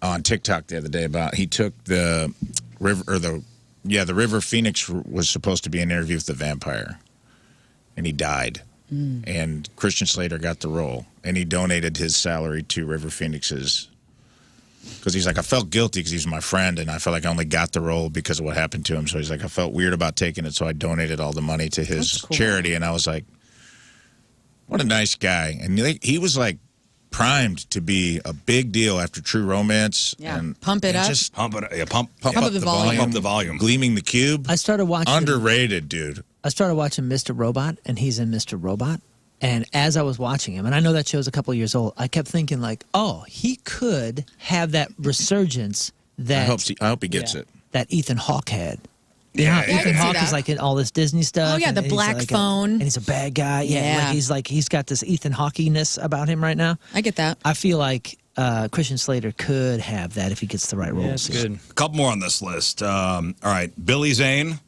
Speaker 2: on TikTok the other day about he took the River Phoenix was supposed to be an interview with the vampire, and he died. And Christian Slater got the role, and he donated his salary to River Phoenix's. Because he's like, I felt guilty because he's my friend, and I felt like I only got the role because of what happened to him. So he's like, I felt weird about taking it, so I donated all the money to his
Speaker 3: That's cool.
Speaker 2: charity. And I was like, what a nice guy. And he was like primed to be a big deal after True Romance.
Speaker 3: Yeah.
Speaker 2: And
Speaker 3: Pump it up.
Speaker 2: Just
Speaker 1: Pump it. Yeah, pump
Speaker 2: pump
Speaker 3: up
Speaker 2: up
Speaker 3: the
Speaker 2: the
Speaker 3: volume.
Speaker 2: volume.
Speaker 1: Pump the volume.
Speaker 2: Gleaming the Cube.
Speaker 4: I started watching.
Speaker 2: Underrated, dude.
Speaker 4: I started watching Mr. Robot, and he's in Mr. Robot. And as I was watching him, and I know that show's a couple of years old, I kept thinking like, oh, he could have that resurgence that
Speaker 2: I hope he gets it.
Speaker 4: that Ethan Hawke had. You
Speaker 1: Yeah,
Speaker 4: know how
Speaker 1: yeah, I
Speaker 4: Ethan
Speaker 3: can see
Speaker 4: Hawke is
Speaker 3: that.
Speaker 4: like in all this Disney stuff.
Speaker 3: Oh, yeah, the
Speaker 4: and he's
Speaker 3: black
Speaker 4: like
Speaker 3: phone.
Speaker 4: and he's a bad guy. Yeah,
Speaker 3: Yeah.
Speaker 4: like he's got this Ethan Hawke-ness about him right now.
Speaker 3: I get that.
Speaker 4: I feel like Christian Slater could have that if he gets the right
Speaker 5: Yeah,
Speaker 4: roles.
Speaker 5: it's good.
Speaker 1: A couple more on this list. All right, Billy Zane.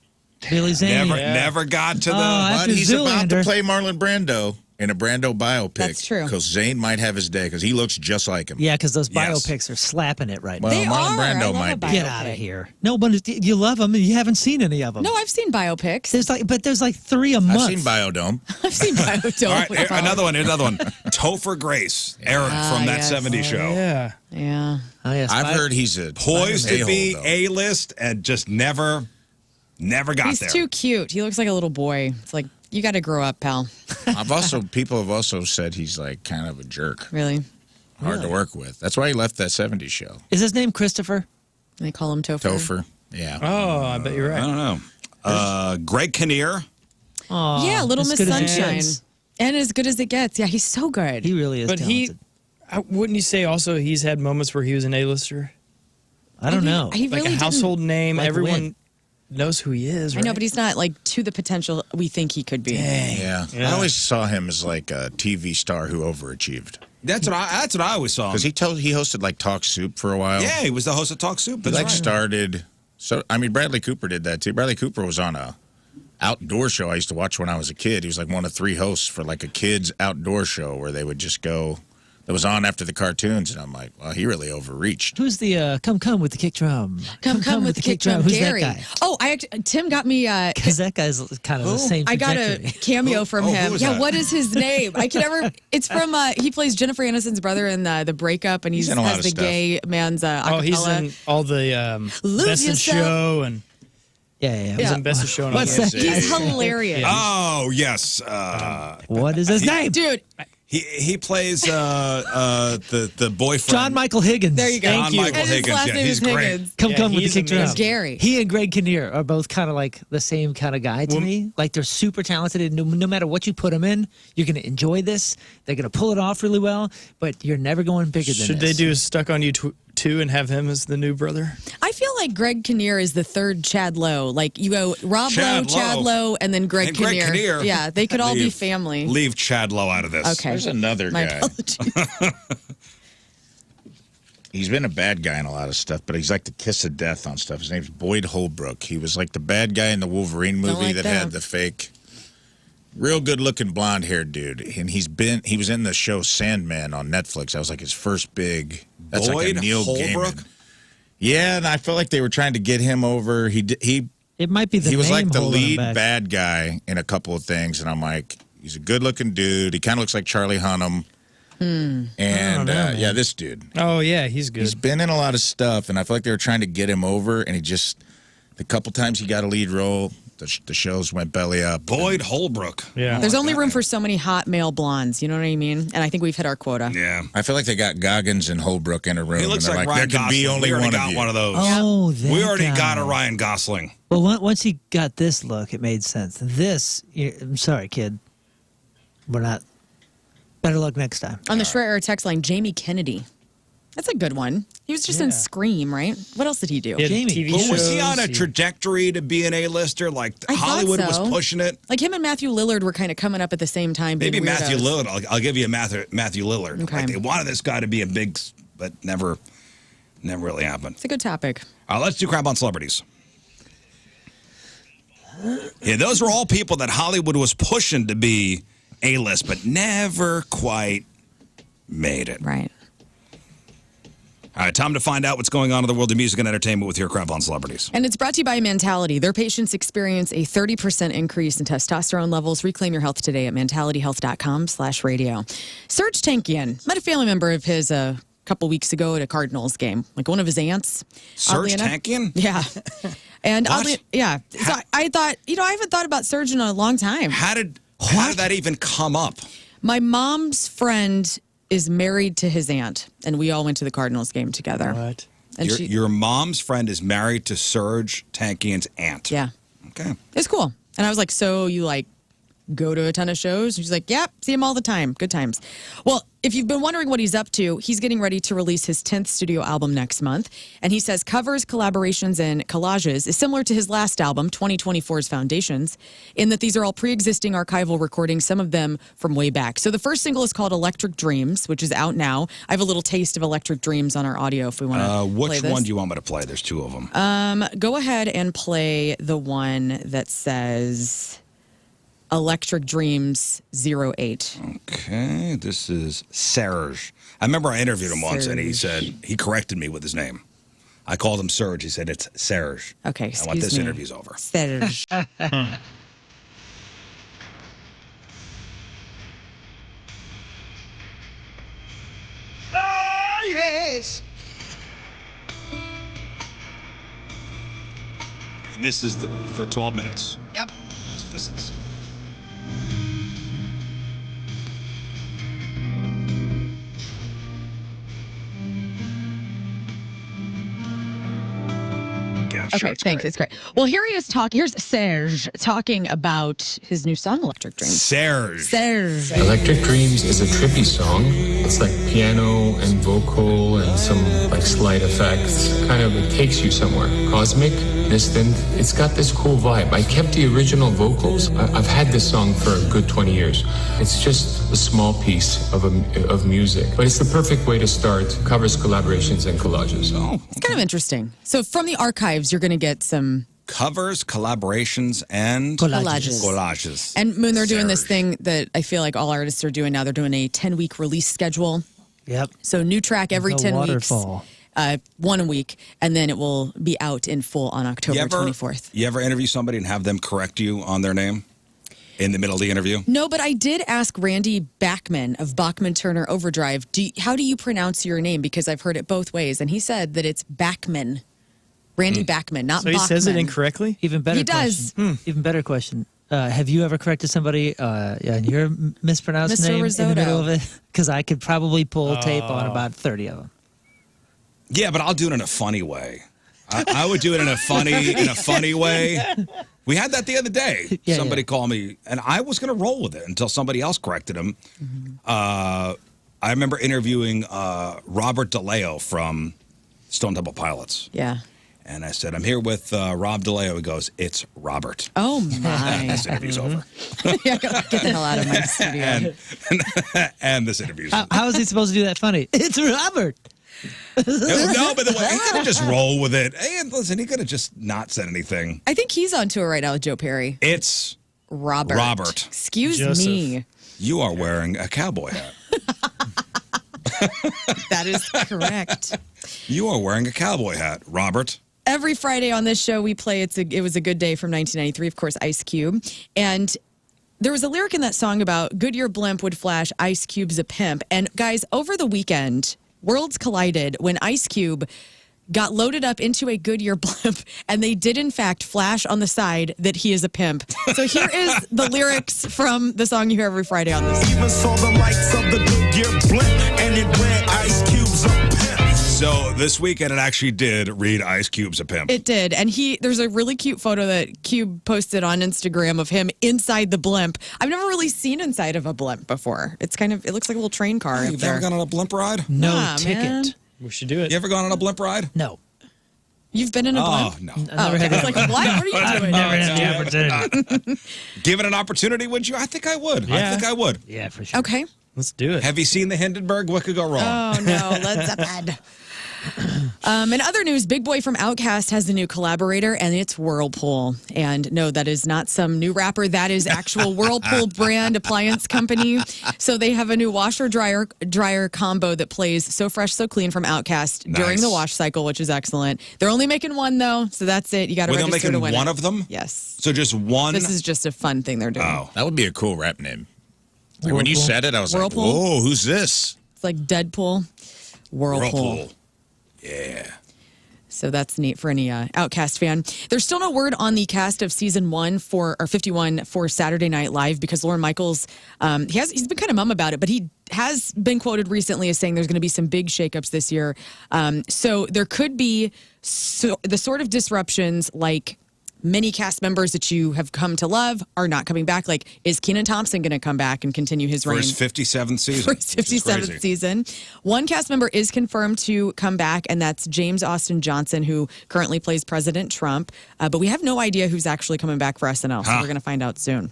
Speaker 4: Billy Zane.
Speaker 1: Never got to the.
Speaker 4: Oh,
Speaker 2: But
Speaker 4: after
Speaker 2: he's about to
Speaker 4: Zoolander.
Speaker 2: play Marlon Brando. in a Brando biopic.
Speaker 3: That's true.
Speaker 2: Because Zane might have his day because he looks just like him.
Speaker 4: Yeah, because those
Speaker 1: Yes.
Speaker 4: biopics are slapping it right
Speaker 2: Well,
Speaker 4: now.
Speaker 3: They
Speaker 2: Marlon
Speaker 3: are. I
Speaker 2: Brando
Speaker 3: love
Speaker 2: might
Speaker 3: a
Speaker 2: be.
Speaker 4: Get
Speaker 3: biopic.
Speaker 4: out of here. No, but you love them and you haven't seen any of them.
Speaker 3: No, I've seen biopics.
Speaker 4: There's like 3 a month.
Speaker 2: I've seen Biodome.
Speaker 3: I've seen Biodome.
Speaker 1: All right, here's another one. Topher Grace, Eric from that
Speaker 3: yes.
Speaker 1: 70s show.
Speaker 5: Yeah.
Speaker 3: Yeah.
Speaker 4: Oh, yes.
Speaker 2: I've heard he's a
Speaker 1: Poised to be
Speaker 2: a-hole, though.
Speaker 1: A-list and just never got
Speaker 3: He's
Speaker 1: there.
Speaker 3: too cute. He looks like a little boy. It's like, you got to grow up, pal.
Speaker 2: People have also said he's like kind of a jerk,
Speaker 3: Really?
Speaker 2: hard to work with. That's why he left that 70s show.
Speaker 4: Is his name Christopher?
Speaker 3: They call him Topher.
Speaker 2: Topher, yeah.
Speaker 5: Oh, I bet you're
Speaker 1: I
Speaker 5: right.
Speaker 1: don't know. Greg Kinnear.
Speaker 4: Oh,
Speaker 3: Yeah, Little
Speaker 4: as
Speaker 3: Miss
Speaker 4: good as he
Speaker 3: Sunshine.
Speaker 4: gets.
Speaker 3: And as good as it gets. Yeah, he's so good.
Speaker 4: He really is
Speaker 5: But
Speaker 4: talented.
Speaker 5: wouldn't you say also he's had moments where he was an A-lister?
Speaker 4: I don't know.
Speaker 3: He
Speaker 5: Like
Speaker 3: really
Speaker 5: a household name.
Speaker 4: Like
Speaker 5: Everyone
Speaker 4: when?
Speaker 5: knows who he is,
Speaker 3: I
Speaker 5: right?
Speaker 3: know, but he's not like to the potential we think he could be.
Speaker 2: Yeah.
Speaker 5: Yeah.
Speaker 2: I always saw him as like a TV star who overachieved.
Speaker 1: That's what I always saw him.
Speaker 2: Because he hosted like Talk Soup for a while.
Speaker 1: Yeah, he was the host of Talk Soup.
Speaker 2: He
Speaker 1: That's
Speaker 2: like
Speaker 1: right.
Speaker 2: started. So I mean, Bradley Cooper did that too. Bradley Cooper was on a outdoor show I used to watch when I was a kid. He was like one of 3 hosts for like a kids outdoor show where they would just go. That was on after the cartoons, and I'm like, well, he really overreached.
Speaker 4: Who's the come with the kick drum?
Speaker 3: Come with the kick drum,
Speaker 4: Who's
Speaker 3: Gary.
Speaker 4: that guy?
Speaker 3: Oh, Tim got me.
Speaker 4: Because that guy's kind of the same
Speaker 3: I got
Speaker 4: trajectory.
Speaker 3: a cameo from
Speaker 1: who
Speaker 3: him.
Speaker 1: is
Speaker 3: Yeah,
Speaker 1: that?
Speaker 3: what is his name? I can never. It's from. He plays Jennifer Aniston's brother in the breakup, and
Speaker 2: He's
Speaker 3: he's
Speaker 2: in a lot
Speaker 3: has
Speaker 2: of
Speaker 3: the
Speaker 2: stuff.
Speaker 3: gay man's acapella.
Speaker 5: Oh, he's in all the
Speaker 3: Lose
Speaker 5: Best in
Speaker 3: Yourself.
Speaker 5: Show and
Speaker 4: Yeah.
Speaker 5: he's in Best in Show. and all
Speaker 4: What's
Speaker 5: that.
Speaker 4: that?
Speaker 3: He's hilarious,
Speaker 1: Oh, yes.
Speaker 4: What is his name?
Speaker 3: dude.
Speaker 1: He plays the boyfriend.
Speaker 4: John Michael Higgins.
Speaker 3: There you go.
Speaker 1: John Michael
Speaker 3: And his
Speaker 1: Higgins.
Speaker 3: last
Speaker 1: Yeah,
Speaker 3: name
Speaker 1: he's
Speaker 3: is
Speaker 1: great.
Speaker 3: Higgins.
Speaker 4: Come
Speaker 5: Yeah,
Speaker 4: with the
Speaker 5: he's
Speaker 4: kick drum.
Speaker 5: amazing.
Speaker 3: Gary.
Speaker 4: He and Greg Kinnear are both kind of like the same kind of guy to me. Like they're super talented, and no matter what you put them in, you're going to enjoy this. They're going to pull it off really well, but you're never going bigger than
Speaker 5: Should they
Speaker 4: this.
Speaker 5: do Stuck on You 2 and have him as the new brother?
Speaker 3: I feel like Greg Kinnear is the third Chad Lowe. Like you go Rob
Speaker 1: Chad
Speaker 3: Lowe, Chad
Speaker 1: Lowe.
Speaker 3: Lowe, and then Greg
Speaker 1: And Greg
Speaker 3: Kinnear.
Speaker 1: Kinnear.
Speaker 3: Yeah, they could all be
Speaker 1: Leave-
Speaker 3: family.
Speaker 1: Leave Chad Lowe out of this.
Speaker 3: Okay.
Speaker 2: There's another
Speaker 3: My
Speaker 2: guy.
Speaker 3: apologies.
Speaker 2: He's been a bad guy in a lot of stuff, but he's like the kiss of death on stuff. His name's Boyd Holbrook. He was like the bad guy in the Wolverine movie
Speaker 3: like
Speaker 2: that
Speaker 3: that.
Speaker 2: had the fake, real good-looking blonde-haired dude. And he was in the show Sandman on Netflix. That was like his first big. That's like
Speaker 1: Boyd
Speaker 2: a Neil
Speaker 1: Holbrook?
Speaker 2: Gaiman. Yeah, and I felt like they were trying to get him over. He
Speaker 4: It might be the
Speaker 2: was
Speaker 4: name
Speaker 2: like the
Speaker 4: holding him
Speaker 2: lead
Speaker 4: back.
Speaker 2: bad guy in a couple of things, and I'm like, he's a good-looking dude. He kind of looks like Charlie Hunnam. And
Speaker 4: know, man.
Speaker 2: yeah, this dude.
Speaker 5: Oh yeah, he's good.
Speaker 2: He's been in a lot of stuff, and I feel like they were trying to get him over, and he just, the couple times he got a lead role, the shows went belly up.
Speaker 1: Boyd Holbrook.
Speaker 5: Yeah.
Speaker 3: There's only room for so many hot male blondes. You know what I mean? And I think we've hit our quota.
Speaker 1: Yeah.
Speaker 2: I feel like they got Goggins and Holbrook in a room,
Speaker 1: He looks
Speaker 2: and they're
Speaker 1: like
Speaker 2: like,
Speaker 1: Ryan
Speaker 2: there can
Speaker 1: Gosling.
Speaker 2: be only
Speaker 1: we already
Speaker 2: one
Speaker 1: got
Speaker 2: of you.
Speaker 1: one of those.
Speaker 4: Oh, that
Speaker 1: We already
Speaker 4: guy.
Speaker 1: got a Ryan Gosling.
Speaker 4: Well, once he got this look, it made sense. I'm sorry, kid. We're not. Better luck next time.
Speaker 3: On the Shredder text line, Jamie Kennedy. That's a good one. He was just in
Speaker 5: Yeah.
Speaker 3: Scream, right? What else did he do?
Speaker 5: He had
Speaker 4: Jamie.
Speaker 5: TV
Speaker 1: But was he
Speaker 5: shows,
Speaker 1: on a trajectory to be an A-lister? Like
Speaker 3: I thought
Speaker 1: Hollywood was
Speaker 3: so.
Speaker 1: pushing it?
Speaker 3: Like him and Matthew Lillard were kind of coming up at the same time. being
Speaker 1: Maybe Matthew
Speaker 3: weirdos.
Speaker 1: Lillard. I'll give you a Matthew Lillard.
Speaker 3: Okay.
Speaker 1: Like they wanted this guy to be a big, but never really happened.
Speaker 3: It's a good topic.
Speaker 1: Let's do crap on celebrities. Yeah, those were all people that Hollywood was pushing to be A-list, but never quite made it.
Speaker 3: Right.
Speaker 1: All right, time to find out what's going on in the world of music and entertainment with your crap on celebrities.
Speaker 3: And it's brought to you by Mentality. Their patients experience a 30% increase in testosterone levels. Reclaim your health today at mentalityhealth.com/radio. Serge Tankian met a family member of his a couple weeks ago at a Cardinals game, like one of his aunts.
Speaker 1: Serge
Speaker 3: oddly enough.
Speaker 1: Tankian?
Speaker 3: Yeah. And
Speaker 1: What?
Speaker 3: oddly, yeah. So I thought, I haven't thought about Serge in a long time.
Speaker 1: How did that even come up?
Speaker 3: My mom's friend is married to his aunt, and we all went to the Cardinals game together.
Speaker 5: What?
Speaker 3: And
Speaker 1: Your mom's friend is married to Serge Tankian's aunt.
Speaker 3: yeah,
Speaker 1: Okay.
Speaker 3: it's cool. And I was like, so you like go to a ton of shows? And she's like, yep, see him all the time. Good times. Well, if you've been wondering what he's up to, he's getting ready to release his 10th studio album next month. And he says covers, collaborations, and collages is similar to his last album, 2024's Foundations, in that these are all pre-existing archival recordings, some of them from way back. So the first single is called Electric Dreams, which is out now. I have a little taste of Electric Dreams on our audio if we want to play
Speaker 1: Which
Speaker 3: this.
Speaker 1: one do you want me to play? There's two of them.
Speaker 3: Go ahead and play the one that says Electric Dreams 08.
Speaker 1: Okay, this is Serge. I remember I interviewed him once, and he said, he corrected me with his name. I called him Serge. He said, it's Serge.
Speaker 3: Okay, excuse
Speaker 1: I want this
Speaker 3: me.
Speaker 1: interview's over.
Speaker 3: Serge.
Speaker 1: Yes!
Speaker 6: This is for 12 minutes.
Speaker 1: Yep. This is. Yeah,
Speaker 3: Okay,
Speaker 1: sure, it's
Speaker 3: thanks.
Speaker 1: great.
Speaker 3: It's great. Well, here he is talking. Here's Serge talking about his new song, Electric Dreams.
Speaker 1: Serge.
Speaker 3: Serge.
Speaker 7: Electric Dreams is a trippy song. It's like piano and vocal and some like slight effects. Kind of, it takes you somewhere. Cosmic, distant. It's got this cool vibe. I kept the original vocals. I've had this song for a good 20 years. It's just a small piece of music, but it's the perfect way to start covers, collaborations, and collages.
Speaker 1: Oh,
Speaker 3: It's kind of interesting. So from the archives, you're going to get some
Speaker 1: covers, collaborations, and
Speaker 3: Collages.
Speaker 1: collages.
Speaker 3: And when they're doing this
Speaker 1: Serge.
Speaker 3: thing that I feel like all artists are doing now, they're doing a 10-week release schedule.
Speaker 4: Yep.
Speaker 3: So new track every
Speaker 4: The
Speaker 3: 10
Speaker 4: waterfall.
Speaker 3: weeks, one a week, and then it will be out in full on October 24th.
Speaker 1: You ever interview somebody and have them correct you on their name in the middle of the interview?
Speaker 3: No, but I did ask Randy Bachman of Bachman Turner Overdrive, how do you pronounce your name? Because I've heard it both ways. And he said that it's Bachman. Randy Bachman, not
Speaker 5: So he
Speaker 3: Bachman.
Speaker 5: says it incorrectly?
Speaker 4: Even better
Speaker 3: He does.
Speaker 4: question. Even better question. Have you ever corrected somebody on your mispronounced
Speaker 3: Mr.
Speaker 4: name in the
Speaker 3: Rizzuto.
Speaker 4: middle of it? Because I could probably pull tape on about 30 of them.
Speaker 1: Yeah, but I'll do it in a funny way. I would do it in a funny way. We had that the other day.
Speaker 4: Yeah,
Speaker 1: Somebody
Speaker 4: yeah.
Speaker 1: called me, and I was going to roll with it until somebody else corrected him. I remember interviewing Robert DeLeo from Stone Temple Pilots.
Speaker 3: Yeah.
Speaker 1: And I said, I'm here with Rob DeLeo. He goes, it's Robert.
Speaker 3: Oh, my.
Speaker 1: This interview's over.
Speaker 3: Yeah, get the hell out of my studio.
Speaker 1: And this interview's over.
Speaker 4: How is he supposed to do that funny? It's Robert.
Speaker 1: No, but he could have just roll with it. And listen, he could have just not said anything.
Speaker 3: I think he's on tour right now with Joe Perry.
Speaker 1: It's
Speaker 3: Robert.
Speaker 1: Robert.
Speaker 3: Excuse
Speaker 5: Joseph.
Speaker 3: me.
Speaker 1: You are wearing a cowboy hat.
Speaker 3: That is correct.
Speaker 1: You are wearing a cowboy hat, Robert.
Speaker 3: Every Friday on this show, we play It Was a Good Day from 1993, of course, Ice Cube. And there was a lyric in that song about Goodyear blimp would flash, Ice Cube's a pimp. And guys, over the weekend, worlds collided when Ice Cube got loaded up into a Goodyear blimp, and they did, in fact, flash on the side that he is a pimp. So here is the lyrics from the song you hear every Friday on this.
Speaker 8: Even saw the lights of the Goodyear blimp, and it read Ice Cube's a pimp.
Speaker 1: So this weekend, it actually did read Ice Cube's a pimp.
Speaker 3: It did. And there's a really cute photo that Cube posted on Instagram of him inside the blimp. I've never really seen inside of a blimp before. It looks like a little train car up
Speaker 1: You've
Speaker 3: there.
Speaker 1: ever gone on a blimp ride?
Speaker 4: No
Speaker 3: Nah,
Speaker 4: ticket.
Speaker 3: man.
Speaker 5: We should do it.
Speaker 1: You ever gone on a blimp ride?
Speaker 4: No.
Speaker 3: You've been in a
Speaker 1: Oh,
Speaker 3: blimp?
Speaker 1: no.
Speaker 3: Oh, okay. I was like, what? What are you doing?
Speaker 4: Never had the opportunity.
Speaker 1: Given an opportunity, would you? I think I would. I
Speaker 5: Yeah.
Speaker 1: think I would.
Speaker 4: Yeah, for sure.
Speaker 3: Okay.
Speaker 5: Let's do it.
Speaker 1: Have you seen the Hindenburg? What could go wrong?
Speaker 3: Oh, no. Led Zeppelin. In other news, Big Boy from Outkast has a new collaborator, and it's Whirlpool. And no, that is not some new rapper. That is actual Whirlpool brand appliance company. So they have a new washer-dryer combo that plays So Fresh, So Clean from Outkast during
Speaker 1: Nice.
Speaker 3: the wash cycle, which is excellent. They're only making one, though, so that's it. You got to
Speaker 1: Were they
Speaker 3: register to
Speaker 1: making
Speaker 3: win
Speaker 1: one
Speaker 3: it.
Speaker 1: of them?
Speaker 3: Yes.
Speaker 1: So just one?
Speaker 3: This is just a fun thing they're doing.
Speaker 1: Oh.
Speaker 2: That would be a cool rap name. Like when you
Speaker 4: Whirlpool.
Speaker 2: said it, I was
Speaker 3: Whirlpool?
Speaker 2: like, whoa, who's this?
Speaker 3: It's like Deadpool, Whirlpool.
Speaker 1: Yeah.
Speaker 3: So that's neat for any Outkast fan. There's still no word on the cast of season 51 for Saturday Night Live because Lorne Michaels, he's been kind of mum about it, but he has been quoted recently as saying there's going to be some big shakeups this year. So there could be the sort of disruptions like many cast members that you have come to love are not coming back. Like, is Kenan Thompson going to come back and continue his
Speaker 1: For
Speaker 3: reign?
Speaker 1: his 57th season.
Speaker 3: For his
Speaker 1: which is
Speaker 3: 57th
Speaker 1: crazy.
Speaker 3: season. One cast member is confirmed to come back, and that's James Austin Johnson, who currently plays President Trump. But we have no idea who's actually coming back for SNL, so we're going to find out soon.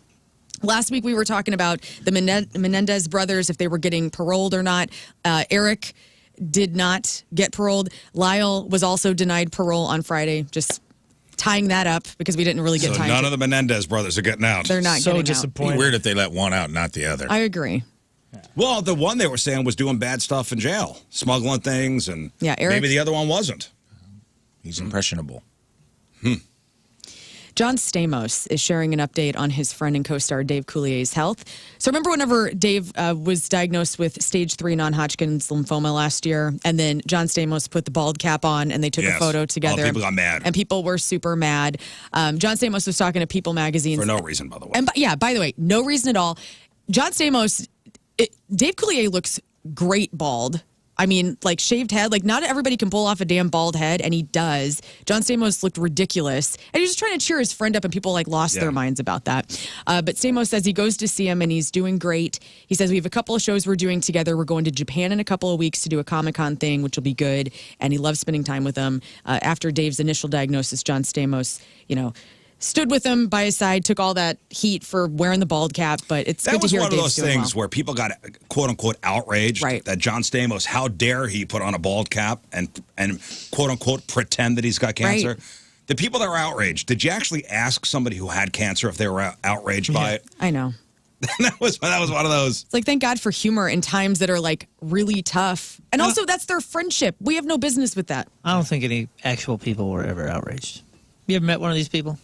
Speaker 3: Last week, we were talking about the Menendez brothers, if they were getting paroled or not. Eric did not get paroled. Lyle was also denied parole on Friday, just tying that up because we didn't really get
Speaker 1: So
Speaker 3: time.
Speaker 1: none
Speaker 3: to,
Speaker 1: of the Menendez brothers are getting out.
Speaker 3: They're not
Speaker 5: So
Speaker 3: getting
Speaker 5: disappointing.
Speaker 2: It'd be weird if they let one out, not the other.
Speaker 3: out. I agree.
Speaker 1: Well, the one they were saying was doing bad stuff in jail, smuggling things, and
Speaker 3: Yeah, Eric-
Speaker 1: maybe the other one wasn't.
Speaker 2: He's impressionable.
Speaker 3: John Stamos is sharing an update on his friend and co-star Dave Coulier's health. So remember whenever Dave was diagnosed with stage 3 non-Hodgkin's lymphoma last year, and then John Stamos put the bald cap on and they took a
Speaker 1: Yes.
Speaker 3: photo together.
Speaker 1: Oh, people got mad.
Speaker 3: And people were super mad. John Stamos was talking to People magazine.
Speaker 1: For no reason, by the way.
Speaker 3: And by the way, no reason at all. John Stamos, Dave Coulier looks great bald. I mean, like shaved head. Like not everybody can pull off a damn bald head, and he does. John Stamos looked ridiculous, and he was just trying to cheer his friend up, and people like lost their minds about that. But Stamos says he goes to see him, and he's doing great. He says we have a couple of shows we're doing together. We're going to Japan in a couple of weeks to do a Comic-Con thing, which will be good. And he loves spending time with him. After Dave's initial diagnosis, John Stamos, stood with him by his side, took all that heat for wearing the bald cap, but it's
Speaker 1: That
Speaker 3: good to
Speaker 1: was
Speaker 3: hear
Speaker 1: one of
Speaker 3: Dave's
Speaker 1: those
Speaker 3: doing
Speaker 1: things
Speaker 3: well.
Speaker 1: where people got quote unquote outraged
Speaker 3: Right.
Speaker 1: that John Stamos, how dare he put on a bald cap and quote unquote pretend that he's got cancer.
Speaker 3: Right.
Speaker 1: The people that were outraged, did you actually ask somebody who had cancer if they were outraged by it?
Speaker 3: I know.
Speaker 1: that was one of those.
Speaker 3: It's like, thank God for humor in times that are like really tough. And also, that's their friendship. We have no business with that.
Speaker 4: I don't think any actual people were ever outraged. You ever met one of these people?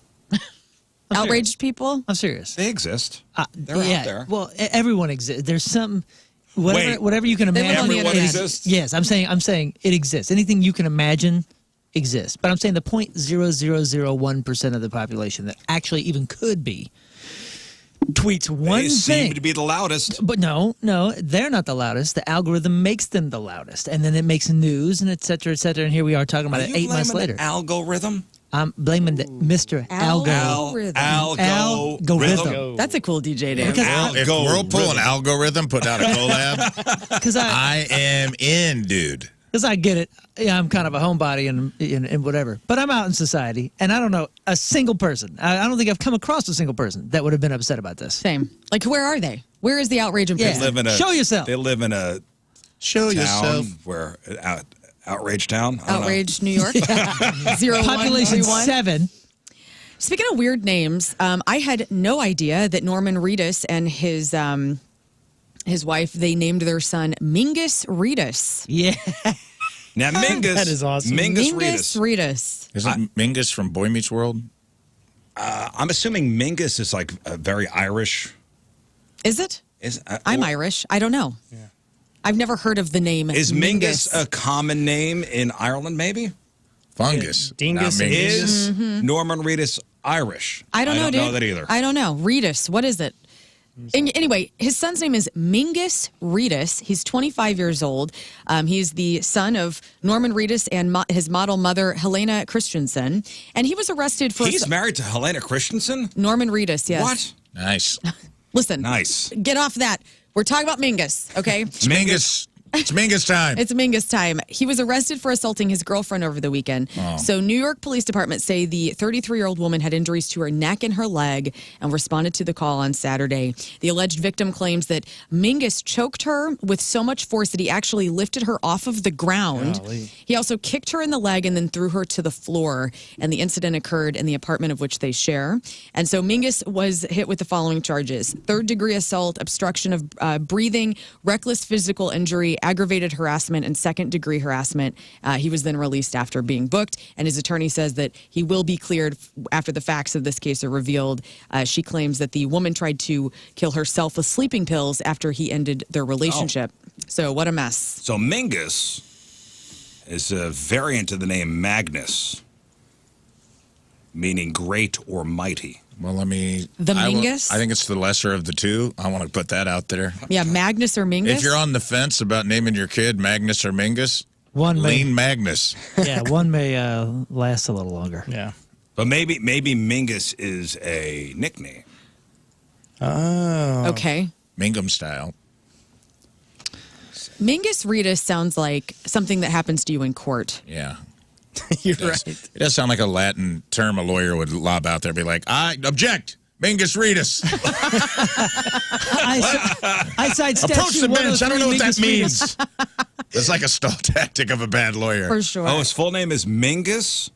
Speaker 4: I'm
Speaker 3: Outraged
Speaker 4: serious.
Speaker 3: people?
Speaker 4: I'm serious.
Speaker 1: They exist. They're
Speaker 4: yeah,
Speaker 1: out there.
Speaker 4: Well, everyone exists. There's some
Speaker 1: Wait.
Speaker 4: whatever you can
Speaker 3: They live
Speaker 4: imagine.
Speaker 3: on the
Speaker 1: Everyone
Speaker 3: internet.
Speaker 1: exists?
Speaker 4: Yes, I'm saying it exists. Anything you can imagine exists. But I'm saying the 0.0001% of the population that actually even could be tweets one
Speaker 1: They
Speaker 4: thing.
Speaker 1: seem to be the loudest.
Speaker 4: But no, they're not the loudest. The algorithm makes them the loudest, and then it makes news and et cetera, et cetera. And here we are talking about
Speaker 1: Are
Speaker 4: it
Speaker 1: you
Speaker 4: 8 months
Speaker 1: blaming
Speaker 4: later.
Speaker 1: the algorithm?
Speaker 4: I'm blaming the Mr. Algorithm.
Speaker 1: Algorithm.
Speaker 3: That's a cool DJ name.
Speaker 2: If Whirlpool and Algorithm put out a collab,
Speaker 4: Because
Speaker 2: I am in, dude.
Speaker 4: I get it. Yeah, I'm kind of a homebody and whatever. But I'm out in society, and I don't know a single person. I don't think I've come across a single person that would have been upset about this.
Speaker 3: Same. Like, where are they? Where is the outrage in
Speaker 4: Yeah.
Speaker 3: prison?
Speaker 1: Live in a,
Speaker 4: Show yourself.
Speaker 1: They live in a
Speaker 2: Show
Speaker 1: town
Speaker 2: yourself.
Speaker 1: where outrage town. I don't know.
Speaker 3: Outrage, New York.
Speaker 4: Population
Speaker 3: 0131.
Speaker 4: 7.
Speaker 3: Speaking of weird names, I had no idea that Norman Reedus and his wife, they named their son Mingus Reedus.
Speaker 4: Yeah.
Speaker 1: Now Mingus,
Speaker 5: That is awesome.
Speaker 1: Mingus
Speaker 3: Mingus
Speaker 1: Reedus.
Speaker 3: Reedus.
Speaker 2: Isn't Mingus from Boy Meets World?
Speaker 1: I'm assuming Mingus is like a very Irish.
Speaker 3: Is it? I'm Irish. I don't know. Yeah. I've never heard of the name
Speaker 1: Is Mingus a common name in Ireland? Maybe
Speaker 2: Fungus.
Speaker 5: Dingus
Speaker 2: not
Speaker 5: and
Speaker 2: Mingus.
Speaker 5: Dingus.
Speaker 1: is Norman Reedus Irish?
Speaker 3: I don't know, dude.
Speaker 1: that either.
Speaker 3: I don't know. Reedus. What is it? Anyway, his son's name is Mingus Reedus. He's 25 years old. He's the son of Norman Reedus and his model mother, Helena Christensen. And he was arrested for...
Speaker 1: He's married to Helena Christensen.
Speaker 3: Norman Reedus, yes.
Speaker 1: What?
Speaker 2: Nice.
Speaker 3: Listen.
Speaker 1: Nice.
Speaker 3: Get off that. We're talking about Mingus, okay?
Speaker 2: Mingus. It's Mingus time.
Speaker 3: It's Mingus time. He was arrested for assaulting his girlfriend over the weekend. So New York Police Department say the 33-year-old woman had injuries to her neck and her leg and responded to the call on Saturday. The alleged victim claims that Mingus choked her with so much force that he actually lifted her off of the ground.
Speaker 5: Golly.
Speaker 3: He also kicked her in the leg and then threw her to the floor. And the incident occurred in the apartment of which they share. And so Mingus was hit with the following charges: third-degree assault, obstruction of breathing, reckless physical injury, aggravated harassment, and second-degree harassment. He was then released after being booked, and his attorney says that he will be cleared after the facts of this case are revealed. She claims that the woman tried to kill herself with sleeping pills after he ended their relationship. So what a mess.
Speaker 1: So Mingus is a variant of the name Magnus, meaning great or mighty.
Speaker 2: Well, let me.
Speaker 3: The
Speaker 2: I will-
Speaker 3: Mingus?
Speaker 2: I think it's the lesser of the two. I want to put that out there.
Speaker 3: Yeah, Magnus or Mingus?
Speaker 2: If you're on the fence about naming your kid Magnus or Mingus,
Speaker 4: One may,
Speaker 2: lean Magnus.
Speaker 4: one may last a little longer.
Speaker 5: Yeah.
Speaker 1: But maybe Mingus is a nickname.
Speaker 5: Oh.
Speaker 3: Okay.
Speaker 2: Mingum style.
Speaker 3: Mingus Reedus sounds like something that happens to you in court.
Speaker 2: Yeah.
Speaker 5: You're
Speaker 2: It does.
Speaker 5: right.
Speaker 2: It does sound like a Latin term a lawyer would lob out there, be like, I object, Mingus Reedus.
Speaker 4: I sidestepped
Speaker 2: Approach
Speaker 4: you,
Speaker 2: the bench. I don't know what that
Speaker 4: 103
Speaker 2: means. It's like a stall tactic of a bad lawyer.
Speaker 3: For sure.
Speaker 1: Oh, his full name is Mingus?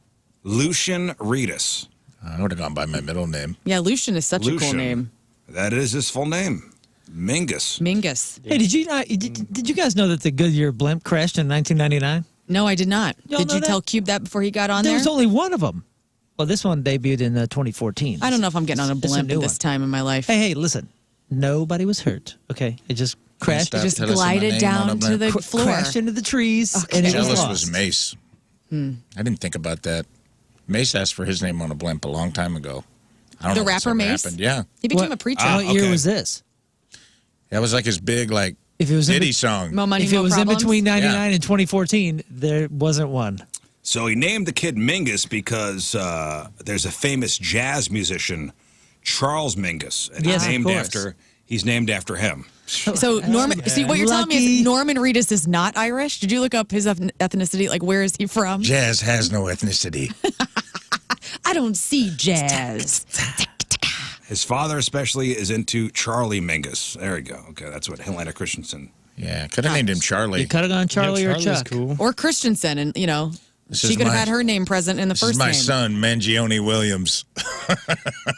Speaker 1: Lucian Reedus.
Speaker 2: I would have gone by my middle name.
Speaker 3: Yeah, Lucian is such a cool
Speaker 1: Lucian.
Speaker 3: name.
Speaker 1: That is his full name. Mingus.
Speaker 3: Mingus.
Speaker 4: Hey, did you guys know that the Goodyear blimp crashed in 1999?
Speaker 3: No, I did not.
Speaker 4: Y'all
Speaker 3: Did
Speaker 4: know
Speaker 3: you
Speaker 4: that?
Speaker 3: tell Cube that before he got on
Speaker 4: There
Speaker 3: there?
Speaker 4: was only one of them. Well, this one debuted in 2014.
Speaker 3: I don't know if I'm getting on a
Speaker 4: It's a
Speaker 3: blimp
Speaker 4: new
Speaker 3: at this
Speaker 4: one.
Speaker 3: time in my life.
Speaker 4: Hey, listen. Nobody was hurt. Okay, it just crashed.
Speaker 2: Stop.
Speaker 3: Just
Speaker 2: Tell us my
Speaker 3: glided
Speaker 2: name on
Speaker 3: down
Speaker 2: a
Speaker 3: to the
Speaker 2: blimp.
Speaker 3: floor.
Speaker 4: Crashed into the trees,
Speaker 3: Okay.
Speaker 4: and it was
Speaker 2: Jealous
Speaker 4: lost.
Speaker 2: was Mace. I didn't think about that. Mace asked for his name on a blimp a long time ago. I don't
Speaker 3: The
Speaker 2: know if it's
Speaker 3: rapper
Speaker 2: ever
Speaker 3: Mace?
Speaker 2: happened. Yeah.
Speaker 3: He became
Speaker 4: What-
Speaker 3: a preacher.
Speaker 1: Ah,
Speaker 4: What year
Speaker 1: okay.
Speaker 4: was this?
Speaker 2: That was like his big, like,
Speaker 4: If it was in
Speaker 2: Diddy
Speaker 4: be-
Speaker 2: song.
Speaker 3: Mo money,
Speaker 4: If it
Speaker 3: mo
Speaker 4: was in
Speaker 3: problems.
Speaker 4: between 99 and 2014, there wasn't one.
Speaker 1: So he named the kid Mingus because there's a famous jazz musician, Charles Mingus, and
Speaker 4: Yes, of course.
Speaker 1: he's named after him.
Speaker 3: So Norman, see what you're telling me
Speaker 4: Lucky.
Speaker 3: is Norman Reedus is not Irish. Did you look up his ethnicity? Like, where is he from?
Speaker 2: Jazz has no ethnicity.
Speaker 3: I don't see jazz.
Speaker 1: His father especially is into Charlie Mingus. There you go. Okay, that's what Helena Christensen.
Speaker 2: Yeah, could have named him Charlie.
Speaker 4: You could have gone Charlie or
Speaker 5: Charlie's
Speaker 4: Chuck.
Speaker 5: cool.
Speaker 3: Or Christensen, and
Speaker 2: This
Speaker 3: she
Speaker 2: is
Speaker 3: could have
Speaker 2: my-
Speaker 3: had her name present in the
Speaker 2: This
Speaker 3: first
Speaker 2: is my
Speaker 3: name.
Speaker 2: son, Mangione Williams.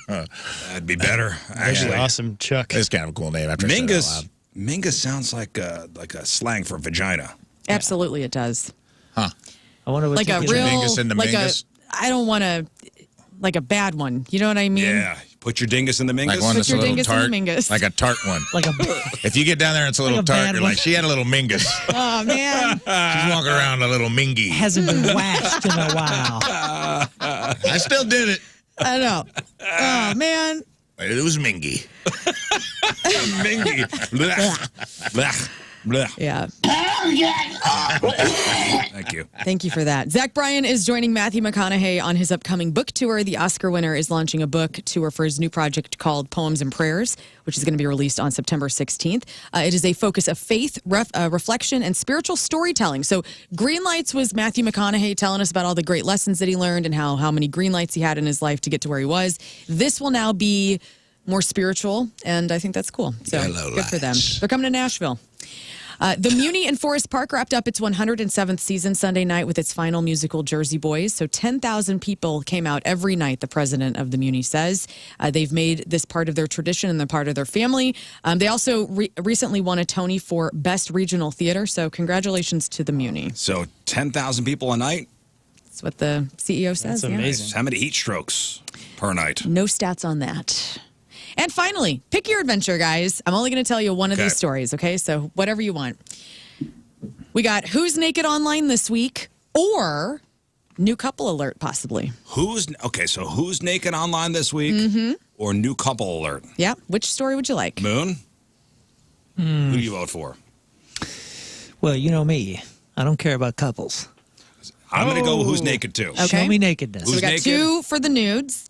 Speaker 1: That'd be better,
Speaker 5: Actually,
Speaker 1: actually.
Speaker 5: awesome, Chuck.
Speaker 2: It's kind of a cool name. After I said it out
Speaker 1: Mingus.
Speaker 2: loud.
Speaker 1: Mingus sounds like a slang for vagina.
Speaker 3: Absolutely, it does.
Speaker 4: I wonder what
Speaker 3: Like
Speaker 4: you
Speaker 3: a
Speaker 4: get.
Speaker 3: real,
Speaker 2: Mingus into
Speaker 3: like
Speaker 2: Mingus?
Speaker 3: I don't want to, like a bad one. You know what I mean?
Speaker 1: Yeah. Put your dingus in the Mingus.
Speaker 2: Like one
Speaker 3: Put
Speaker 2: that's a
Speaker 3: your
Speaker 2: little
Speaker 3: dingus in
Speaker 2: tart.
Speaker 3: the Mingus.
Speaker 2: Like a tart one.
Speaker 4: Like a
Speaker 2: If you get down there and it's a little
Speaker 4: a
Speaker 2: tart,
Speaker 4: bad
Speaker 2: you're
Speaker 4: one.
Speaker 2: like, she had a little Mingus.
Speaker 3: Oh man.
Speaker 2: She's walking around a little mingy.
Speaker 4: hasn't been waxed in a while.
Speaker 2: I still did it.
Speaker 3: I know. Oh man.
Speaker 2: It was mingy.
Speaker 1: Mingy. Blah. Blah. Blah.
Speaker 3: Yeah.
Speaker 1: Thank you.
Speaker 3: Thank you for that. Zach Bryan is joining Matthew McConaughey on his upcoming book tour. The Oscar winner is launching a book tour for his new project called Poems and Prayers, which is going to be released on September 16th. It is a focus of faith, reflection, and spiritual storytelling. So green lights was Matthew McConaughey telling us about all the great lessons that he learned and how many green lights he had in his life to get to where he was. This will now be more spiritual, and I think that's cool. So
Speaker 2: Yellow
Speaker 3: good for them.
Speaker 2: lights.
Speaker 3: They're coming to Nashville. The Muni in Forest Park wrapped up its 107th season Sunday night with its final musical, Jersey Boys. So 10,000 people came out every night, the president of the Muni says. They've made this part of their tradition and they're part of their family. They also recently won a Tony for Best Regional Theater. So congratulations to the Muni.
Speaker 1: So 10,000 people a night.
Speaker 3: That's what the CEO says.
Speaker 5: That's amazing.
Speaker 1: How many heat strokes per night?
Speaker 3: No stats on that. And finally, pick your adventure, guys. I'm only going to tell you one of
Speaker 1: Okay.
Speaker 3: these stories, okay? So whatever you want. We got Who's Naked Online this week or New Couple Alert, possibly.
Speaker 1: Who's naked online this week?
Speaker 3: Mm-hmm.
Speaker 1: Or new couple alert?
Speaker 3: Yeah. Which story would you like?
Speaker 1: Moon? Who do you vote for?
Speaker 4: Well, you know me. I don't care about couples.
Speaker 1: I'm going to go who's naked too.
Speaker 3: Okay.
Speaker 4: Show me nakedness.
Speaker 3: So we
Speaker 1: Who's
Speaker 3: got
Speaker 1: naked?
Speaker 3: 2 for the nudes.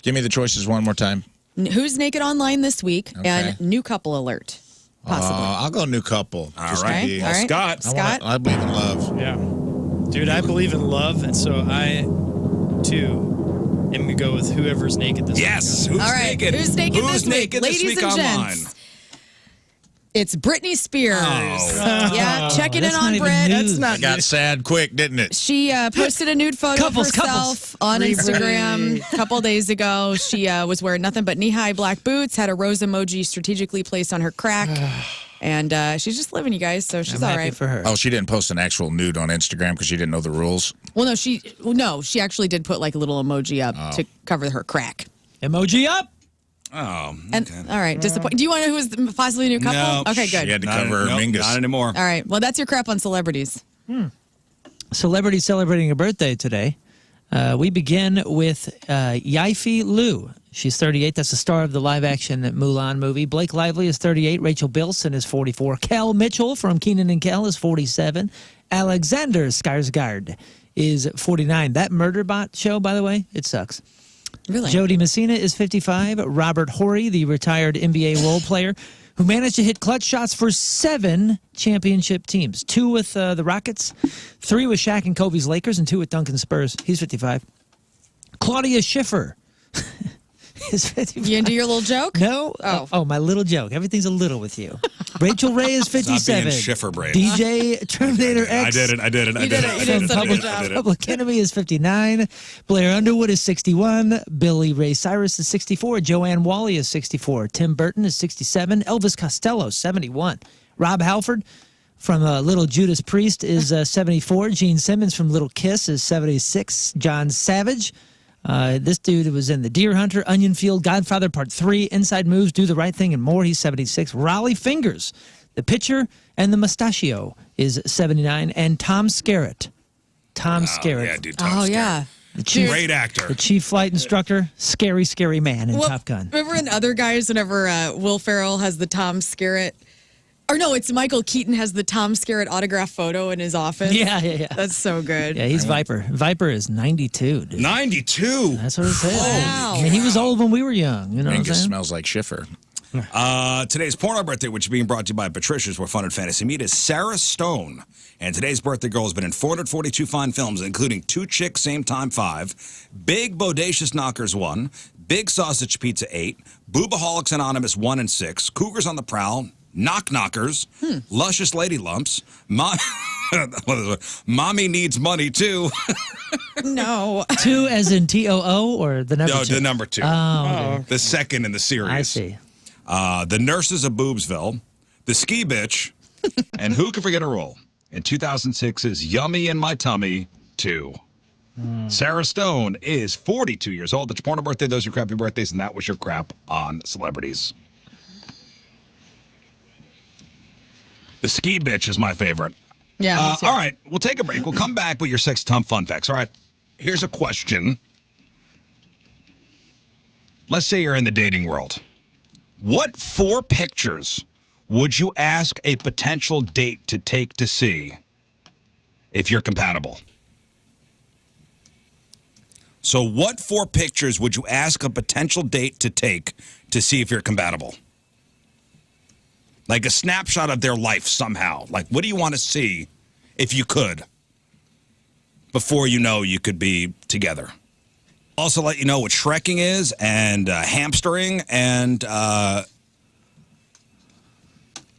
Speaker 2: Give me the choices one more time.
Speaker 3: Who's Naked Online this week and
Speaker 2: Okay.
Speaker 3: New Couple Alert, possibly.
Speaker 2: I'll go new couple.
Speaker 1: All
Speaker 2: Just
Speaker 1: right.
Speaker 2: to be-
Speaker 3: All right.
Speaker 1: Scott.
Speaker 3: Scott?
Speaker 2: I believe in love.
Speaker 5: Yeah. Dude, I believe in love, and so I, too, am going to go with whoever's naked this
Speaker 1: Yes. Who's
Speaker 3: All right.
Speaker 1: naked?
Speaker 3: Who's naked
Speaker 1: Who's
Speaker 3: this week?
Speaker 1: naked this
Speaker 3: Ladies
Speaker 1: week
Speaker 3: and
Speaker 1: online?
Speaker 3: gents. It's Britney Spears.
Speaker 1: Oh.
Speaker 3: Yeah, checking in
Speaker 4: That's
Speaker 3: on
Speaker 4: not even
Speaker 3: Brit.
Speaker 4: news.
Speaker 2: It got sad quick, didn't it?
Speaker 3: She posted a nude photo
Speaker 4: Couples,
Speaker 3: of herself
Speaker 4: couples.
Speaker 3: on Instagram a couple days ago. She was wearing nothing but knee-high black boots, had a rose emoji strategically placed on her crack, and she's just living, you guys, so she's
Speaker 4: I'm
Speaker 3: all
Speaker 4: happy
Speaker 3: right.
Speaker 4: for her.
Speaker 2: Oh, she didn't post an actual nude on Instagram because she didn't know the rules.
Speaker 3: Well, no, she actually did put like a little emoji up to cover her crack.
Speaker 4: Emoji up.
Speaker 1: Oh,
Speaker 3: And
Speaker 1: okay.
Speaker 3: all right, disappointing. Do you want to know who's possibly a new couple?
Speaker 1: No.
Speaker 3: Okay,
Speaker 2: She
Speaker 3: good.
Speaker 2: had to
Speaker 1: Not-
Speaker 2: cover her
Speaker 1: nope,
Speaker 2: mingus.
Speaker 1: Not anymore.
Speaker 3: All right, well, that's your crap on celebrities.
Speaker 4: Celebrity celebrating a birthday today. We begin with Yifei Liu. She's 38. That's the star of the live-action Mulan movie. Blake Lively is 38. Rachel Bilson is 44. Kel Mitchell from Kenan and Kel is 47. Alexander Skarsgård is 49. That Murderbot show, by the way, it sucks.
Speaker 3: Really?
Speaker 4: Jody Messina is 55. Robert Horry, the retired NBA role player, who managed to hit clutch shots for 7 championship teams. 2 with the Rockets, 3 with Shaq and Kobe's Lakers, and 2 with Duncan Spurs. He's 55. Claudia Schiffer is 55.
Speaker 3: You into your little joke?
Speaker 4: No?
Speaker 3: Oh.
Speaker 4: Oh, my little joke. Everything's a little with you. Rachel Ray is
Speaker 1: Stop being
Speaker 4: 57.
Speaker 1: Schiffer brain.
Speaker 4: DJ Terminator X.
Speaker 1: I did it.
Speaker 3: You did it. You did such a good job.
Speaker 4: Public Enemy is 59. Blair Underwood is 61. Billy Ray Cyrus is 64. Joanne Wally is 64. Tim Burton is 67. Elvis Costello, 71. Rob Halford from Little Judas Priest is 74. Gene Simmons from Little Kiss is 76. John Savage. This dude was in The Deer Hunter, Onion Field, Godfather Part 3, Inside Moves, Do the Right Thing, and more. He's 76. Raleigh Fingers, The Pitcher and the Mustachio, is 79. And Tom Skerritt. Tom Skerritt.
Speaker 1: Yeah, dude. Tom Skerritt.
Speaker 3: Yeah.
Speaker 1: Great actor.
Speaker 4: The chief flight instructor, scary, scary man in Top Gun.
Speaker 3: Remember in Other Guys, whenever Will Ferrell has the Tom Skerritt, or no, it's Michael Keaton has the Tom Skerritt autograph photo in his office.
Speaker 4: Yeah.
Speaker 3: That's so good.
Speaker 4: Yeah, he's Viper. Viper is 92, dude.
Speaker 1: 92.
Speaker 4: That's what it says.
Speaker 3: Wow.
Speaker 4: I mean, he was old when we were young. You know what I'm
Speaker 2: Mingus
Speaker 4: saying?
Speaker 2: smells like Schiffer.
Speaker 1: Today's porno birthday, which is being brought to you by Patricia's, where fun and fantasy meet, is Sarah Stone. And today's birthday girl has been in 442 fine films, including Two Chicks, Same Time 5, Big Bodacious Knockers 1, Big Sausage Pizza 8, Boobaholics Anonymous 1 and 6, Cougars on the Prowl, Knock Knockers, Luscious Lady Lumps, Mommy Needs Money Too.
Speaker 3: No.
Speaker 4: 2 as in TOO or the number
Speaker 1: No,
Speaker 4: 2?
Speaker 1: the number 2.
Speaker 4: Oh, okay.
Speaker 1: The second in the series.
Speaker 4: I see.
Speaker 1: The Nurses of Boobsville, The Ski Bitch, and who can forget a role in 2006's Yummy in My Tummy 2. Sarah Stone is 42 years old. That's your porno birthday. Those are your crappy birthdays, and that was your crap on celebrities. The Ski Bitch is my favorite.
Speaker 3: Yeah.
Speaker 1: All right, we'll take a break. We'll come back with your sex Tom fun facts. All right, here's a question. Let's say you're in the dating world. What 4 pictures would you ask a potential date to take to see if you're compatible? So what 4 pictures would you ask a potential date to take to see if you're compatible? Like a snapshot of their life somehow. Like, what do you want to see if you could before you know you could be together? Also let you know what Shrekking is and hamstering and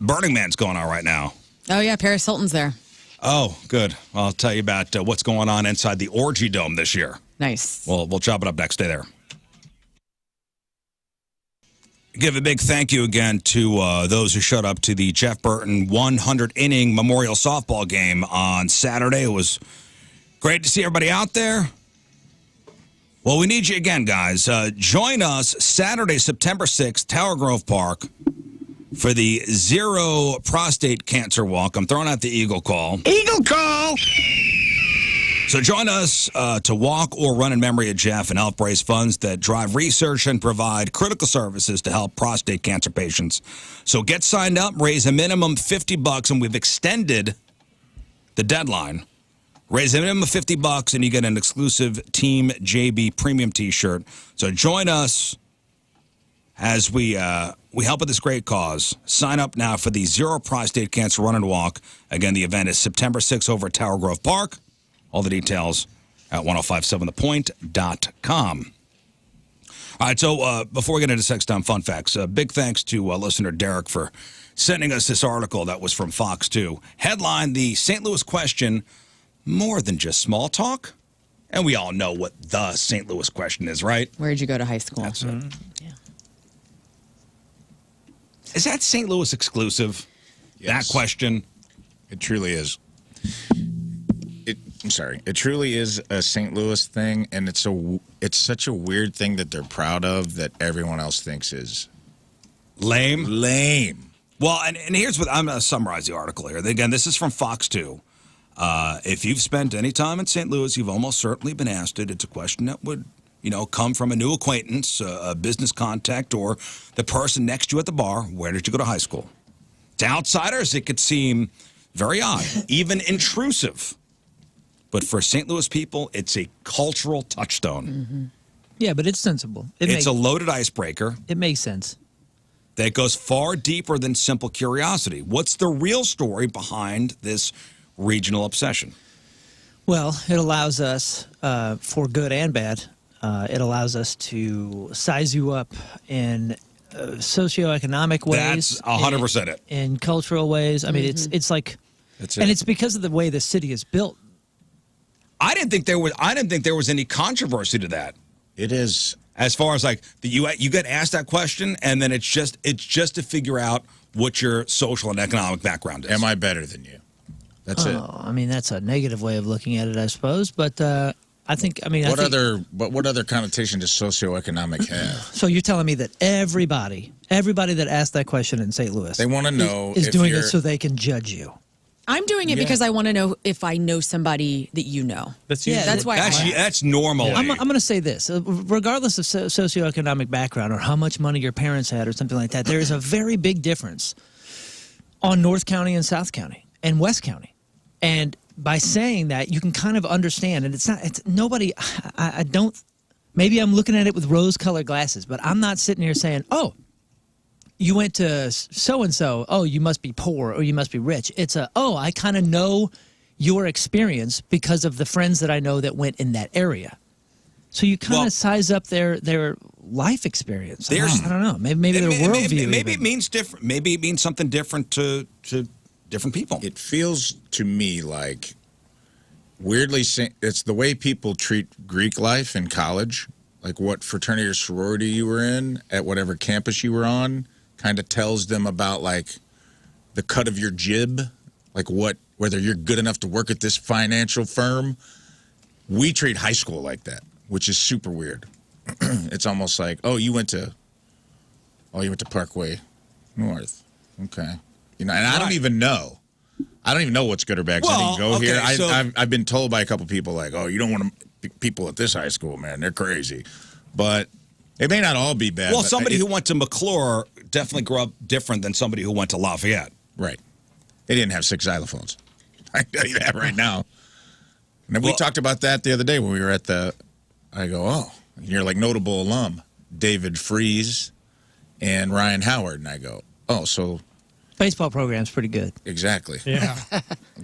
Speaker 1: Burning Man's going on right now.
Speaker 3: Oh, yeah. Paris Hilton's there.
Speaker 1: Oh, good. I'll tell you about what's going on inside the Orgy Dome this year.
Speaker 3: Nice.
Speaker 1: We'll chop it up next. Stay there. Give a big thank you again to those who showed up to the Jeff Burton 100-inning Memorial Softball game on Saturday. It was great to see everybody out there. Well, we need you again, guys. Join us Saturday, September 6th, Tower Grove Park, for the Zero Prostate Cancer Walk. I'm throwing out the Eagle Call.
Speaker 2: Eagle call!
Speaker 1: So join us to walk or run in memory of Jeff and help raise funds that drive research and provide critical services to help prostate cancer patients. So get signed up, raise a minimum $50, and we've extended the deadline. Raise a minimum of $50, and you get an exclusive Team JB Premium T-shirt. So join us as we help with this great cause. Sign up now for the Zero Prostate Cancer Run and Walk. Again, the event is September 6th over at Tower Grove Park. All the details at 1057thepoint.com. All right, so before we get into Sex Time Fun Facts, big thanks to listener Derek for sending us this article that was from Fox 2. Headline, the St. Louis question, more than just small talk? And we all know what the St. Louis question is, right?
Speaker 3: Where'd you go to high school?
Speaker 1: That's it.
Speaker 3: Yeah.
Speaker 1: Is that St. Louis exclusive?
Speaker 2: Yes.
Speaker 1: That question?
Speaker 2: It truly is. I'm sorry. It truly is a St. Louis thing, and it's such a weird thing that they're proud of that everyone else thinks is
Speaker 1: Lame?
Speaker 2: lame.
Speaker 1: Well, and here's what I'm going to summarize the article here. Again, this is from Fox 2. If you've spent any time in St. Louis, you've almost certainly been asked it. It's a question that would, come from a new acquaintance, a business contact, or the person next to you at the bar. Where did you go to high school? To outsiders, it could seem very odd, even intrusive. But for St. Louis people, it's a cultural touchstone.
Speaker 3: Mm-hmm.
Speaker 4: Yeah, but it's sensible.
Speaker 1: It's a loaded icebreaker.
Speaker 4: It makes sense.
Speaker 1: That goes far deeper than simple curiosity. What's the real story behind this regional obsession?
Speaker 4: Well, it allows us, for good and bad, it allows us to size you up in socioeconomic ways.
Speaker 1: That's 100% it.
Speaker 4: In cultural ways. I mean, it's like,
Speaker 2: That's
Speaker 4: and
Speaker 2: it.
Speaker 4: it's because of the way the city is built.
Speaker 1: I didn't think there was any controversy to that.
Speaker 2: It is.
Speaker 1: As far as like you get asked that question, and then it's just to figure out what your social and economic background is.
Speaker 2: Am I better than you? That's it.
Speaker 4: I mean, that's a negative way of looking at it, I suppose. But I think, I mean,
Speaker 2: What other connotation does socioeconomic have?
Speaker 4: So you're telling me that everybody that asked that question in St. Louis,
Speaker 2: They want to know
Speaker 4: is
Speaker 2: if
Speaker 4: doing
Speaker 2: you're,
Speaker 4: it so they can judge you.
Speaker 3: I'm doing it because I want to know if I know somebody that you know.
Speaker 5: That's
Speaker 4: Yeah,
Speaker 5: usually
Speaker 3: That's why
Speaker 1: That's normal.
Speaker 4: I'm going to say this. Regardless of socioeconomic background or how much money your parents had or something like that, there is a very big difference on North County and South County and West County. And by saying that, you can kind of understand. And it's nobody, I don't, maybe I'm looking at it with rose-colored glasses, but I'm not sitting here saying, oh, you went to so-and-so, oh, you must be poor or you must be rich. It's I kind of know your experience because of the friends that I know that went in that area. So you kind of size up their life experience. I don't know. Maybe their worldview.
Speaker 1: Maybe it means different. Maybe it means something different to different people.
Speaker 2: It feels to me like, weirdly, it's the way people treat Greek life in college, like what fraternity or sorority you were in at whatever campus you were on, kind of tells them about like the cut of your jib, like whether you're good enough to work at this financial firm. We treat high school like that, which is super weird. It's almost like, you went to Parkway North. Okay. And I don't even know. I don't even know what's good or bad. 'Cause I didn't go here.
Speaker 1: So,
Speaker 2: I've been told by a couple people like, you don't want people at this high school, man. They're crazy. But it may not all be bad.
Speaker 1: Well, somebody who went to McClure definitely grew up different than somebody who went to Lafayette.
Speaker 2: Right. They didn't have 6 xylophones. I tell you that right now. And then we talked about that the other day when we were at I go, you're like notable alum, David Freeze and Ryan Howard. And I go, so.
Speaker 4: Baseball program's pretty good.
Speaker 2: Exactly.
Speaker 5: Yeah.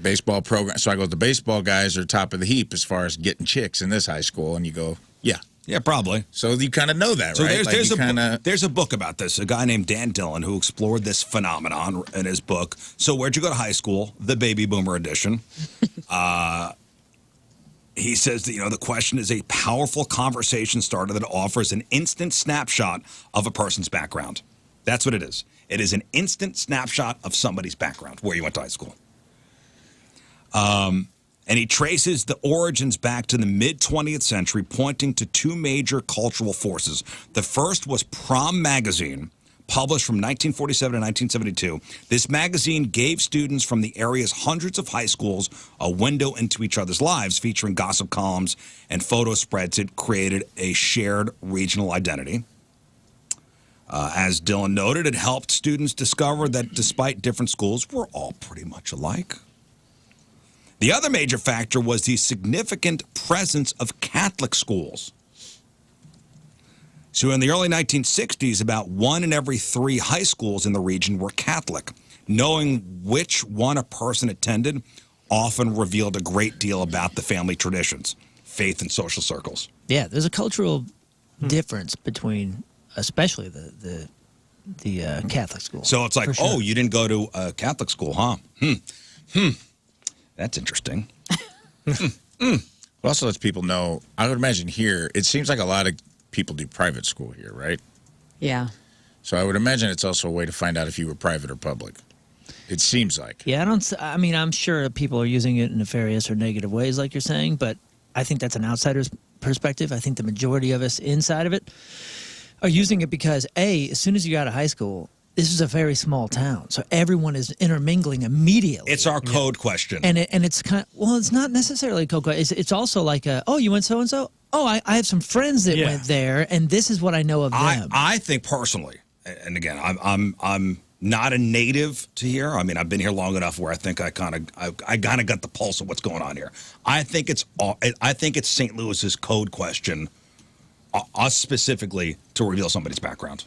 Speaker 2: Baseball program. So I go, the baseball guys are top of the heap as far as getting chicks in this high school. And you go, yeah.
Speaker 1: Yeah, probably.
Speaker 2: So you kind of know that,
Speaker 1: So
Speaker 2: right?
Speaker 1: there's a book about this. A guy named Dan Dillon who explored this phenomenon in his book. So where'd you go to high school? The Baby Boomer edition. He says that, the question is a powerful conversation starter that offers an instant snapshot of a person's background. That's what it is. It is an instant snapshot of somebody's background, where you went to high school. And he traces the origins back to the mid-20th century, pointing to 2 major cultural forces. The first was Prom Magazine, published from 1947 to 1972. This magazine gave students from the area's hundreds of high schools a window into each other's lives, featuring gossip columns and photo spreads. It created a shared regional identity. As Dylan noted, it helped students discover that despite different schools, we're all pretty much alike. The other major factor was the significant presence of Catholic schools. So in the early 1960s, about 1 in every 3 high schools in the region were Catholic. Knowing which one a person attended often revealed a great deal about the family traditions, faith, and social circles.
Speaker 4: Yeah, there's a cultural difference between, especially the Catholic school.
Speaker 1: So it's like,
Speaker 4: sure.
Speaker 1: you didn't go to a Catholic school, huh? That's interesting.
Speaker 2: It also lets people know, I would imagine here, it seems like a lot of people do private school here, right?
Speaker 3: Yeah.
Speaker 2: So I would imagine it's also a way to find out if you were private or public. It seems like.
Speaker 4: Yeah, I'm sure people are using it in nefarious or negative ways, like you're saying, but I think that's an outsider's perspective. I think the majority of us inside of it are using it because, as soon as you got out of high school, this is a very small town, so everyone is intermingling immediately.
Speaker 1: It's our code question.
Speaker 4: And it's kind of, it's not necessarily a code question. It's also like, you went so-and-so? Oh, I have some friends that went there, and this is what I know of them.
Speaker 1: I think personally, and again, I'm not a native to here. I mean, I've been here long enough where I think I kind of got the pulse of what's going on here. I think it's St. Louis's code question, us specifically, to reveal somebody's background.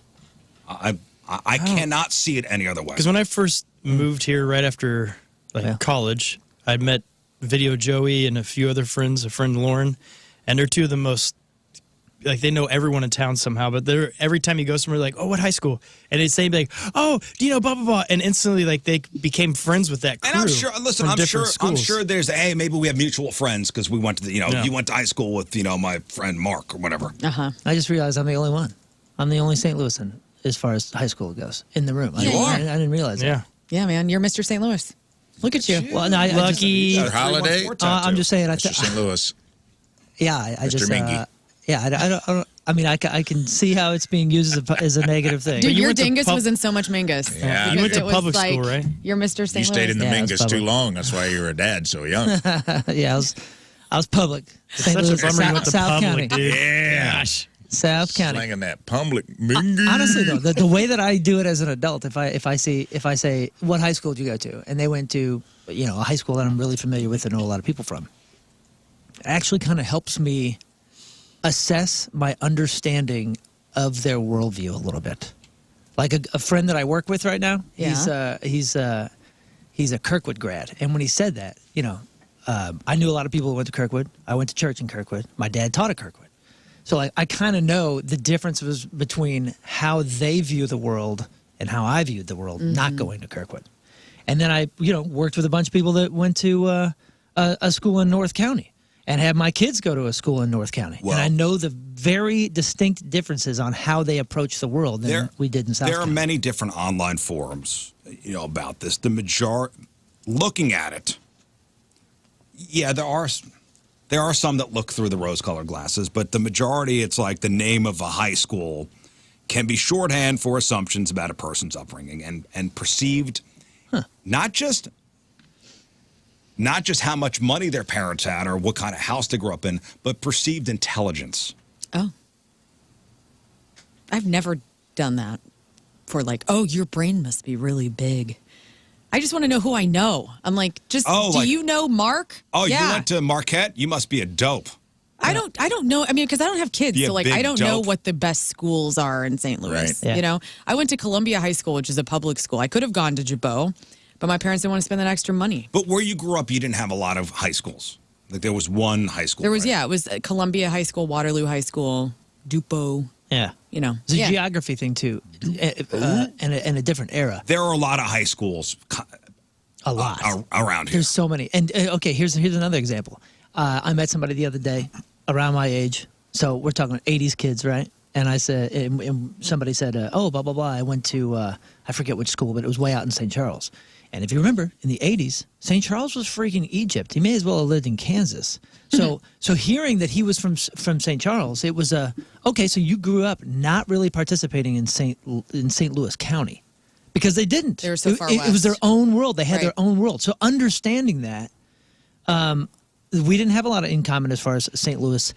Speaker 1: I cannot see it any other way.
Speaker 5: Because when I first moved here right after college, I met Video Joey and a few other friends, a friend Lauren, and they're 2 of the most like they know everyone in town somehow, but they're every time you go somewhere, like, oh, what high school? And they say like, oh, do you know blah blah blah, and instantly like they became friends with that crew.
Speaker 1: And I'm sure. Listen,
Speaker 5: from
Speaker 1: I'm
Speaker 5: different
Speaker 1: sure.
Speaker 5: schools.
Speaker 1: I'm sure there's maybe we have mutual friends because we went to the, you went to high school with my friend Mark or whatever.
Speaker 4: I just realized I'm the only one. I'm the only St. Louisan as far as high school goes in the room. I didn't realize that.
Speaker 5: Yeah.
Speaker 3: Yeah, man, you're Mr. St. Louis. Look at you.
Speaker 4: Well, no, I
Speaker 5: Lucky.
Speaker 4: just,
Speaker 2: Holiday.
Speaker 4: I'm just saying.
Speaker 2: Mr. St. Louis.
Speaker 4: Yeah, I
Speaker 2: Mr.
Speaker 4: just.
Speaker 2: Mingy.
Speaker 4: Yeah, I don't. I mean, I can see how it's being used as a negative thing.
Speaker 3: Dude,
Speaker 5: you
Speaker 3: your
Speaker 5: went to
Speaker 3: dingus
Speaker 5: pub-
Speaker 3: was in so much Mingus.
Speaker 2: Yeah.
Speaker 3: Because
Speaker 2: You
Speaker 5: went to
Speaker 3: it was
Speaker 5: public
Speaker 3: like,
Speaker 5: school, right?
Speaker 3: You're Mr. St.
Speaker 2: You stayed in the
Speaker 4: Yeah, it was
Speaker 2: Mingus too
Speaker 4: public.
Speaker 2: long. That's why you were a dad so young.
Speaker 4: Yeah, I was public. St.
Speaker 5: Such a
Speaker 4: Louis,
Speaker 5: bummer you went to
Speaker 4: South
Speaker 5: public,
Speaker 4: County.
Speaker 5: dude.
Speaker 2: Yeah.
Speaker 5: Gosh.
Speaker 4: South County.
Speaker 2: Slanging that public Mingus.
Speaker 4: Honestly, though, the way that I do it as an adult, if I say what high school did you go to, and they went to a high school that I'm really familiar with and know a lot of people from, it actually kind of helps me assess my understanding of their worldview a little bit. Like a friend that I work with right now, he's a Kirkwood grad, and when he said that, I knew a lot of people who went to Kirkwood. I went to church in Kirkwood. My dad taught at Kirkwood. So like I kind of know the differences between how they view the world and how I viewed the world not going to Kirkwood. And then I, worked with a bunch of people that went to a school in North County and had my kids go to a school in North County.
Speaker 1: Well,
Speaker 4: and I know the very distinct differences on how they approach the world than we did in South
Speaker 1: There
Speaker 4: County.
Speaker 1: are many different online forums, about this. The majority, looking at it, yeah, there are some that look through the rose-colored glasses, but the majority, it's like the name of a high school can be shorthand for assumptions about a person's upbringing and perceived, not just how much money their parents had or what kind of house they grew up in, but perceived intelligence.
Speaker 3: Oh. I've never done that for like, oh, your brain must be really big. I just want to know who I know. I'm like, do you know Mark?
Speaker 1: Oh,
Speaker 3: yeah.
Speaker 1: You went to Marquette? You must be a dope.
Speaker 3: I don't know. I mean, because I don't have kids,
Speaker 1: Be a
Speaker 3: so like
Speaker 1: big
Speaker 3: I don't know
Speaker 1: dope.
Speaker 3: what the best schools are in St. Louis.
Speaker 2: Right.
Speaker 4: Yeah.
Speaker 3: I went to Columbia High School, which is a public school. I could have gone to Jabot, but my parents didn't want to spend that extra money.
Speaker 1: But where you grew up, you didn't have a lot of high schools. Like there was one high school.
Speaker 3: There was,
Speaker 1: right?
Speaker 3: it was Columbia High School, Waterloo High School, Dupo.
Speaker 4: Yeah.
Speaker 3: It's
Speaker 4: It's a geography thing, too, and a different era.
Speaker 1: There are a lot of high schools
Speaker 4: A lot.
Speaker 1: around here.
Speaker 4: There's so many. And okay, here's another example. I met somebody the other day around my age. So we're talking 80s kids, right? And I said, and somebody said, oh, blah, blah, blah. I went to, I forget which school, but it was way out in St. Charles. And if you remember, in the 80s, St. Charles was freaking Egypt. He may as well have lived in Kansas. So hearing that he was from St. Charles, it was okay, so you grew up not really participating in St. Louis County. Because they didn't.
Speaker 3: They were so far
Speaker 4: It was
Speaker 3: west.
Speaker 4: their own world. They had
Speaker 3: Right.
Speaker 4: their own world. So understanding that, we didn't have a lot in common as far as St. Louis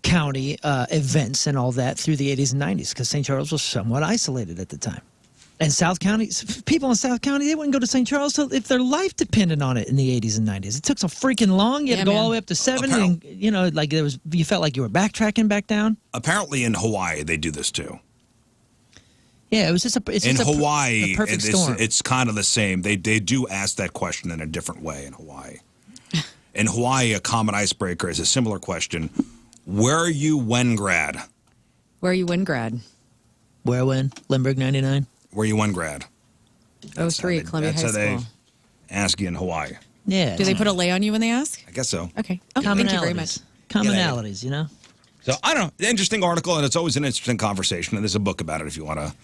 Speaker 4: County events and all that through the 80s and 90s because St. Charles was somewhat isolated at the time. And South County, people in South County, they wouldn't go to St. Charles if their life depended on it in the 80s and 90s. It took so freaking long. You had to go all the way up to 70, and like you felt like you were backtracking back down.
Speaker 1: Apparently in Hawaii, they do this too.
Speaker 4: Yeah, it was just
Speaker 1: In Hawaii,
Speaker 4: a perfect storm.
Speaker 1: it's kind of the same. They do ask that question in a different way in Hawaii. In Hawaii, a common icebreaker is a similar question. Where are you when grad?
Speaker 3: Where are you in grad?
Speaker 4: Where when? Lindbergh 99?
Speaker 1: Where are you when grad?
Speaker 3: 03, Columbia High
Speaker 1: That's how
Speaker 3: School.
Speaker 1: they ask you in Hawaii.
Speaker 4: Yeah.
Speaker 3: Do they put a lay on you when they ask?
Speaker 1: I guess so.
Speaker 3: Okay. Oh, thank you very much.
Speaker 4: Commonalities, you know?
Speaker 1: So, I don't know. Interesting article, and it's always an interesting conversation, and there's a book about it if you want to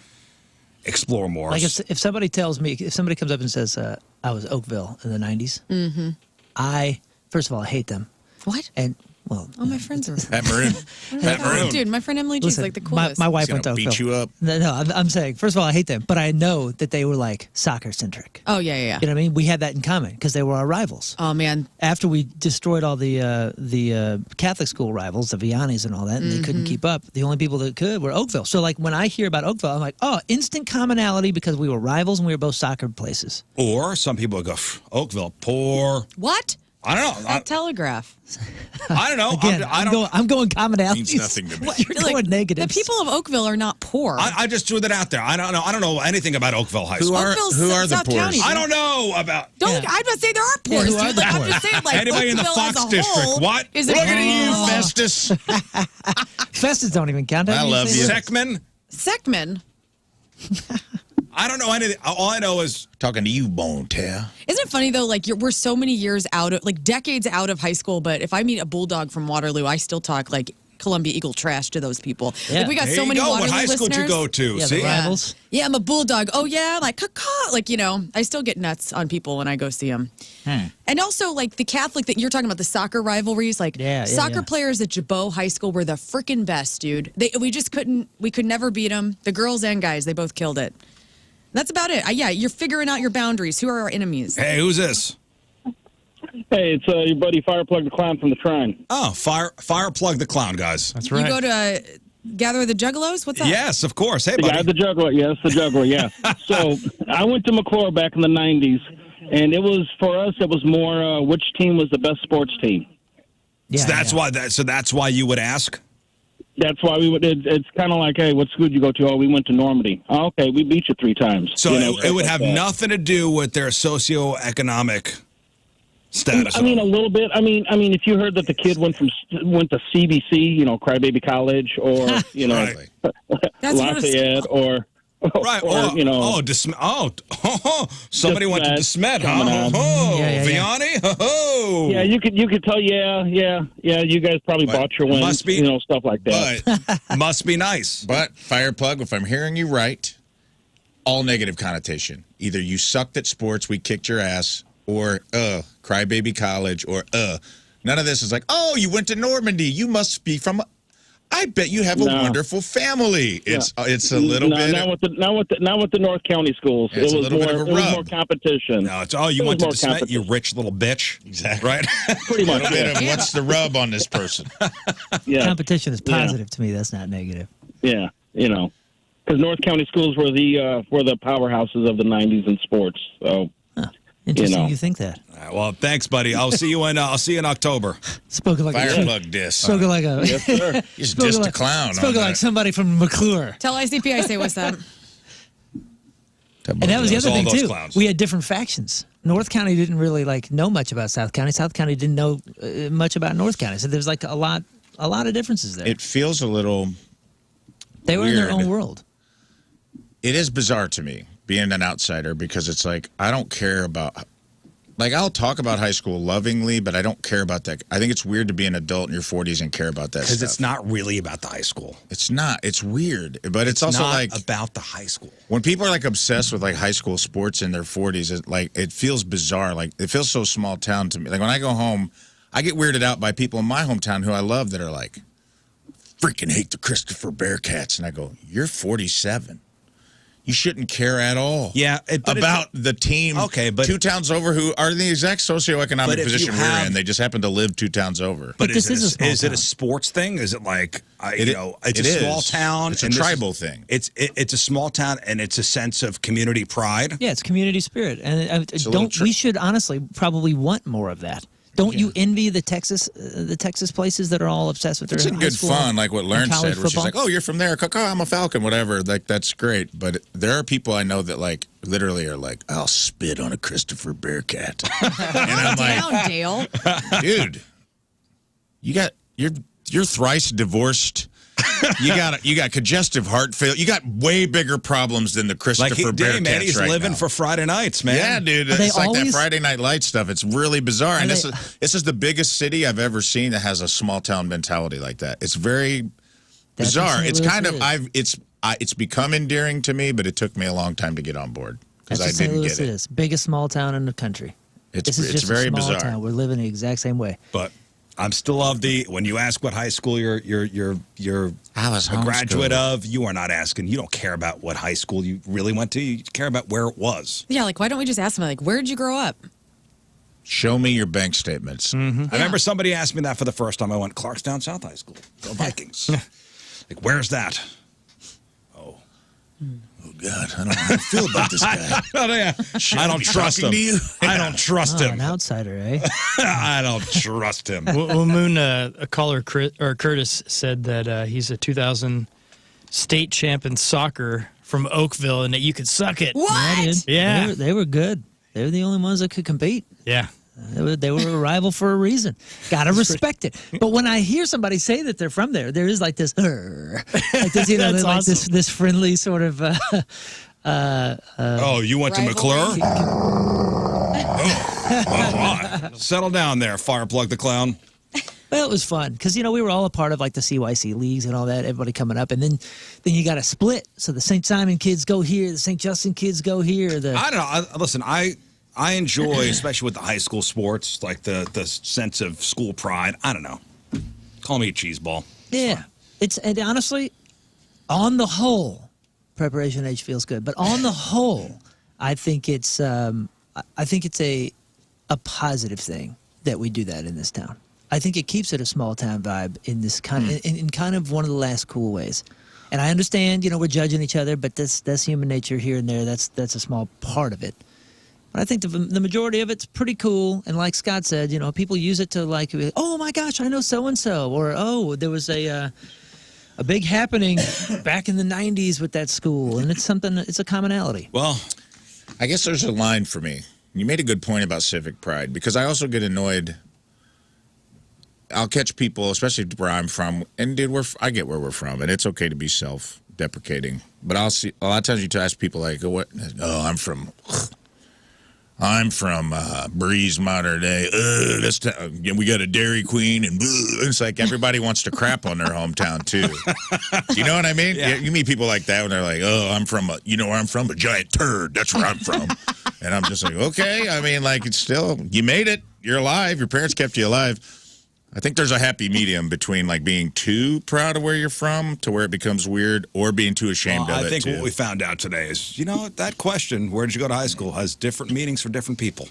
Speaker 1: explore more.
Speaker 4: Like if somebody tells me, if somebody comes up and says, I was Oakville in the 90s, I, first of all, I hate them.
Speaker 3: What?
Speaker 4: And, well,
Speaker 3: Oh, my friends are.
Speaker 2: Pat Maroon. Pat Maroon.
Speaker 3: Dude, my friend Emily G's
Speaker 4: listen,
Speaker 3: like the coolest.
Speaker 4: my wife
Speaker 2: He's
Speaker 4: went to
Speaker 2: gonna
Speaker 4: Oakville.
Speaker 2: beat you up.
Speaker 4: No, I'm saying, first of all, I hate them, but I know that they were like soccer centric.
Speaker 3: Oh, yeah.
Speaker 4: You know what I mean? We had that in common because they were our rivals.
Speaker 3: Oh, man.
Speaker 4: After we destroyed all the Catholic school rivals, the Viannis and all that, and they couldn't keep up, the only people that could were Oakville. So, like, when I hear about Oakville, I'm like, oh, instant commonality because we were rivals and we were both soccer places.
Speaker 1: Or some people go, "Pff, Oakville, poor.
Speaker 3: What?
Speaker 1: I don't know.
Speaker 3: Telegraph.
Speaker 1: I don't know.
Speaker 4: Again, I'm going commonalities.
Speaker 2: Means nothing to me.
Speaker 4: You're going negative.
Speaker 3: The people of Oakville are not poor.
Speaker 1: I just threw that out there. I don't know. I don't know anything about Oakville High
Speaker 2: Who
Speaker 1: School.
Speaker 2: are the
Speaker 3: South County.
Speaker 2: poorest?
Speaker 1: I don't know about
Speaker 3: I'm not saying there are poor.
Speaker 4: who are the
Speaker 3: I'm
Speaker 4: poor?
Speaker 3: just saying, like,
Speaker 1: anybody in the
Speaker 3: Oakville as
Speaker 1: Fox
Speaker 3: a
Speaker 1: District.
Speaker 3: whole
Speaker 1: What?
Speaker 3: is
Speaker 2: Look
Speaker 3: a-
Speaker 2: at you, Festus.
Speaker 4: Festus don't even count.
Speaker 2: I love you.
Speaker 1: Seckman?
Speaker 3: Seckman.
Speaker 1: I don't know anything. All I know is
Speaker 2: Talking to you, Bontaire.
Speaker 3: Isn't it funny though? Like we're so many years out of, like decades out of high school, but if I meet a bulldog from Waterloo, I still talk like Columbia Eagle trash to those people.
Speaker 4: Yeah.
Speaker 3: Like we got
Speaker 1: there
Speaker 3: so
Speaker 1: you
Speaker 3: many
Speaker 1: go.
Speaker 3: Waterloo
Speaker 1: What high school did you
Speaker 3: listeners.
Speaker 1: go to?
Speaker 4: Yeah,
Speaker 1: See?
Speaker 4: the rivals.
Speaker 3: Yeah, I'm a bulldog. Oh yeah, like caw, like I still get nuts on people when I go see them. And also like the Catholic that you're talking about, the soccer rivalries, like soccer players at Jabot High School were the freaking best, dude. We could never beat them. The girls and guys, they both killed it. That's about it. Yeah, you're figuring out your boundaries. Who are our enemies?
Speaker 1: Hey, who's this?
Speaker 9: Hey, it's your buddy Fireplug the Clown from the Shrine.
Speaker 1: Oh, Fireplug the Clown, guys.
Speaker 5: That's
Speaker 3: You
Speaker 5: right.
Speaker 3: go to Gather the Juggalos? What's that?
Speaker 1: Yes, of course. Hey,
Speaker 9: The guy,
Speaker 1: buddy.
Speaker 9: the juggler. Yes, the juggler, yeah. So I went to McClure back in the 90s, and it was, for us, it was more which team was the best sports team.
Speaker 4: Yeah,
Speaker 1: So that's why. So that's why you would ask.
Speaker 9: That's why we would. It's kind of like, hey, what school did you go to? Oh, we went to Normandy. Oh, okay, we beat you 3 times.
Speaker 1: So
Speaker 9: You know,
Speaker 1: it would
Speaker 9: stuff
Speaker 1: have
Speaker 9: like that.
Speaker 1: nothing to do with their socioeconomic status.
Speaker 9: I mean, a little bit. I mean, if you heard that the kid went to CBC, Crybaby College, or
Speaker 1: Right.
Speaker 3: That's what I was-
Speaker 9: Lafayette, or
Speaker 1: Right. Somebody went to DeSmet, huh?
Speaker 9: coming out.
Speaker 1: Vianney?
Speaker 9: Yeah, you could tell. Yeah. You guys probably bought your wins.
Speaker 1: must be-
Speaker 9: stuff like that.
Speaker 1: But must be nice.
Speaker 2: But Fireplug, if I'm hearing you right, all negative connotation. Either you sucked at sports, we kicked your ass, or crybaby college, or none of this is like, oh, you went to Normandy. You must be from. I bet you have a
Speaker 9: No.
Speaker 2: wonderful family. It's a little bit.
Speaker 9: Not with the North County schools.
Speaker 2: It's a
Speaker 9: it was
Speaker 2: little
Speaker 9: more.
Speaker 2: bit of a
Speaker 9: It was
Speaker 2: rub.
Speaker 9: more competition.
Speaker 1: No, it's you
Speaker 9: It
Speaker 1: went to
Speaker 9: was more
Speaker 1: DeSmet, you rich little bitch.
Speaker 2: Exactly.
Speaker 1: Right?
Speaker 9: Pretty
Speaker 2: A
Speaker 9: much.
Speaker 2: little bit of
Speaker 9: Yeah.
Speaker 2: what's the rub on this person?
Speaker 9: Yeah.
Speaker 4: Competition is positive to me. That's not negative.
Speaker 9: Yeah. Because North County schools were the powerhouses of the '90s in sports. So
Speaker 4: Interesting you think that.
Speaker 1: All right, well, thanks, buddy. I'll see you in October.
Speaker 4: Spoken like
Speaker 2: Fireplug diss.
Speaker 4: Spoken like a.
Speaker 9: yes, sir.
Speaker 2: You just
Speaker 4: spoken
Speaker 2: dissed
Speaker 4: like,
Speaker 2: a clown.
Speaker 4: Spoken like somebody from McClure.
Speaker 3: Tell ICP I say what's up.
Speaker 4: And that was the other
Speaker 1: all
Speaker 4: thing
Speaker 1: those
Speaker 4: too.
Speaker 1: clowns.
Speaker 4: We had different factions. North County didn't really know much about South County. South County didn't know much about North County. So there's a lot of differences there.
Speaker 2: It feels a little.
Speaker 4: They were in their
Speaker 2: weird.
Speaker 4: own world.
Speaker 2: It is bizarre to me being an outsider because it's like I don't care about. Like, I'll talk about high school lovingly, but I don't care about that. I think it's weird to be an adult in your 40s and care about that stuff.
Speaker 1: Because it's not really about the high school.
Speaker 2: It's not. It's weird. But it's also
Speaker 1: not
Speaker 2: like
Speaker 1: about the high school.
Speaker 2: when people are like obsessed with like high school sports in their 40s, it feels bizarre. Like, it feels so small town to me. Like, when I go home, I get weirded out by people in my hometown who I love that are like, freaking hate the Christopher Bearcats. And I go, you're 47. You shouldn't care at all.
Speaker 1: Yeah, but
Speaker 2: about the team.
Speaker 1: Okay, but
Speaker 2: 2 towns over who are in the exact socioeconomic
Speaker 1: But if
Speaker 2: position
Speaker 1: you
Speaker 2: we're
Speaker 1: have-
Speaker 2: in. They just happen to live 2 towns over.
Speaker 1: But
Speaker 4: this is a small
Speaker 1: is it a
Speaker 4: town.
Speaker 1: sports thing? Is it like
Speaker 2: It
Speaker 1: it's
Speaker 2: is.
Speaker 1: a small town?
Speaker 2: It's a
Speaker 1: and this
Speaker 2: tribal
Speaker 1: is-
Speaker 2: thing.
Speaker 1: It's a small town, and it's a sense of community pride.
Speaker 4: Yeah, it's community spirit, and
Speaker 2: a little
Speaker 4: we should honestly probably want more of that. Don't you envy the Texas places that are all obsessed with their
Speaker 2: It's in
Speaker 4: high
Speaker 2: good
Speaker 4: school
Speaker 2: fun, like what
Speaker 4: and
Speaker 2: Lauren
Speaker 4: college
Speaker 2: said, where she's
Speaker 4: football?
Speaker 2: like, "Oh, you're from there, I'm a Falcon, whatever." Like that's great, but there are people I know that like literally are like, "I'll spit on a Christopher Bearcat," and I'm like,
Speaker 3: Down, Dale.
Speaker 2: "Dude, you're thrice divorced." You got congestive heart failure. You got way bigger problems than the Christopher Bearcats
Speaker 1: man, he's
Speaker 2: right
Speaker 1: living
Speaker 2: now.
Speaker 1: for Friday nights, man.
Speaker 2: Yeah, dude.
Speaker 4: Are they
Speaker 2: It's like that
Speaker 4: always-
Speaker 2: Friday Night Light stuff. It's really bizarre. And
Speaker 4: Are
Speaker 2: this is the biggest city I've ever seen that has a small town mentality like that. It's very
Speaker 4: That's
Speaker 2: bizarre.
Speaker 4: what
Speaker 2: It's
Speaker 4: St.
Speaker 2: kind
Speaker 4: Louis
Speaker 2: of it's become endearing to me, but it took me a long time to get on board because
Speaker 4: That's
Speaker 2: I
Speaker 4: what St.
Speaker 2: didn't
Speaker 4: Louis
Speaker 2: get it.
Speaker 4: is. Biggest small town in the country.
Speaker 2: It's
Speaker 4: This is just
Speaker 2: very
Speaker 4: a small
Speaker 2: bizarre.
Speaker 4: town. We're living the exact same way.
Speaker 1: But I'm still of when you ask what high school you're
Speaker 2: I was
Speaker 1: a graduate
Speaker 2: homeschooled.
Speaker 1: of, you are not asking. You don't care about what high school you really went to. You care about where it was.
Speaker 3: Yeah, like why don't we just ask them like, where did you grow up?
Speaker 2: Show me your bank statements.
Speaker 1: I remember somebody asked me that for the first time. I went Clarkstown South High School. Go Vikings. Like, where's that?
Speaker 2: oh God, I don't know how I feel about this guy.
Speaker 1: I don't trust him.
Speaker 2: To you?
Speaker 1: I don't trust
Speaker 4: Oh,
Speaker 1: him.
Speaker 4: an outsider, eh?
Speaker 1: I don't trust him.
Speaker 5: Well, Moon, a caller, Curtis, said that he's a 2000 state champ in soccer from Oakville and that you could suck it.
Speaker 3: What?
Speaker 4: I did.
Speaker 5: Yeah.
Speaker 4: They were good. They were the only ones that could compete.
Speaker 5: Yeah.
Speaker 4: They were a rival for a reason. Gotta respect it. But when I hear somebody say that they're from there, there is like this, like this, you know,
Speaker 5: That's
Speaker 4: like
Speaker 5: awesome.
Speaker 4: this friendly sort of.
Speaker 1: Oh, you went to
Speaker 3: Rivalry.
Speaker 1: McClure? Settle down there, Fireplug the Clown.
Speaker 4: Well, it was fun because, you know, we were all a part of like the CYC leagues and all that, everybody coming up. And then you got to split. So the St. Simon kids go here, the St. Justin kids go here.
Speaker 1: I don't know. Listen, I enjoy, especially with the high school sports, like the sense of school pride. I don't know. Call me a cheeseball.
Speaker 4: Yeah. And honestly, on the whole, preparation age feels good. But on the whole, I think it's a positive thing that we do that in this town. I think it keeps it a small town vibe in this in kind of one of the last cool ways. And I understand, you know, we're judging each other, but that's human nature here and there. That's a small part of it. But I think the majority of it's pretty cool. And like Scott said, you know, people use it to like, oh my gosh, I know so and so, or oh, there was a big happening back in the '90s with that school, and it's a commonality.
Speaker 1: Well,
Speaker 2: I guess there's a line for me. You made a good point about civic pride because I also get annoyed. I'll catch people, especially where I'm from, and dude, I get where we're from, and it's okay to be self-deprecating. But I'll see a lot of times you ask people like, "What? Oh, I'm from Breeze, modern day. We got a Dairy Queen, and it's like everybody wants to crap on their hometown too. You know what I mean?
Speaker 1: Yeah.
Speaker 2: You meet people like that when they're like, "Oh, I'm from you know where I'm from? A giant turd. That's where I'm from." And I'm just like, okay. I mean, like it's still you made it. You're alive. Your parents kept you alive. I think there's a happy medium between like being too proud of where you're from to where it becomes weird, or being too ashamed of it.
Speaker 1: I think
Speaker 2: too.
Speaker 1: what we found out today is, you know, that question, where did you go to high school, has different meanings for different people.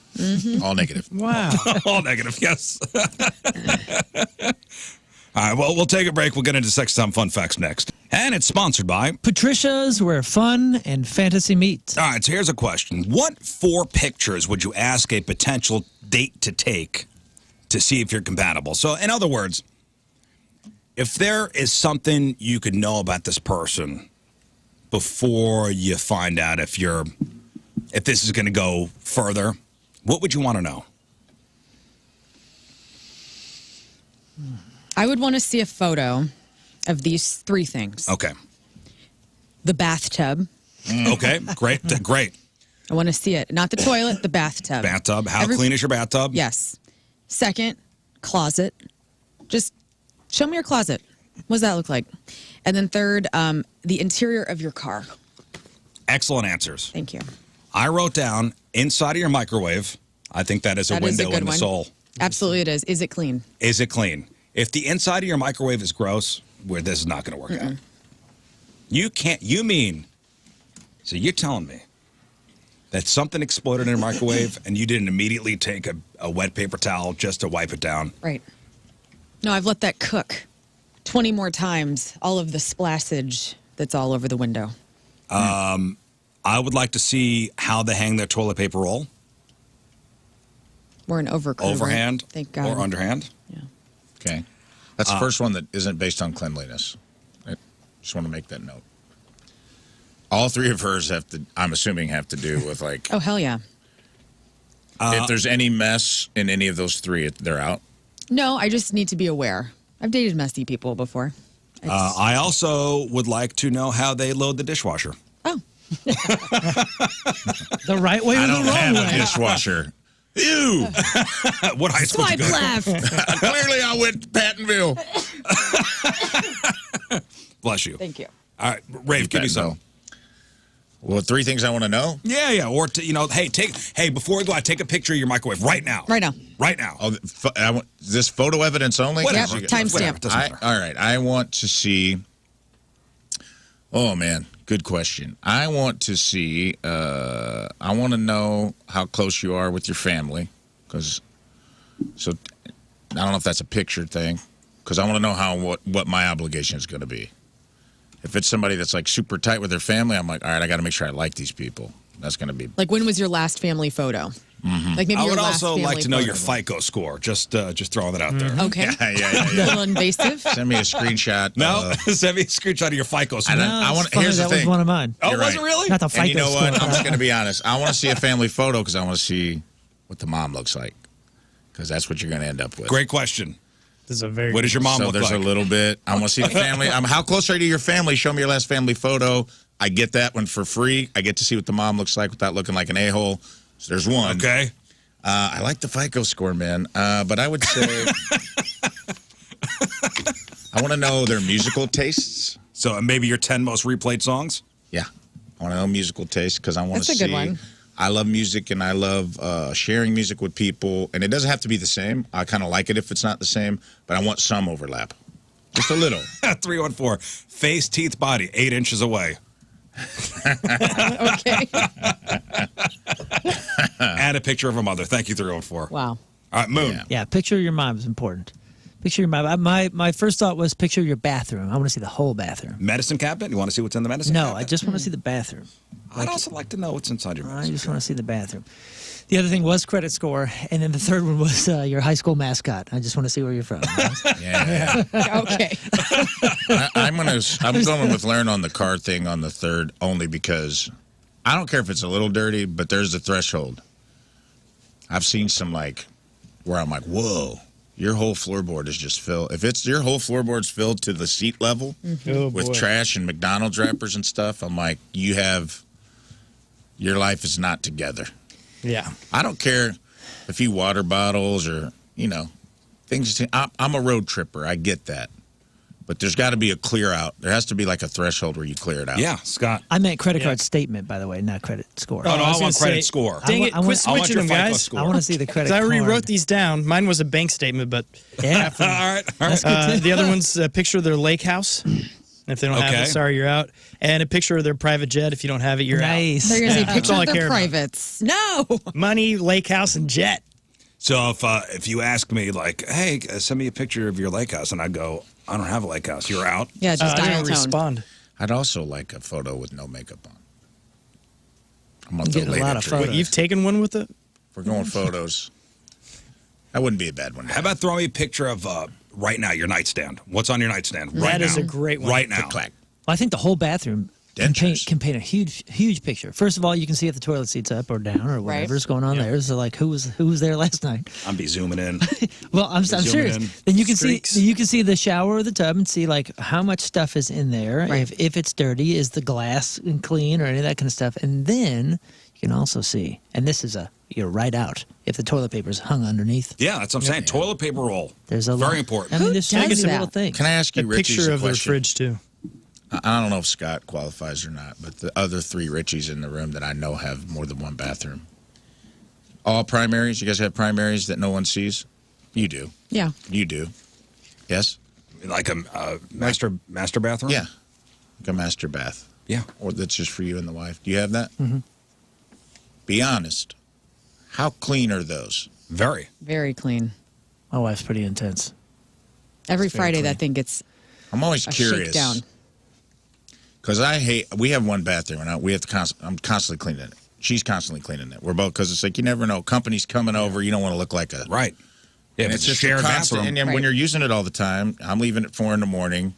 Speaker 2: All negative.
Speaker 5: Wow.
Speaker 1: All negative, yes. All right, well, we'll take a break. We'll get into Sex Time Fun Facts next. And it's sponsored by
Speaker 4: Patricia's, where fun and fantasy meet.
Speaker 1: All right, so here's a question. What 4 pictures would you ask a potential date to take to see if you're compatible? So, in other words, if there is something you could know about this person before you find out if this is going to go further, what would you want to know?
Speaker 3: I would want to see a photo of these 3 things.
Speaker 1: Okay.
Speaker 3: The bathtub.
Speaker 1: Okay, great.
Speaker 3: I want to see it. Not the toilet, the bathtub.
Speaker 1: Bathtub. How clean is your bathtub?
Speaker 3: Yes. Second, closet. Just show me your closet. What does that look like? And then third, the interior of your car.
Speaker 1: Excellent answers.
Speaker 3: Thank you.
Speaker 1: I wrote down inside of your microwave. I think that is a
Speaker 3: That is
Speaker 1: window
Speaker 3: good
Speaker 1: in the
Speaker 3: one.
Speaker 1: soul.
Speaker 3: Absolutely it is. Is it clean?
Speaker 1: Is it clean? If the inside of your microwave is gross, this is not going to work out. So you're telling me that something exploded in your microwave and you didn't immediately take a wet paper towel just to wipe it down?
Speaker 3: Right. No, I've let that cook 20 more times, all of the splashage that's all over the window.
Speaker 1: I would like to see how they hang their toilet paper roll.
Speaker 3: We're an overcoat.
Speaker 1: Overhand
Speaker 3: Thank God.
Speaker 1: or underhand.
Speaker 3: Yeah.
Speaker 2: Okay. That's the first one that isn't based on cleanliness. I just want to make that note. All 3 of hers I'm assuming, have to do with like,
Speaker 3: Oh, hell yeah.
Speaker 2: if there's any mess in any of those 3, they're out.
Speaker 3: No, I just need to be aware. I've dated messy people before.
Speaker 1: I also would like to know how they load the dishwasher.
Speaker 3: Oh.
Speaker 4: The right way or
Speaker 2: I
Speaker 4: the
Speaker 2: don't
Speaker 4: wrong
Speaker 2: have a
Speaker 4: way?
Speaker 2: dishwasher. Ew!
Speaker 1: What high school did
Speaker 3: Swipe
Speaker 1: you go to?
Speaker 3: left.
Speaker 2: Clearly I went to Pattonville.
Speaker 1: Bless you.
Speaker 3: Thank you.
Speaker 1: All right, Rave, give me some.
Speaker 2: Well, 3 things I want to know.
Speaker 1: Yeah. Or, before we go out, take a picture of your microwave right now.
Speaker 3: Right now.
Speaker 1: Right now.
Speaker 2: Oh, is this photo evidence only?
Speaker 1: Whatever.
Speaker 3: Yep, timestamp.
Speaker 1: Whatever, doesn't matter.
Speaker 2: All right. I want to see. Oh, man. Good question. I want to see. I want to know how close you are with your family. I don't know if that's a picture thing. Because I want to know what my obligation is going to be. If it's somebody that's like super tight with their family, I'm like, all right, I got to make sure I like these people. That's going to be
Speaker 3: Like, when was your last family photo? Like, maybe
Speaker 1: I
Speaker 3: your
Speaker 1: would
Speaker 3: last
Speaker 1: also like
Speaker 3: family
Speaker 1: to know
Speaker 3: photo.
Speaker 1: your FICO score. Just throwing it out there.
Speaker 3: Okay.
Speaker 2: yeah.
Speaker 3: A little invasive.
Speaker 2: Send me a screenshot.
Speaker 1: No, send me a screenshot of your FICO score.
Speaker 2: And then
Speaker 4: No,
Speaker 2: I
Speaker 4: it's
Speaker 2: want.
Speaker 4: funny,
Speaker 2: Here's the
Speaker 4: that
Speaker 2: thing.
Speaker 4: was one of mine.
Speaker 1: Oh,
Speaker 2: You're
Speaker 1: was it
Speaker 2: right.
Speaker 1: really?
Speaker 4: Not the
Speaker 2: And you
Speaker 4: FICO
Speaker 2: know what?
Speaker 4: score.
Speaker 2: I'm just going to be honest. I want to see a family photo because I want to see what the mom looks like. Because that's what you're going to end up with.
Speaker 1: Great question.
Speaker 5: This is a very.
Speaker 1: What does your mom
Speaker 2: So
Speaker 1: look
Speaker 2: there's
Speaker 1: like?
Speaker 2: a little bit. I want to see the family. How close are you to your family? Show me your last family photo. I get that one for free. I get to see what the mom looks like without looking like an a-hole. So there's one.
Speaker 1: Okay.
Speaker 2: I like the FICO score, man. But I would say I want to know their musical tastes.
Speaker 1: So maybe your 10 most replayed songs?
Speaker 2: Yeah. I want to know musical tastes because I want to
Speaker 3: That's
Speaker 2: see.
Speaker 3: a good one.
Speaker 2: I love music and I love sharing music with people. And it doesn't have to be the same. I kind of like it if it's not the same, but I want some overlap. Just a little.
Speaker 1: 314. Face, teeth, body, 8 inches away.
Speaker 3: Okay.
Speaker 1: And a picture of a mother. Thank you, 314.
Speaker 3: Wow.
Speaker 1: All right, Moon.
Speaker 2: Yeah.
Speaker 4: Yeah, picture of your mom is important. Picture your mom. My first thought was picture your bathroom. I want to see the whole bathroom.
Speaker 1: Medicine cabinet? You want to see what's in the medicine
Speaker 4: No,
Speaker 1: cabinet?
Speaker 4: I just want to see the bathroom.
Speaker 1: I'd also like to know what's inside your
Speaker 4: I
Speaker 1: medicine
Speaker 4: just want to see the bathroom. The other thing was credit score, and then the third one was your high school mascot. I just want to see where you're from.
Speaker 2: Yeah.
Speaker 3: Okay.
Speaker 2: I'm going with learn on the car thing on the third only because I don't care if it's a little dirty, but there's a threshold. I've seen some like where I'm like, whoa, your whole floorboard is just filled. If it's your whole floorboard's filled to the seat level
Speaker 5: Oh,
Speaker 2: with
Speaker 5: boy.
Speaker 2: trash and McDonald's wrappers and stuff, I'm like, your life is not together.
Speaker 5: Yeah.
Speaker 2: I don't care if you water bottles or, things. I'm a road tripper. I get that. But there's got to be a clear out. There has to be like a threshold where you clear it out.
Speaker 1: Yeah, Scott.
Speaker 4: I meant credit card statement, by the way, not credit score.
Speaker 1: Oh, no,
Speaker 5: I
Speaker 1: I
Speaker 5: was
Speaker 1: want
Speaker 5: gonna
Speaker 1: credit
Speaker 5: say-
Speaker 1: score.
Speaker 5: Dang
Speaker 4: I
Speaker 5: it,
Speaker 4: want-
Speaker 5: quit
Speaker 1: I want
Speaker 5: switching
Speaker 1: your
Speaker 5: them,
Speaker 1: FICO
Speaker 5: guys.
Speaker 1: score.
Speaker 4: I want to see the credit
Speaker 5: I
Speaker 4: card.
Speaker 5: rewrote these down. Mine was a bank statement, but
Speaker 4: Yeah.
Speaker 1: All right. All right.
Speaker 5: the other one's a picture of their lake house. If they don't have
Speaker 1: Okay.
Speaker 5: it, sorry, you're out. And a picture of their private jet. If you don't have it, you're
Speaker 4: Nice.
Speaker 3: They're going to say
Speaker 5: That's
Speaker 3: picture
Speaker 5: all
Speaker 3: of
Speaker 5: I
Speaker 3: their
Speaker 5: care about.
Speaker 3: privates. No.
Speaker 5: out. Money, lake house, and jet.
Speaker 1: So if you ask me, like, hey, send me a picture of your lake house, and I go, I don't have a lake house. You're out.
Speaker 3: Yeah, just
Speaker 5: I
Speaker 3: dial
Speaker 5: didn't
Speaker 3: tone.
Speaker 5: respond.
Speaker 2: I'd also like a photo with no makeup on. I'm on
Speaker 4: I'm
Speaker 2: the
Speaker 4: getting a
Speaker 2: late
Speaker 4: lot of
Speaker 2: entry.
Speaker 4: photos.
Speaker 5: Wait, you've taken one with it?
Speaker 2: If we're going photos. That wouldn't be a bad one.
Speaker 1: How about throwing me a picture of right now your nightstand? What's on your nightstand right
Speaker 5: That
Speaker 1: now?
Speaker 5: is a great one.
Speaker 1: Right now.
Speaker 2: Clack.
Speaker 4: Well, I think the whole bathroom
Speaker 2: Dentures.
Speaker 4: can paint a huge picture. First of all, you can see if the toilet seat's up or down or whatever's going on there. So, like, who was there last night?
Speaker 1: I'm be zooming in.
Speaker 4: Well, I'm
Speaker 1: zooming
Speaker 4: serious.
Speaker 1: in.
Speaker 4: Then you can
Speaker 5: Streaks.
Speaker 4: see the shower or the tub and see like how much stuff is in there.
Speaker 3: Right.
Speaker 4: If it's dirty, is the glass clean or any of that kind of stuff. And then you can also see, and this is you're right out if the toilet paper's hung underneath.
Speaker 1: Yeah, that's what I'm saying. Toilet paper roll.
Speaker 4: There's a
Speaker 1: Very
Speaker 4: lot-
Speaker 1: important.
Speaker 4: I mean, there's so
Speaker 3: does
Speaker 4: many
Speaker 3: that?
Speaker 4: little things.
Speaker 2: Can I ask
Speaker 5: A
Speaker 2: you, Richie's
Speaker 5: picture
Speaker 2: a
Speaker 5: of their
Speaker 2: question?
Speaker 5: fridge, too.
Speaker 2: I don't know if Scott qualifies or not, but the other 3 Richies in the room that I know have more than one bathroom. All primaries? You guys have primaries that no one sees? You do.
Speaker 3: Yeah.
Speaker 2: You do. Yes?
Speaker 1: Like a master bathroom?
Speaker 2: Yeah. Like a master bath.
Speaker 1: Yeah.
Speaker 2: Or that's just for you and the wife. Do you have that? Mm-hmm. Be honest. How clean are those?
Speaker 1: Very.
Speaker 3: Very clean.
Speaker 4: My wife's pretty intense.
Speaker 3: Every
Speaker 5: very
Speaker 3: Friday,
Speaker 5: clean.
Speaker 3: that thing gets
Speaker 2: I'm always
Speaker 3: a
Speaker 2: curious.
Speaker 3: shakedown.
Speaker 2: Because we have one bathroom, and we have to I'm constantly cleaning it. She's constantly cleaning it. We're both, because it's like, you never know. Company's coming over. You don't want to look like a.
Speaker 1: Right. Yeah,
Speaker 2: And
Speaker 1: if
Speaker 2: it's
Speaker 1: it's a
Speaker 2: just a
Speaker 1: shared
Speaker 2: constant.
Speaker 1: bathroom.
Speaker 2: And then
Speaker 3: Right.
Speaker 2: when you're using it all the time, I'm leaving at 4 a.m.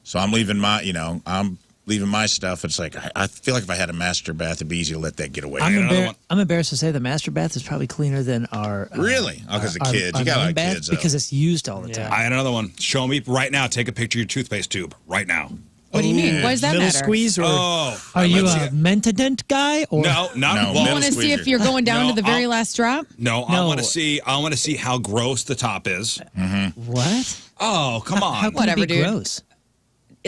Speaker 2: So I'm leaving I'm leaving my stuff. It's like, I feel like if I had a master bath, it'd be easy to let that get away.
Speaker 4: I'm embarrassed to say the master bath is probably cleaner than our.
Speaker 2: Really? Oh, 'cause the
Speaker 4: our-
Speaker 2: kids.
Speaker 4: our
Speaker 2: You got a lot
Speaker 4: main
Speaker 2: of
Speaker 4: bath
Speaker 2: kids, though.
Speaker 4: because it's used all the
Speaker 5: Yeah.
Speaker 4: time.
Speaker 1: I had another one. Show me right now. Take a picture of your toothpaste tube right now.
Speaker 3: What do you mean? Why does that
Speaker 5: Middle
Speaker 3: matter?
Speaker 5: squeeze or
Speaker 4: Are you
Speaker 1: let's
Speaker 4: a
Speaker 1: see it.
Speaker 4: Mentadent guy or
Speaker 1: No, not
Speaker 2: No,
Speaker 1: well,
Speaker 3: You
Speaker 2: middle
Speaker 3: want to see
Speaker 2: squeezer.
Speaker 3: if you're going down
Speaker 1: No,
Speaker 3: to the very
Speaker 1: I'll-
Speaker 3: last drop?
Speaker 1: No, I
Speaker 4: No.
Speaker 1: want to see. I want to see how gross the top is.
Speaker 4: what?
Speaker 1: Oh, come on.
Speaker 4: How can
Speaker 3: Whatever,
Speaker 4: it be
Speaker 3: dude.
Speaker 4: gross?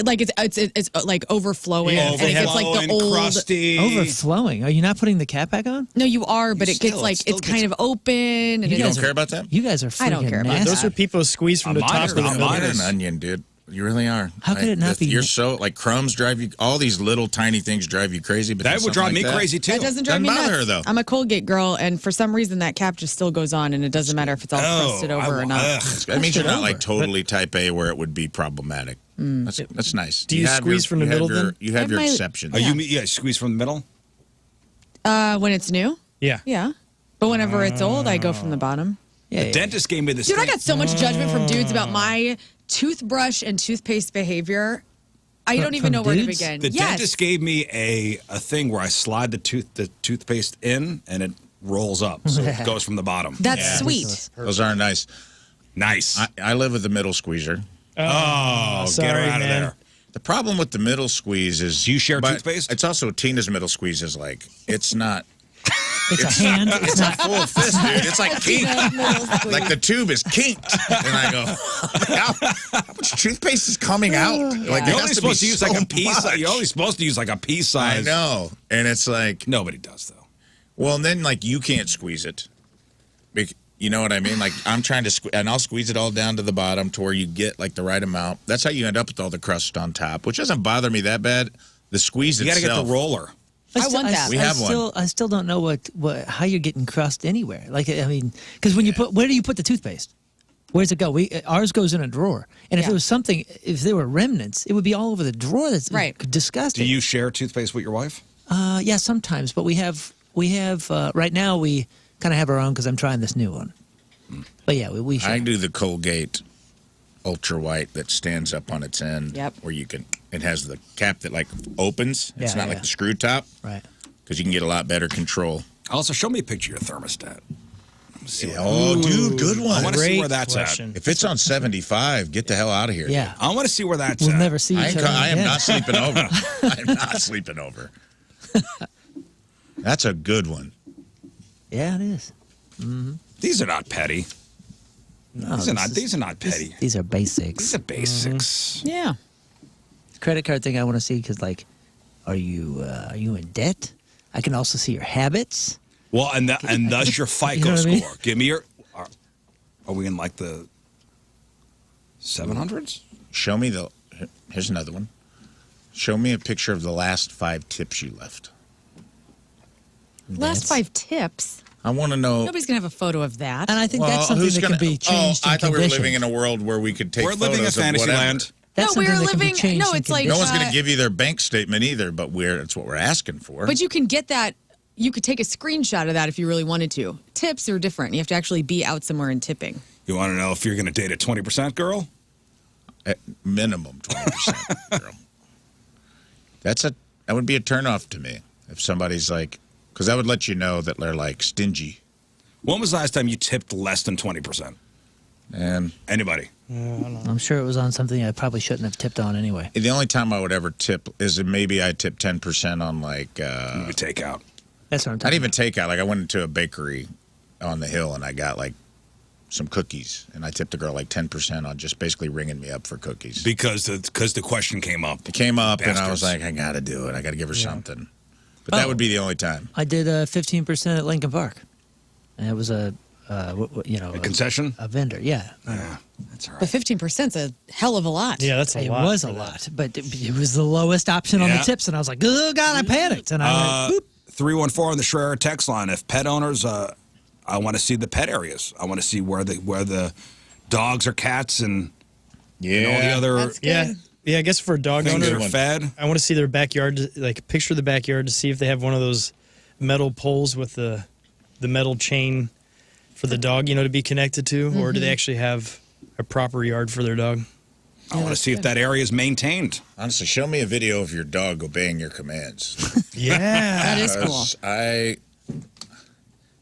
Speaker 3: Like it's like overflowing,
Speaker 5: Yeah,
Speaker 3: and it gets like the
Speaker 1: Overflowing,
Speaker 3: old.
Speaker 1: crusty.
Speaker 4: Overflowing. Are you not putting the cap back on?
Speaker 3: No, you are, but it gets
Speaker 1: Still-
Speaker 3: like
Speaker 1: it still
Speaker 3: it's kind
Speaker 1: gets-
Speaker 3: of open, and
Speaker 2: You
Speaker 3: it
Speaker 2: don't
Speaker 3: is.
Speaker 2: care about that?
Speaker 4: You guys are freaking
Speaker 3: I don't care about
Speaker 4: nasty.
Speaker 5: those are people squeezed from
Speaker 1: A
Speaker 5: the top
Speaker 1: minor-
Speaker 5: of the
Speaker 1: a
Speaker 5: filter.
Speaker 1: minor-
Speaker 2: You're an onion, dude. You really are.
Speaker 4: How could it not be?
Speaker 2: You're so like crumbs drive you. All these little tiny things drive you crazy. But
Speaker 1: That
Speaker 2: then
Speaker 1: would drive
Speaker 2: something
Speaker 1: me
Speaker 2: like that-
Speaker 1: crazy too.
Speaker 3: That doesn't drive me
Speaker 2: Doesn't bother
Speaker 3: nuts.
Speaker 2: her, though.
Speaker 3: I'm a Colgate girl, and for some reason that cap just still goes on, and it doesn't matter if it's all crusted over or not.
Speaker 2: That means you're not like
Speaker 4: over.
Speaker 2: totally type A where it would be problematic. That's nice.
Speaker 5: Do you
Speaker 2: have
Speaker 5: squeeze from the middle then?
Speaker 2: You have
Speaker 3: I
Speaker 2: your
Speaker 3: might-
Speaker 2: exceptions.
Speaker 1: Are you squeeze from the middle?
Speaker 3: When it's new,
Speaker 5: Yeah.
Speaker 3: yeah. But whenever it's old, I go from the bottom.
Speaker 4: Yeah,
Speaker 1: The dentist gave me this.
Speaker 3: Dude, I
Speaker 1: thing.
Speaker 3: got so much judgment from dudes about my toothbrush and toothpaste behavior. I don't even
Speaker 4: From
Speaker 3: know where to
Speaker 4: dudes?
Speaker 3: begin.
Speaker 1: The
Speaker 3: yes.
Speaker 1: dentist gave me a thing where I slide the toothpaste in and it rolls up, so it goes from the bottom.
Speaker 3: That's sweet.
Speaker 2: Those aren't nice.
Speaker 1: Nice.
Speaker 2: I live with the middle squeezer.
Speaker 1: Oh,
Speaker 5: sorry,
Speaker 1: get her out of
Speaker 5: man.
Speaker 1: there.
Speaker 2: The problem with the middle squeeze is
Speaker 1: Do you share
Speaker 2: but
Speaker 1: toothpaste?
Speaker 2: It's also Tina's middle squeeze is like it's not.
Speaker 4: it's a hand. It's not.
Speaker 2: Full fist, dude. It's like kinked. Like the tube is kinked. And I go, how much toothpaste is coming out? Like
Speaker 1: You're
Speaker 2: it
Speaker 1: only
Speaker 2: has to
Speaker 1: supposed
Speaker 2: be
Speaker 1: to use
Speaker 2: so
Speaker 1: like a pea size.
Speaker 2: much.
Speaker 1: You're only supposed to use like a pea
Speaker 2: I
Speaker 1: size.
Speaker 2: know. And it's like,
Speaker 1: Nobody does though.
Speaker 2: well, and then like you can't squeeze it. You know what I mean? Like I'm trying to squeeze, and I'll squeeze it all down to the bottom to where you get like the right amount. That's how you end up with all the crust on top, which doesn't bother me that bad. The squeeze
Speaker 1: You got to
Speaker 2: itself.
Speaker 1: get the roller.
Speaker 3: I want that.
Speaker 2: We have one.
Speaker 4: I still don't know what how you're getting crust anywhere. Like I mean, because when you put where do you put the toothpaste? Where's it go? Ours goes in a drawer, and if
Speaker 3: Yeah.
Speaker 4: it was something, if there were remnants, it would be all over the drawer. That's
Speaker 3: Right.
Speaker 4: disgusting.
Speaker 1: Do you share toothpaste with your wife?
Speaker 4: Yeah, sometimes, but we have right now we kind of have our own because I'm trying this new one. But yeah, we share.
Speaker 2: I do the Colgate Ultra White that stands up on its end.
Speaker 3: Yep.
Speaker 2: Where you can, it has the cap that like opens. It's
Speaker 4: Yeah,
Speaker 2: not
Speaker 4: yeah.
Speaker 2: like the screw top
Speaker 4: Right.
Speaker 2: because you can get a lot better control.
Speaker 1: Also, show me a picture of your thermostat.
Speaker 2: Oh, dude, good
Speaker 1: I
Speaker 2: one.
Speaker 1: want to see
Speaker 5: Great
Speaker 1: where that's
Speaker 5: question.
Speaker 2: If it's on 75, get the hell out of here.
Speaker 4: Yeah.
Speaker 1: at. I want to see where that's
Speaker 4: We'll
Speaker 1: at.
Speaker 4: never see each other.
Speaker 2: I am
Speaker 4: again.
Speaker 2: not sleeping over. I am not sleeping over. That's a good one.
Speaker 4: Yeah, it is.
Speaker 1: These are not petty.
Speaker 4: No,
Speaker 1: These are not petty.
Speaker 4: These are basics.
Speaker 1: These are basics.
Speaker 3: Yeah.
Speaker 4: Credit card thing I want to see because like, are you in debt? I can also see your habits.
Speaker 1: Well, and thus your FICO
Speaker 4: You know what I mean?
Speaker 1: score. Give me your. Are we in like the 700s?
Speaker 2: Show me the. Here's another one. Show me a picture of the last 5 tips you left.
Speaker 3: Last 5 tips.
Speaker 2: I want to know.
Speaker 3: Nobody's going to have a photo of that.
Speaker 4: And I think that's something
Speaker 2: who's
Speaker 4: that
Speaker 2: gonna,
Speaker 4: can be changed.
Speaker 2: Oh, I
Speaker 4: and
Speaker 2: thought we were
Speaker 4: conditioned.
Speaker 2: living in a world where we could take
Speaker 1: We're living in
Speaker 2: photos of
Speaker 1: fantasy
Speaker 2: whatever.
Speaker 1: land.
Speaker 4: That's
Speaker 3: No, we
Speaker 4: something
Speaker 3: were
Speaker 4: that can be
Speaker 3: living-
Speaker 4: changed
Speaker 3: no,
Speaker 4: and
Speaker 3: it's like-
Speaker 2: No one's going
Speaker 3: Uh,
Speaker 2: to give you their bank statement either, but that's what we're asking for.
Speaker 3: But you can get that. You could take a screenshot of that if you really wanted to. Tips are different. You have to actually be out somewhere and tipping.
Speaker 1: You want to know if you're going to date a 20% girl?
Speaker 2: At minimum 20%, girl. That would be a turnoff to me if somebody's like, because that would let you know that they're like stingy.
Speaker 1: When was the last time you tipped less than 20%?
Speaker 2: And
Speaker 1: Anybody?
Speaker 4: I'm sure it was on something I probably shouldn't have tipped on anyway.
Speaker 2: the only time I would ever tip is if maybe I tip 10% on like,
Speaker 1: You would take out.
Speaker 4: That's what I'm
Speaker 2: not
Speaker 4: talking
Speaker 2: even
Speaker 4: about.
Speaker 2: take out. Like I went into a bakery on the hill and I got like some cookies and I tipped the girl like 10% on just basically ringing me up for cookies.
Speaker 1: Because the question came up.
Speaker 2: It came up and I was
Speaker 1: Bastards.
Speaker 2: like, I got to do it. I got to give her something. But that would be the only time.
Speaker 4: I did 15% at Linkin Park, and it was a
Speaker 1: Concession?
Speaker 4: a vendor. Yeah,
Speaker 1: Yeah, that's all
Speaker 3: But 15% is a hell of a lot.
Speaker 5: Yeah, that's a
Speaker 4: it
Speaker 5: lot.
Speaker 4: was a
Speaker 5: for that.
Speaker 4: lot, but it was the lowest option on
Speaker 1: Yeah.
Speaker 4: the tips, and I was like, oh god, I panicked, and I went, boop.
Speaker 1: 314 on the Schreier text line. If pet owners, I want to see the pet areas. I want to see where the dogs or cats and all the other
Speaker 3: That's good.
Speaker 5: Yeah. Yeah, I guess for a dog
Speaker 1: things
Speaker 5: owner,
Speaker 1: are fed.
Speaker 5: I want to see their backyard, like picture the backyard to see if they have one of those metal poles with the metal chain for the dog, to be connected to, or do they actually have a proper yard for their dog?
Speaker 1: I want to see if that area is maintained.
Speaker 2: Honestly, show me a video of your dog obeying your commands.
Speaker 5: Yeah.
Speaker 3: That is cool.
Speaker 2: 'Cause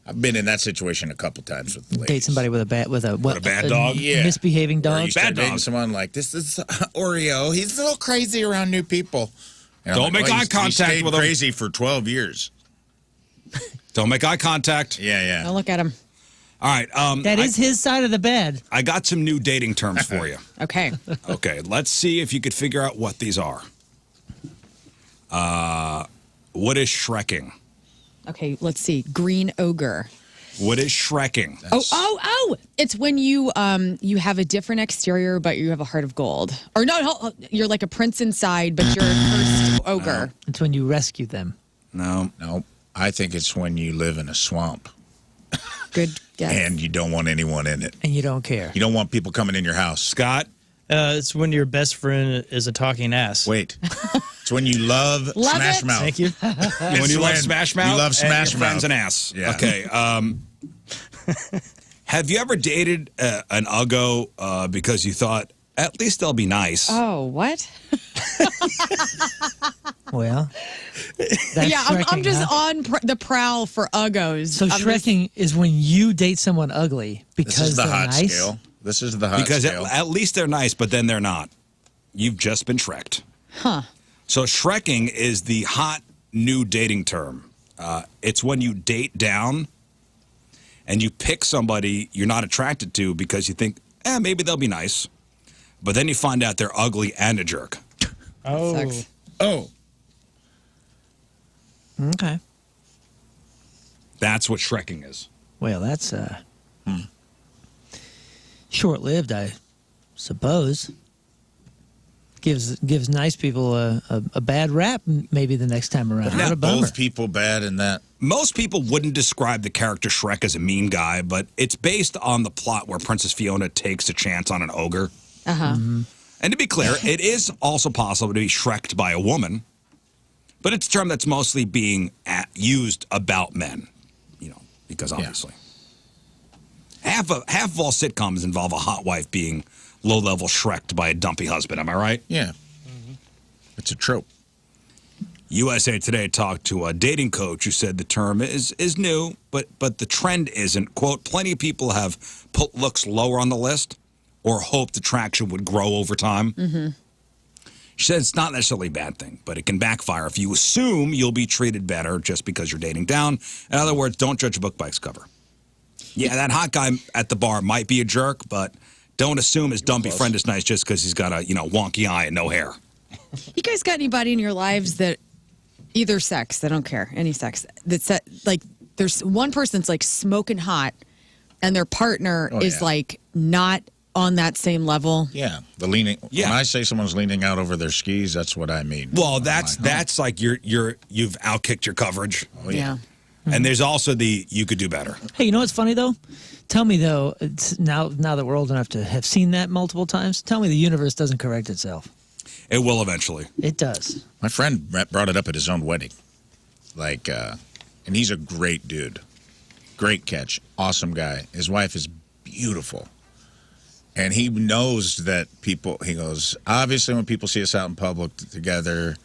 Speaker 2: I've been in that situation a couple times with the ladies.
Speaker 4: Date somebody with a
Speaker 1: bad dog?
Speaker 2: Yeah.
Speaker 4: misbehaving
Speaker 2: Or
Speaker 4: dog.
Speaker 2: you start
Speaker 1: Bad
Speaker 2: dating
Speaker 1: dog.
Speaker 2: someone like, this is Oreo. He's a little crazy around new people. And I'm
Speaker 1: Don't make
Speaker 2: well,
Speaker 1: eye
Speaker 2: he's
Speaker 1: contact
Speaker 2: stayed
Speaker 1: with him.
Speaker 2: crazy for 12 years.
Speaker 1: Don't make eye contact.
Speaker 2: Yeah.
Speaker 3: Now look at him.
Speaker 1: All right.
Speaker 4: That is his side of the bed.
Speaker 1: I got some new dating terms for you.
Speaker 3: Okay.
Speaker 1: Okay, let's see if you could figure out what these are. What is Shrekking?
Speaker 3: Okay, let's see. Green ogre.
Speaker 1: What is Shrekking?
Speaker 3: Oh! It's when you you have a different exterior, but you have a heart of gold. Or no, you're like a prince inside, but you're a cursed ogre.
Speaker 4: It's when you rescue them.
Speaker 1: No.
Speaker 2: I think it's when you live in a swamp
Speaker 3: Good guess.
Speaker 2: and you don't want anyone in it.
Speaker 4: And you don't care.
Speaker 2: You don't want people coming in your house.
Speaker 1: Scott?
Speaker 5: It's when your best friend is a talking ass.
Speaker 2: Wait. It's when you love Smash
Speaker 3: it.
Speaker 2: Mouth.
Speaker 5: Thank you.
Speaker 1: When you love Smash Mouth?
Speaker 2: You love
Speaker 1: and
Speaker 2: Smash
Speaker 1: your friend's
Speaker 2: Mouth.
Speaker 1: an ass.
Speaker 2: Yeah.
Speaker 1: Okay. Have you ever dated an uggo because you thought, at least they'll be nice?
Speaker 3: Oh, what?
Speaker 4: Well, that's
Speaker 3: Yeah, I'm
Speaker 4: Shrekking,
Speaker 3: just
Speaker 4: huh?
Speaker 3: on the prowl for uggos.
Speaker 4: So
Speaker 3: I'm just-
Speaker 4: Shrekking is when you date someone ugly because
Speaker 2: This is the
Speaker 4: they're
Speaker 2: hot
Speaker 4: nice.
Speaker 2: scale. This is the hot
Speaker 1: Because
Speaker 2: scale.
Speaker 1: at least they're nice, but then they're not. You've just been Shreked.
Speaker 3: Huh.
Speaker 1: So Shrekking is the hot new dating term. It's when you date down and you pick somebody you're not attracted to because you think, maybe they'll be nice. But then you find out they're ugly and a jerk.
Speaker 5: Oh.
Speaker 3: Sucks.
Speaker 2: Oh.
Speaker 4: Okay.
Speaker 1: That's what Shrekking is.
Speaker 4: Well, that's short-lived, I suppose. Gives nice people a bad rap maybe the next time around. What a bummer.
Speaker 2: Both people bad in that.
Speaker 1: Most people wouldn't describe the character Shrek as a mean guy, but it's based on the plot where Princess Fiona takes a chance on an ogre.
Speaker 3: Uh-huh.
Speaker 1: And to be clear, it is also possible to be Shreked by a woman, but it's a term that's mostly being used about men, because obviously. Half of all sitcoms involve a hot wife being low-level Shreked by a dumpy husband, am I right?
Speaker 2: Yeah. It's a trope.
Speaker 1: USA Today talked to a dating coach who said the term is new, but the trend isn't. Quote, plenty of people have put looks lower on the list or hoped attraction would grow over time.
Speaker 3: Mm-hmm.
Speaker 1: She said it's not necessarily a bad thing, but it can backfire if you assume you'll be treated better just because you're dating down. In other words, don't judge a book by its cover. Yeah, that hot guy at the bar might be a jerk, but don't assume his dumpy friend is nice just because he's got a wonky eye and no hair.
Speaker 3: You guys got anybody in your lives that either sex, they don't care, any sex, that's like there's one person that's like smoking hot and their partner is like not on that same level?
Speaker 2: Yeah. The leaning.
Speaker 1: Yeah.
Speaker 2: When I say someone's leaning out over their skis, that's what I mean.
Speaker 1: Well, that's like you've outkicked your coverage.
Speaker 2: Oh, yeah.
Speaker 1: And there's also you could do better.
Speaker 4: Hey, you know what's funny though? Tell me though, now that we're old enough to have seen that multiple times, tell me the universe doesn't correct itself.
Speaker 1: It will eventually.
Speaker 4: It does.
Speaker 2: My friend brought it up at his own wedding. And he's a great dude. Great catch. Awesome guy. His wife is beautiful. And he knows that he goes, obviously when people see us out in public together,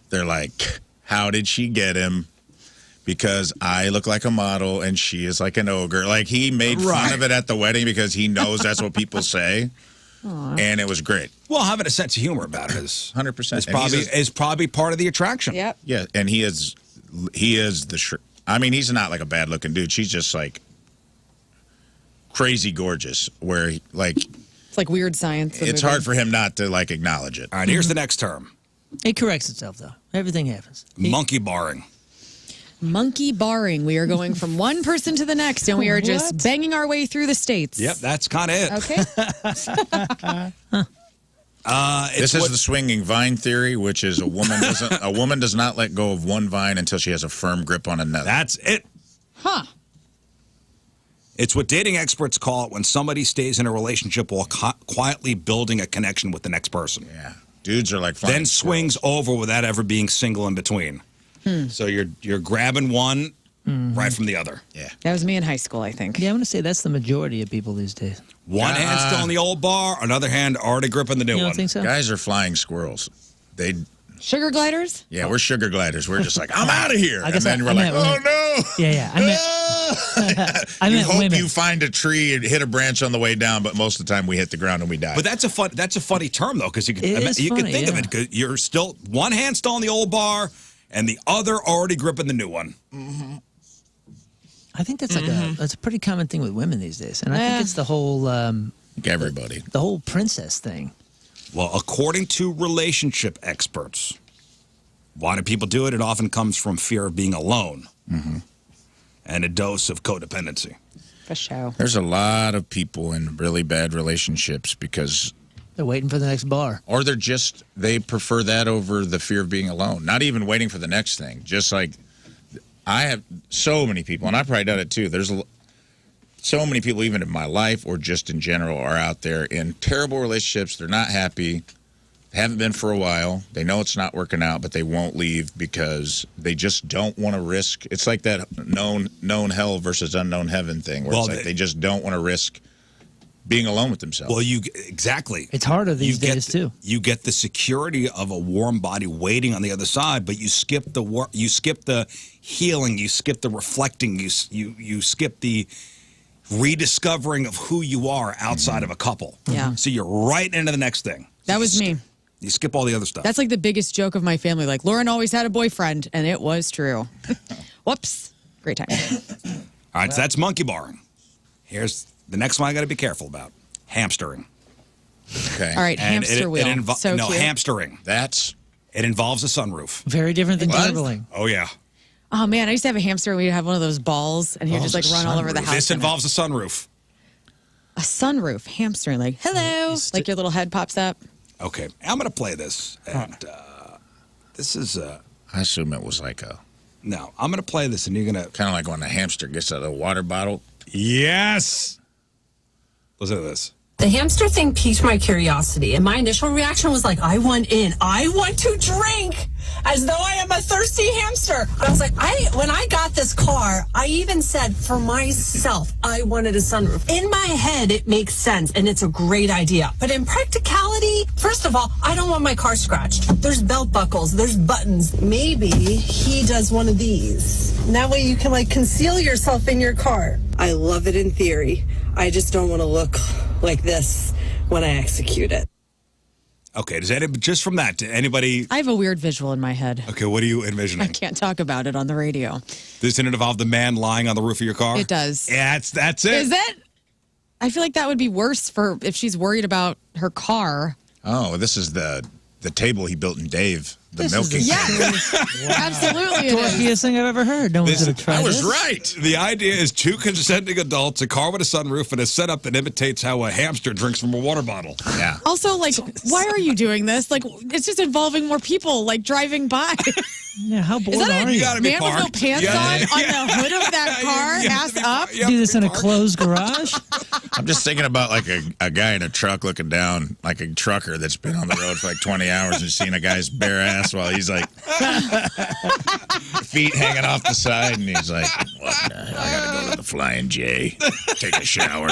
Speaker 2: they're like, how did she get him? Because I look like a model and she is like an ogre. Like he made fun of it at the wedding because he knows that's what people say. And it was great.
Speaker 1: Well, having a sense of humor about it is
Speaker 2: 100%.
Speaker 1: Is probably part of the attraction.
Speaker 3: Yep.
Speaker 2: Yeah, and he is I mean, he's not like a bad looking dude. She's just like crazy gorgeous where
Speaker 3: It's like Weird Science.
Speaker 2: it's hard for him not to like acknowledge it.
Speaker 1: All right, here's the next term.
Speaker 4: It corrects itself though. Everything happens.
Speaker 1: Monkey barring.
Speaker 3: Monkey barring. We are going from one person to the next, and we are just banging our way through the states.
Speaker 1: Yep, that's kind of it.
Speaker 3: Okay.
Speaker 2: This is the swinging vine theory, which is a woman does not let go of one vine until she has a firm grip on another.
Speaker 1: That's it.
Speaker 3: Huh.
Speaker 1: It's what dating experts call it when somebody stays in a relationship while quietly building a connection with the next person.
Speaker 2: Yeah. Dudes are like flying
Speaker 1: Then swings over without ever being single in between. So you're grabbing one right from the other.
Speaker 2: Yeah.
Speaker 3: That was me in high school, I think.
Speaker 4: Yeah, I'm going to say that's the majority of people these days.
Speaker 1: One hand still in the old bar, another hand already gripping the new
Speaker 4: You
Speaker 1: one.
Speaker 4: don't think so?
Speaker 2: Guys are flying squirrels.
Speaker 3: Sugar gliders?
Speaker 2: Yeah, we're sugar gliders. We're just like, I'm out of here.
Speaker 4: I guess
Speaker 2: And then we're
Speaker 4: I
Speaker 2: like,
Speaker 4: meant
Speaker 2: oh
Speaker 4: women.
Speaker 2: no.
Speaker 4: Yeah. I
Speaker 2: You
Speaker 4: meant
Speaker 2: hope
Speaker 4: women.
Speaker 2: you find a tree and hit a branch on the way down, but most of the time we hit the ground and we die.
Speaker 1: But that's a funny term though, because you
Speaker 4: It is
Speaker 1: can
Speaker 4: funny,
Speaker 1: think of
Speaker 4: yeah.
Speaker 1: it because you're still one hand still in the old bar and the other already gripping the new one.
Speaker 4: I think that's that's a pretty common thing with women these days, and I think it's the whole
Speaker 2: Everybody.
Speaker 4: the whole princess thing.
Speaker 1: Well, according to relationship experts, why do people do it? It often comes from fear of being alone. And and a dose of codependency.
Speaker 3: For sure.
Speaker 2: There's a lot of people in really bad relationships because
Speaker 4: They're waiting for the next bar.
Speaker 2: or they prefer that over the fear of being alone. Not even waiting for the next thing. Just like I have so many people, and I've probably done it too. There's so many people, even in my life or just in general, are out there in terrible relationships. They're not happy. They haven't been for a while. They know it's not working out, but they won't leave because they just don't want to risk. It's like that known hell versus unknown heaven thing, where it's like they just don't want to risk being alone with themselves.
Speaker 1: Well, exactly.
Speaker 4: It's harder these days too.
Speaker 1: You get the security of a warm body waiting on the other side, but you skip the healing, you skip the reflecting, you skip the rediscovering of who you are outside of a couple.
Speaker 3: Yeah.
Speaker 1: So you're right into the next thing.
Speaker 3: That was me.
Speaker 1: You skip all the other stuff.
Speaker 3: That's like the biggest joke of my family. Like, Lauren always had a boyfriend, and it was true. Whoops. Great time.
Speaker 1: All right, so that's monkey barring. Here's the next one I got to be careful about. Hamstering.
Speaker 2: Okay.
Speaker 3: All right,
Speaker 1: And
Speaker 3: hamster wheel. So
Speaker 1: no,
Speaker 3: cute.
Speaker 1: hamstering. It involves a sunroof.
Speaker 4: Very different than dribbling.
Speaker 1: Oh, yeah.
Speaker 3: Oh, man, I used to have a hamster. We'd have one of those balls, and he'd just like run all over the house.
Speaker 1: This involves a sunroof.
Speaker 3: A sunroof, hamstering, like, hello. Like your little head pops up.
Speaker 1: Okay, I'm going to play this. And this is
Speaker 2: I assume it was like
Speaker 1: no, I'm going to play this, and you're going to...
Speaker 2: kind of like when a hamster gets out of a water bottle.
Speaker 1: Yes! Listen to this.
Speaker 10: The hamster thing piqued my curiosity, and my initial reaction was like, I want in. I want to drink, as though I am a thirsty hamster. I was like, when I got this car, I even said for myself, I wanted a sunroof. In my head, it makes sense, and it's a great idea. But in practicality, first of all, I don't want my car scratched. There's belt buckles, there's buttons. Maybe he does one of these. And that way you can like conceal yourself in your car. I love it in theory. I just don't want to look like this when I execute it.
Speaker 1: Okay, just from that, anybody...
Speaker 3: I have a weird visual in my head.
Speaker 1: Okay, what are you envisioning?
Speaker 3: I can't talk about it on the radio.
Speaker 1: Does it involve the man lying on the roof of your car?
Speaker 3: It does.
Speaker 1: Yeah, that's it.
Speaker 3: Is it? I feel like that would be worse for if she's worried about her car.
Speaker 2: Oh, this is the table he built in Dave. The
Speaker 4: This
Speaker 2: milking
Speaker 4: is the
Speaker 2: table.
Speaker 3: Absolutely it is.
Speaker 4: Torquiest thing I've ever heard. No one's going to try
Speaker 2: I was
Speaker 4: this.
Speaker 2: right.
Speaker 1: The idea is two consenting adults, a car with a sunroof, and a setup that imitates how a hamster drinks from a water bottle.
Speaker 2: Yeah.
Speaker 3: Also, like, why are you doing this? Like, it's just involving more people, like, driving by.
Speaker 4: Yeah, how bored
Speaker 3: Is that
Speaker 4: are
Speaker 3: a
Speaker 4: you?
Speaker 1: gotta be
Speaker 3: man with no
Speaker 1: parked.
Speaker 3: pants
Speaker 1: Yeah.
Speaker 3: on the hood of that car,
Speaker 1: You have
Speaker 3: ass
Speaker 1: to be
Speaker 3: up?
Speaker 1: you have
Speaker 4: Do
Speaker 1: to
Speaker 4: this
Speaker 1: be
Speaker 4: in a
Speaker 1: parked.
Speaker 4: closed garage?
Speaker 2: I'm just thinking about like a guy in a truck looking down, like a trucker that's been on the road for like 20 hours and seeing a guy's bare ass while he's like feet hanging off the side, and he's like, what the hell? I gotta go to the Flying J, take a shower.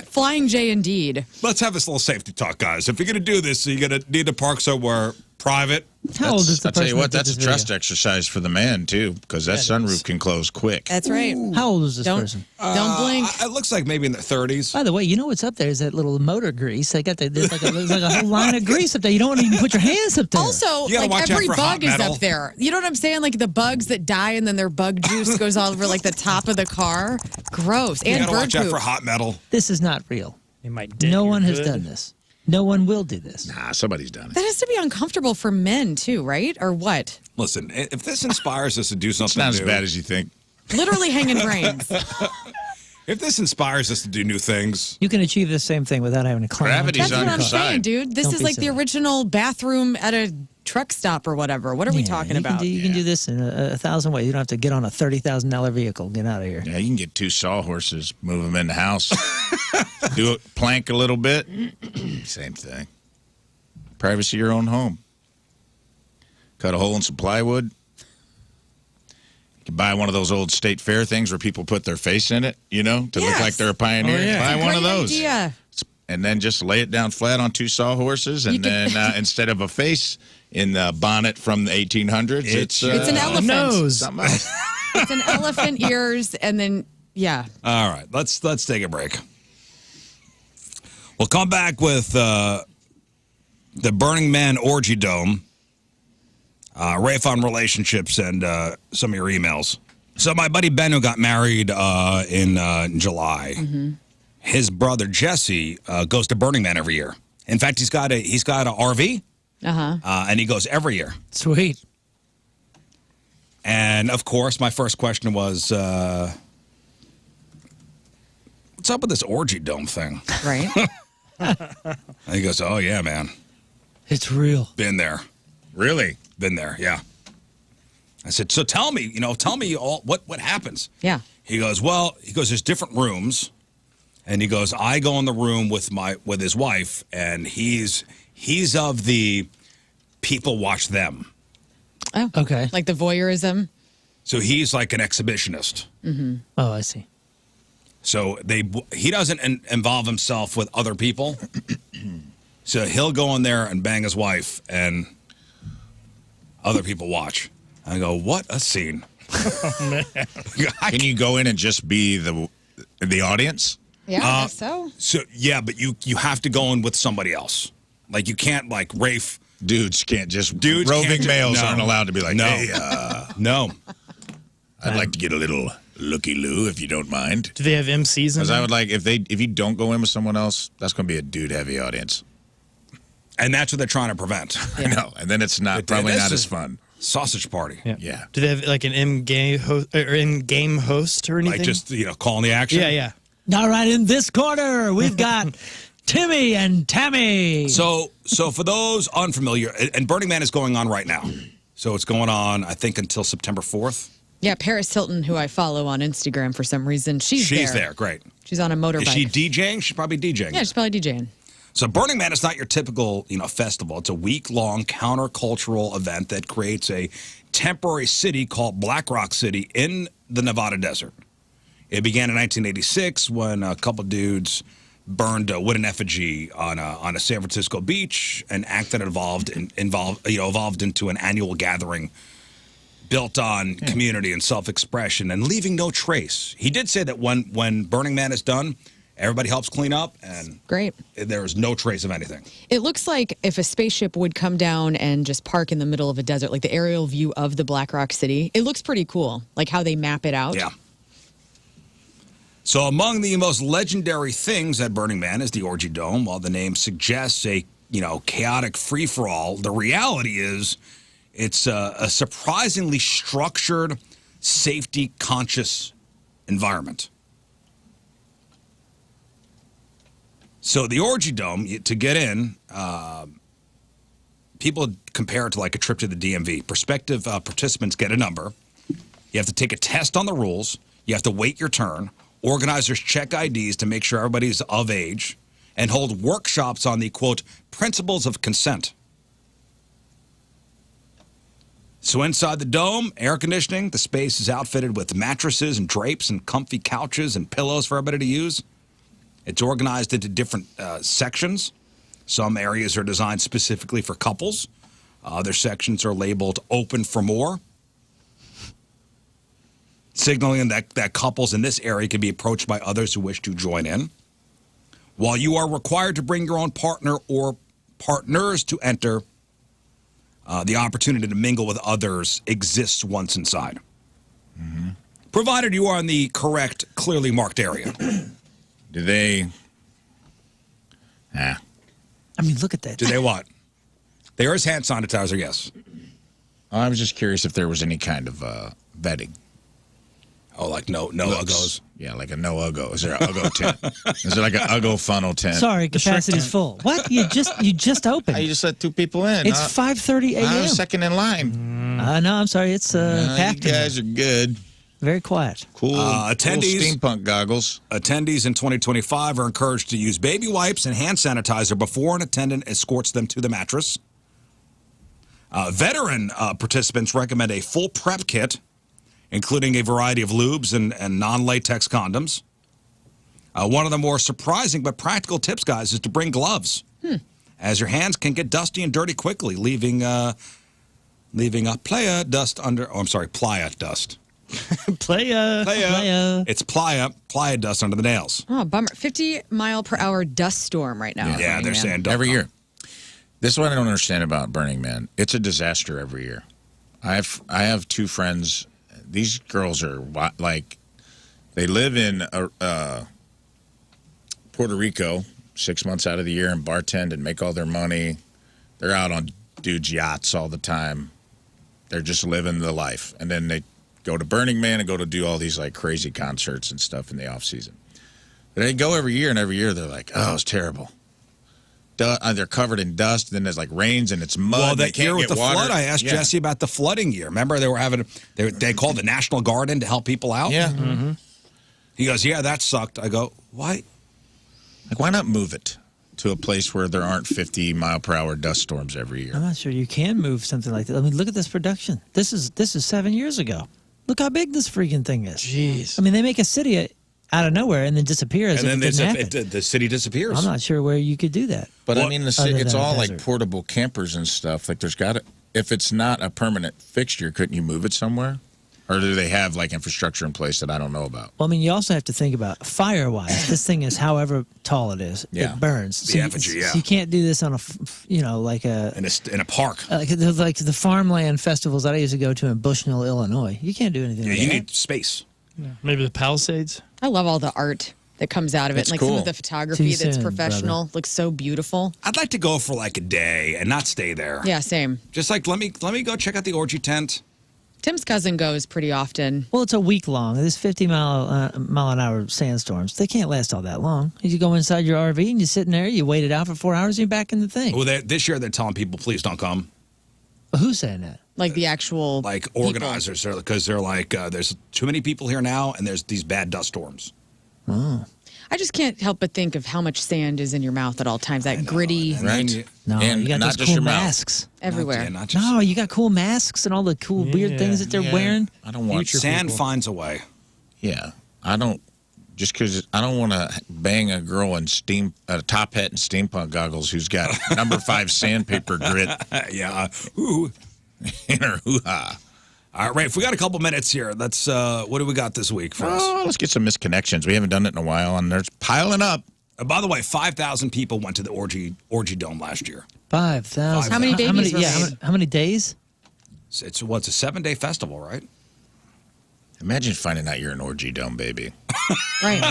Speaker 3: Flying J indeed.
Speaker 1: Let's have this little safety talk, guys. If you're going to do this, you're going to need to park somewhere private.
Speaker 4: How old is the
Speaker 2: I'll tell you
Speaker 4: person
Speaker 2: what,
Speaker 4: that did
Speaker 2: that's a
Speaker 4: this
Speaker 2: trust
Speaker 4: video?
Speaker 2: exercise for the man too, because that sunroof can close quick.
Speaker 3: That's right.
Speaker 4: How old is this
Speaker 3: Don't-
Speaker 4: person?
Speaker 3: Don't blink.
Speaker 1: It looks like maybe in their 30s.
Speaker 4: By the way, you know what's up there is that little motor grease. They got there's like a whole line of grease up there. You don't want to even put your hands up there.
Speaker 3: Also,
Speaker 1: You gotta
Speaker 3: like
Speaker 1: watch out
Speaker 3: every
Speaker 1: for hot
Speaker 3: bug is
Speaker 1: metal.
Speaker 3: up there. You know what I'm saying? Like the bugs that die and then their bug juice goes all over like the top of the car. Gross.
Speaker 1: You
Speaker 3: And
Speaker 1: got to
Speaker 3: bird
Speaker 1: watch out
Speaker 3: poop.
Speaker 1: for hot metal.
Speaker 4: This is not real.
Speaker 5: It might dent
Speaker 4: No
Speaker 5: your
Speaker 4: one has
Speaker 5: hood.
Speaker 4: done this. No one will do this.
Speaker 2: Nah, somebody's done it.
Speaker 3: That has to be uncomfortable for men too, right? Or what?
Speaker 1: Listen, if this inspires us to do
Speaker 2: It's
Speaker 1: something
Speaker 2: not as
Speaker 1: new,
Speaker 2: bad as you think.
Speaker 3: Literally hanging brains.
Speaker 1: if this inspires us to do new things,
Speaker 4: You can achieve the same thing without having to climb.
Speaker 2: Gravity's
Speaker 3: That's
Speaker 2: on
Speaker 3: what
Speaker 2: your
Speaker 3: I'm saying,
Speaker 2: side.
Speaker 3: dude. This
Speaker 4: Don't
Speaker 3: is
Speaker 4: be
Speaker 3: like the
Speaker 4: silly.
Speaker 3: original bathroom at a truck stop or whatever. What are we talking about?
Speaker 4: You can do this in a thousand ways. You don't have to get on a $30,000 vehicle. Get out of here.
Speaker 2: Yeah, you can get two sawhorses, move them in the house, do it, plank a little bit. Same thing. Privacy of your own home. Cut a hole in some plywood. You can buy one of those old state fair things where people put their face in it, to look
Speaker 3: Yes.
Speaker 2: like they're a pioneer.
Speaker 4: Oh, yeah.
Speaker 2: Buy one of
Speaker 3: Great
Speaker 2: those.
Speaker 3: idea.
Speaker 2: And then just lay it down flat on two sawhorses, and
Speaker 3: You can-
Speaker 2: then instead of a face in the bonnet from the 1800s, it's
Speaker 3: It's an elephant.
Speaker 5: Nose.
Speaker 2: something else.
Speaker 3: It's an elephant ears, and then yeah.
Speaker 1: all right, let's take a break. We'll come back with the Burning Man Orgy Dome, riff on relationships, and some of your emails. So my buddy Ben, who got married in July, his brother Jesse goes to Burning Man every year. In fact, he's got a RV, and he goes every year.
Speaker 4: Sweet.
Speaker 1: And of course, my first question was, what's up with this Orgy Dome thing?
Speaker 3: Right.
Speaker 1: And he goes, oh, yeah, man.
Speaker 4: It's real.
Speaker 1: Been there.
Speaker 2: Really?
Speaker 1: Been there, yeah. I said, so tell me all what happens.
Speaker 3: Yeah.
Speaker 1: He goes, there's different rooms. And he goes, I go in the room with his wife, and he's of the people watch them.
Speaker 3: Oh,
Speaker 4: Okay.
Speaker 3: like the voyeurism.
Speaker 1: So he's like an exhibitionist.
Speaker 3: Mm-hmm.
Speaker 4: Oh, I see.
Speaker 1: So he doesn't involve himself with other people. So he'll go in there and bang his wife, and other people watch. I go, what a scene.
Speaker 5: Oh, man.
Speaker 2: Can you go in and just be the audience?
Speaker 3: Yeah, I guess so.
Speaker 1: So yeah, but you have to go in with somebody else. Like you can't like Rafe.
Speaker 2: Dudes can't just.
Speaker 1: Roving
Speaker 2: Roving males
Speaker 1: no.
Speaker 2: aren't allowed to be like,
Speaker 1: No.
Speaker 2: hey,
Speaker 1: No.
Speaker 2: I'd like to get a little looky-loo if you don't mind.
Speaker 5: Do they have MCs in
Speaker 2: Because I
Speaker 5: there?
Speaker 2: would like if you don't go in with someone else, that's going to be a dude-heavy audience.
Speaker 1: And that's what they're trying to prevent.
Speaker 2: I know, and then it's probably
Speaker 1: This
Speaker 2: not
Speaker 1: is
Speaker 2: as fun.
Speaker 1: Sausage party.
Speaker 2: Yeah.
Speaker 5: Do they have like an in-game host or anything?
Speaker 1: Like just calling the action.
Speaker 5: Yeah.
Speaker 4: All right, in this corner, we've got Timmy and Tammy.
Speaker 1: So for those unfamiliar, and Burning Man is going on right now. So it's going on, I think, until September 4th.
Speaker 3: Yeah, Paris Hilton, who I follow on Instagram for some reason, she's there.
Speaker 1: Great.
Speaker 3: She's on a motorbike.
Speaker 1: Is she DJing? She's probably DJing.
Speaker 3: Yeah, she's probably DJing.
Speaker 1: So Burning Man is not your typical, festival. It's a week-long countercultural event that creates a temporary city called Black Rock City in the Nevada desert. It began in 1986 when a couple dudes burned a wooden effigy on a San Francisco beach, an act that evolved into an annual gathering built on community and self-expression and leaving no trace. He did say that when Burning Man is done, everybody helps clean up, and
Speaker 3: Great.
Speaker 1: there is no trace of anything.
Speaker 3: It looks like if a spaceship would come down and just park in the middle of a desert, like the aerial view of the Black Rock City, it looks pretty cool, like how they map it out.
Speaker 1: Yeah. So among the most legendary things at Burning Man is the Orgy Dome. While the name suggests a chaotic free-for-all, the reality is it's a surprisingly structured, safety-conscious environment. So the Orgy Dome, to get in, people compare it to like a trip to the DMV. Prospective participants get a number. You have to take a test on the rules. You have to wait your turn. Organizers check IDs to make sure everybody's of age and hold workshops on the, quote, principles of consent. So inside the dome, air conditioning, the space is outfitted with mattresses and drapes and comfy couches and pillows for everybody to use. It's organized into different sections. Some areas are designed specifically for couples. Other sections are labeled open for more, signaling that couples in this area can be approached by others who wish to join in. While you are required to bring your own partner or partners to enter, the opportunity to mingle with others exists once inside. Mm-hmm. Provided you are in the correct, clearly marked area.
Speaker 2: Do they?
Speaker 4: I mean, look at that.
Speaker 1: Do they what? There is hand sanitizer, yes.
Speaker 2: I was just curious if there was any kind of vetting.
Speaker 1: Oh, like no uggos?
Speaker 2: Yeah, like a no uggo. Is there an uggo tent? Is there like an uggo funnel tent?
Speaker 4: Sorry, capacity's full. What? You just opened.
Speaker 2: You just let two people in.
Speaker 4: It's 5:30 a.m.
Speaker 2: I was second in line.
Speaker 4: No, I'm sorry. It's packed.
Speaker 2: You guys are good.
Speaker 4: Very quiet.
Speaker 2: Cool.
Speaker 1: Attendees,
Speaker 2: cool steampunk goggles.
Speaker 1: Attendees in 2025 are encouraged to use baby wipes and hand sanitizer before an attendant escorts them to the mattress. Veteran participants recommend a full prep kit, including a variety of lubes and non-latex condoms. One of the more surprising but practical tips, guys, is to bring gloves, as your hands can get dusty and dirty quickly, leaving a playa dust under. Oh, I'm sorry, playa dust.
Speaker 5: Playa.
Speaker 1: It's playa dust under the nails.
Speaker 3: Oh, bummer. 50-mile-per-hour dust storm right now.
Speaker 1: Yeah, they're saying don't
Speaker 2: every
Speaker 1: come.
Speaker 2: year. This is what I don't understand about Burning Man. It's a disaster every year. I have two friends. These girls are like, they live in Puerto Rico 6 months out of the year and bartend and make all their money. They're out on dudes' yachts all the time. They're just living the life. And then they go to Burning Man and go to do all these like crazy concerts and stuff in the off season. They go every year, and every year they're like, "Oh, it's terrible." They're covered in dust. Then there's like rains and it's mud.
Speaker 1: Well,
Speaker 2: they
Speaker 1: that
Speaker 2: can't
Speaker 1: year with
Speaker 2: get
Speaker 1: the
Speaker 2: water.
Speaker 1: flood, I asked Jesse about the flooding year. Remember, they were having they called the National Guard in to help people out.
Speaker 2: Yeah.
Speaker 1: Mm-hmm. He goes, "Yeah, that sucked." I go, "Why?
Speaker 2: Like, why not move it to a place where there aren't 50-mile-per-hour dust storms every year?"
Speaker 4: I'm not sure you can move something like that. I mean, look at this production. This is 7 years ago. Look how big this freaking thing is.
Speaker 5: Jeez.
Speaker 4: I mean, they make a city out of nowhere and then disappear as
Speaker 1: And
Speaker 4: if
Speaker 1: then
Speaker 4: it didn't happen.
Speaker 1: the city disappears.
Speaker 4: I'm not sure where you could do that.
Speaker 2: But
Speaker 1: Well,
Speaker 2: I mean,
Speaker 4: other
Speaker 2: it's
Speaker 4: than a
Speaker 2: all like
Speaker 4: desert.
Speaker 2: portable campers and stuff. Like, there's got to, if it's not a permanent fixture, couldn't you move it somewhere? Or do they have like infrastructure in place that I don't know about?
Speaker 4: Well, I mean, you also have to think about fire-wise. This thing is however tall it is.
Speaker 2: Yeah.
Speaker 4: It burns.
Speaker 1: The effigy, yeah.
Speaker 4: So you can't do this on a, like a
Speaker 1: in a park.
Speaker 4: like the farmland festivals that I used to go to in Bushnell, Illinois. You can't do anything.
Speaker 1: Yeah,
Speaker 4: like
Speaker 1: you
Speaker 4: that.
Speaker 1: need space.
Speaker 5: Maybe the Palisades.
Speaker 3: I love all the art that comes out of it.
Speaker 2: It's
Speaker 3: Like some
Speaker 2: cool.
Speaker 3: of the photography
Speaker 4: Too
Speaker 3: that's
Speaker 4: soon,
Speaker 3: professional looks so beautiful.
Speaker 1: I'd like to go for like a day and not stay there.
Speaker 3: Yeah, same.
Speaker 1: Just like let me go check out the orgy tent.
Speaker 3: Tim's cousin goes pretty often.
Speaker 4: Well, it's a week long. There's 50-mile-an-hour sandstorms. They can't last all that long. You go inside your RV and you sit in there. You wait it out for 4 hours. And you're back in the thing.
Speaker 1: Well, this year they're telling people, please don't come.
Speaker 4: Well, who's saying that?
Speaker 3: Like the actual
Speaker 1: Like
Speaker 3: people.
Speaker 1: organizers, because they're like, there's too many people here now, and there's these bad dust storms.
Speaker 3: I just can't help but think of how much sand is in your mouth at all times. That gritty
Speaker 1: And then
Speaker 2: Right.
Speaker 1: you-
Speaker 4: No,
Speaker 2: And
Speaker 4: you got
Speaker 2: not
Speaker 4: those
Speaker 2: just
Speaker 4: cool
Speaker 2: your mouth.
Speaker 4: masks.
Speaker 3: everywhere.
Speaker 1: Yeah, not just
Speaker 4: No, you got cool masks and all the cool weird things that they're
Speaker 2: Yeah.
Speaker 4: wearing.
Speaker 2: I don't want
Speaker 1: sand
Speaker 5: people.
Speaker 1: finds a way.
Speaker 2: Yeah, I don't. Just because I don't want to bang a girl in a top hat and steampunk goggles who's got number 5 sandpaper grit
Speaker 1: Yeah. Ooh.
Speaker 2: in her hoo-ha.
Speaker 1: All right, Rafe, we got a couple minutes here. Let's. What do we got this week for us?
Speaker 2: Oh, let's get some misconnections. We haven't done it in a while, and there's piling up.
Speaker 1: By the way, 5,000 people went to the Orgy Dome last year.
Speaker 4: 5,000.
Speaker 3: How many babies were made?
Speaker 4: How many days?
Speaker 1: It's a 7-day festival, right?
Speaker 2: Imagine finding out you're an Orgy Dome baby.
Speaker 3: Right.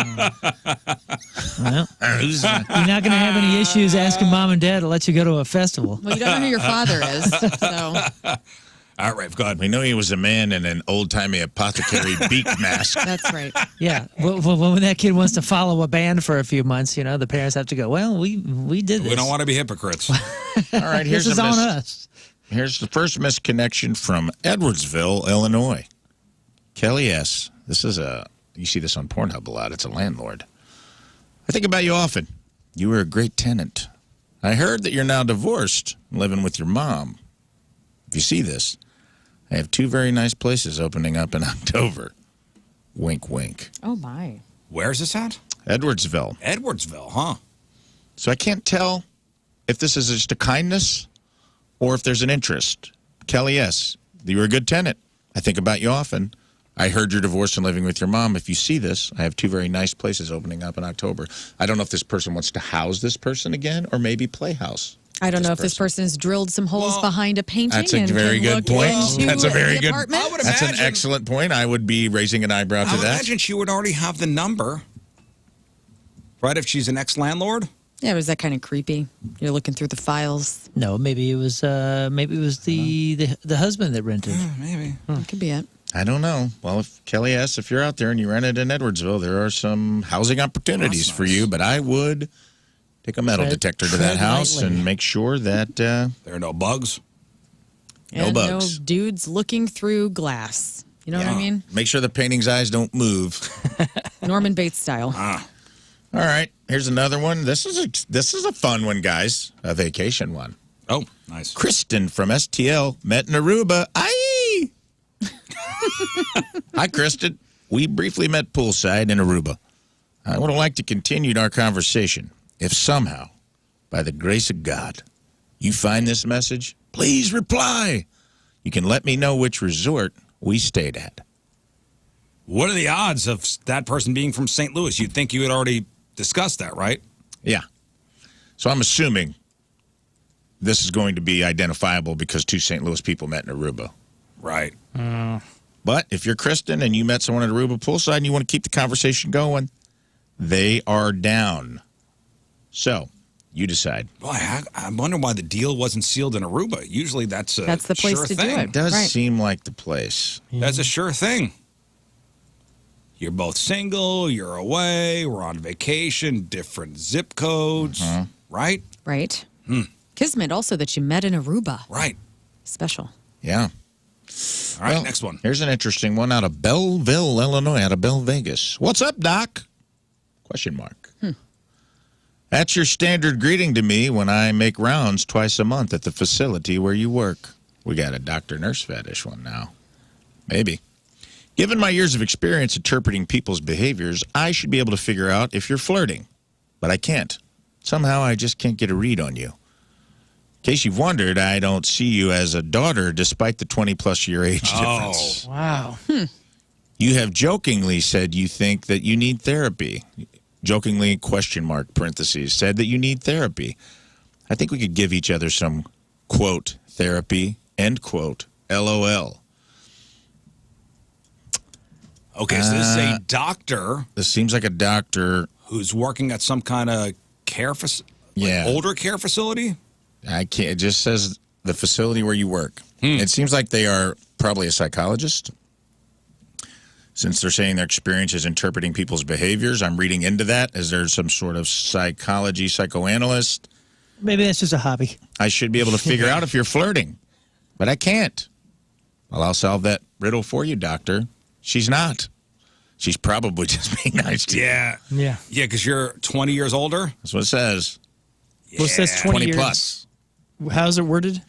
Speaker 4: Well, you're not going to have any issues asking mom and dad to let you go to a festival.
Speaker 3: Well, you don't know who your father is, so
Speaker 1: All right, Rafe, go ahead.
Speaker 2: We know he was a man in an old-timey apothecary beak mask.
Speaker 3: that's right.
Speaker 4: Yeah. Well, when that kid wants to follow a band for a few months, the parents have to go, well, we did this.
Speaker 1: We don't want to be hypocrites.
Speaker 2: All right,
Speaker 4: This is on us.
Speaker 2: Here's the first misconnection from Edwardsville, Illinois. Kelly S. You see this on Pornhub a lot. It's a landlord. I think about you often. You were a great tenant. I heard that you're now divorced and living with your mom. If you see this, I have 2 very nice places opening up in October. Wink, wink.
Speaker 3: Oh my.
Speaker 1: Where's this at?
Speaker 2: Edwardsville.
Speaker 1: Edwardsville, huh?
Speaker 2: So I can't tell if this is just a kindness or if there's an interest. Kelly S., you were a good tenant. I think about you often. I heard you're divorced and living with your mom. If you see this, I have 2 very nice places opening up in October. I don't know if this person wants to house this person again or maybe playhouse.
Speaker 3: I don't know if this person's drilled some holes
Speaker 1: Well,
Speaker 3: behind a painting.
Speaker 2: That's a
Speaker 3: and
Speaker 2: very
Speaker 3: can
Speaker 2: good
Speaker 3: look
Speaker 2: point.
Speaker 3: into
Speaker 2: That's a very
Speaker 3: the
Speaker 2: good.
Speaker 3: apartment.
Speaker 1: I would
Speaker 2: That's an
Speaker 1: imagine-
Speaker 2: excellent point. I would be raising an eyebrow
Speaker 1: I
Speaker 2: to
Speaker 1: would
Speaker 2: that.
Speaker 1: imagine she would already have the number. Right, if she's an ex-landlord?
Speaker 3: Yeah, was that kind of creepy? You're looking through the files.
Speaker 4: No, maybe it was the husband that rented.
Speaker 1: Maybe.
Speaker 3: That could be it.
Speaker 2: I don't know. Well, if Kelly asks if you're out there and you rented in Edwardsville, there are some housing opportunities
Speaker 1: That's
Speaker 2: for
Speaker 1: nice.
Speaker 2: you. But I would take a metal
Speaker 4: Tread-
Speaker 2: detector to that
Speaker 4: tread
Speaker 2: house
Speaker 4: lightly.
Speaker 2: and make sure that
Speaker 1: There are no bugs.
Speaker 2: No
Speaker 3: And
Speaker 2: bugs.
Speaker 3: no dudes looking through glass. You know what I mean?
Speaker 2: make sure the painting's eyes don't move.
Speaker 3: Norman Bates style.
Speaker 2: All right, here's another one. This is a fun one, guys. A vacation one.
Speaker 1: Oh, nice.
Speaker 2: Kristen from STL met in Aruba. Aye. Hi, Kristen. We briefly met poolside in Aruba. I would like to continue our conversation. If somehow, by the grace of God, you find this message, please reply. You can let me know which resort we stayed at.
Speaker 1: What are the odds of that person being from St. Louis? You'd think you had already discussed that, right?
Speaker 2: Yeah. So I'm assuming this is going to be identifiable because 2 St. Louis people met in Aruba.
Speaker 1: Right.
Speaker 2: But if you're Kristen and you met someone at Aruba poolside and you want to keep the conversation going, they are down. So you decide.
Speaker 1: Boy, I'm wondering why the deal wasn't sealed in Aruba. Usually that's a
Speaker 3: That's the place
Speaker 1: sure
Speaker 3: to do
Speaker 1: thing.
Speaker 3: it.
Speaker 2: It does
Speaker 3: Right.
Speaker 2: seem like the place.
Speaker 1: That's a sure thing. You're both single, you're away, we're on vacation, different zip codes, right?
Speaker 3: Right. Kismet also that you met in Aruba.
Speaker 1: Right.
Speaker 3: Special.
Speaker 2: Yeah.
Speaker 1: All right, next one.
Speaker 2: Here's an interesting one out of Belleville, Illinois, out of Bell Vegas. What's up, Doc? Question mark. That's your standard greeting to me when I make rounds twice a month at the facility where you work. We got a doctor-nurse fetish one now. Maybe. Given my years of experience interpreting people's behaviors, I should be able to figure out if you're flirting. But I can't. Somehow I just can't get a read on you. In case you've wondered, I don't see you as a daughter despite the 20-plus year age difference.
Speaker 5: Wow.
Speaker 2: You have jokingly said you think that you need therapy. Jokingly, question mark, parentheses, said that you need therapy. I think we could give each other some, quote, therapy, end quote, LOL.
Speaker 1: Okay, so this is a doctor
Speaker 2: This seems like a doctor.
Speaker 1: who's working at some kind of care
Speaker 2: Yeah.
Speaker 1: older care facility.
Speaker 2: I can't. It just says the facility where you work. It seems like they are probably a psychologist. Since they're saying their experience is interpreting people's behaviors, I'm reading into that. Is there some sort of psychology, psychoanalyst?
Speaker 4: Maybe that's just a hobby.
Speaker 2: I should be able to figure out if you're flirting, but I can't. Well, I'll solve that riddle for you, doctor. She's not. She's probably just being nice to you.
Speaker 1: Yeah.
Speaker 5: Yeah.
Speaker 1: Yeah, because you're 20 years older.
Speaker 2: That's what it says.
Speaker 5: Well, it says 20 years.
Speaker 2: plus.
Speaker 5: How's it worded?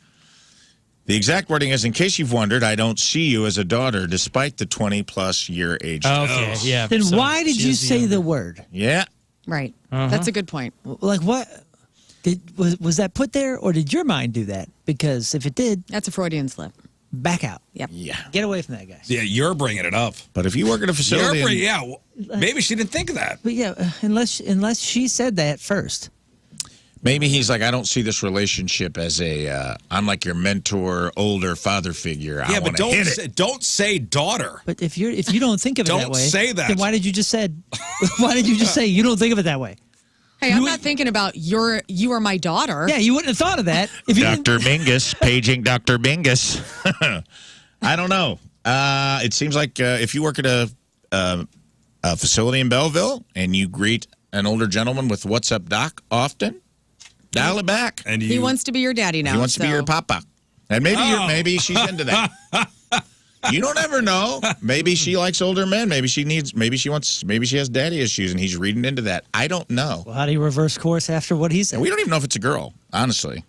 Speaker 2: The exact wording is, in case you've wondered, I don't see you as a daughter despite the 20-plus year age
Speaker 5: Oh,
Speaker 2: difference.
Speaker 5: okay. Yeah.
Speaker 4: Then
Speaker 5: so
Speaker 4: why did
Speaker 5: she
Speaker 4: you
Speaker 5: is
Speaker 4: say
Speaker 5: younger.
Speaker 4: the word?
Speaker 2: Yeah.
Speaker 3: Right. That's a good point.
Speaker 4: Like what? Was that put there, or did your mind do that? Because if it did,
Speaker 3: That's a Freudian slip.
Speaker 4: back out.
Speaker 3: Yep.
Speaker 2: Yeah.
Speaker 4: Get away from that guy.
Speaker 1: Yeah, you're bringing it up.
Speaker 2: But if you work at a facility...
Speaker 1: Maybe she didn't think of that.
Speaker 4: But yeah, unless she said that first.
Speaker 2: Maybe he's like, I don't see this relationship as a, I'm like your mentor, older father figure.
Speaker 1: Yeah,
Speaker 2: I
Speaker 1: but
Speaker 2: wanna hit it.
Speaker 1: don't say daughter.
Speaker 4: But if you don't think of it
Speaker 1: Don't
Speaker 4: that way,
Speaker 1: say that.
Speaker 4: then why did you just say you don't think of it that way?
Speaker 3: Hey, I'm not thinking about you are my daughter.
Speaker 4: Yeah, you wouldn't have thought of that if you didn't.
Speaker 2: Dr. Mingus, paging Dr. Mingus. I don't know. It seems like if you work at a facility in Belleville and you greet an older gentleman with "What's up, Doc?" often, dial it back.
Speaker 1: And
Speaker 3: He wants to be your daddy now.
Speaker 2: He wants to be
Speaker 3: so-
Speaker 2: your papa, and maybe she's into that. You don't ever know. Maybe she likes older men. Maybe she has daddy issues, and he's reading into that. I don't know.
Speaker 4: Well, how do you reverse course after what he said?
Speaker 2: And we don't even know if it's a girl, honestly.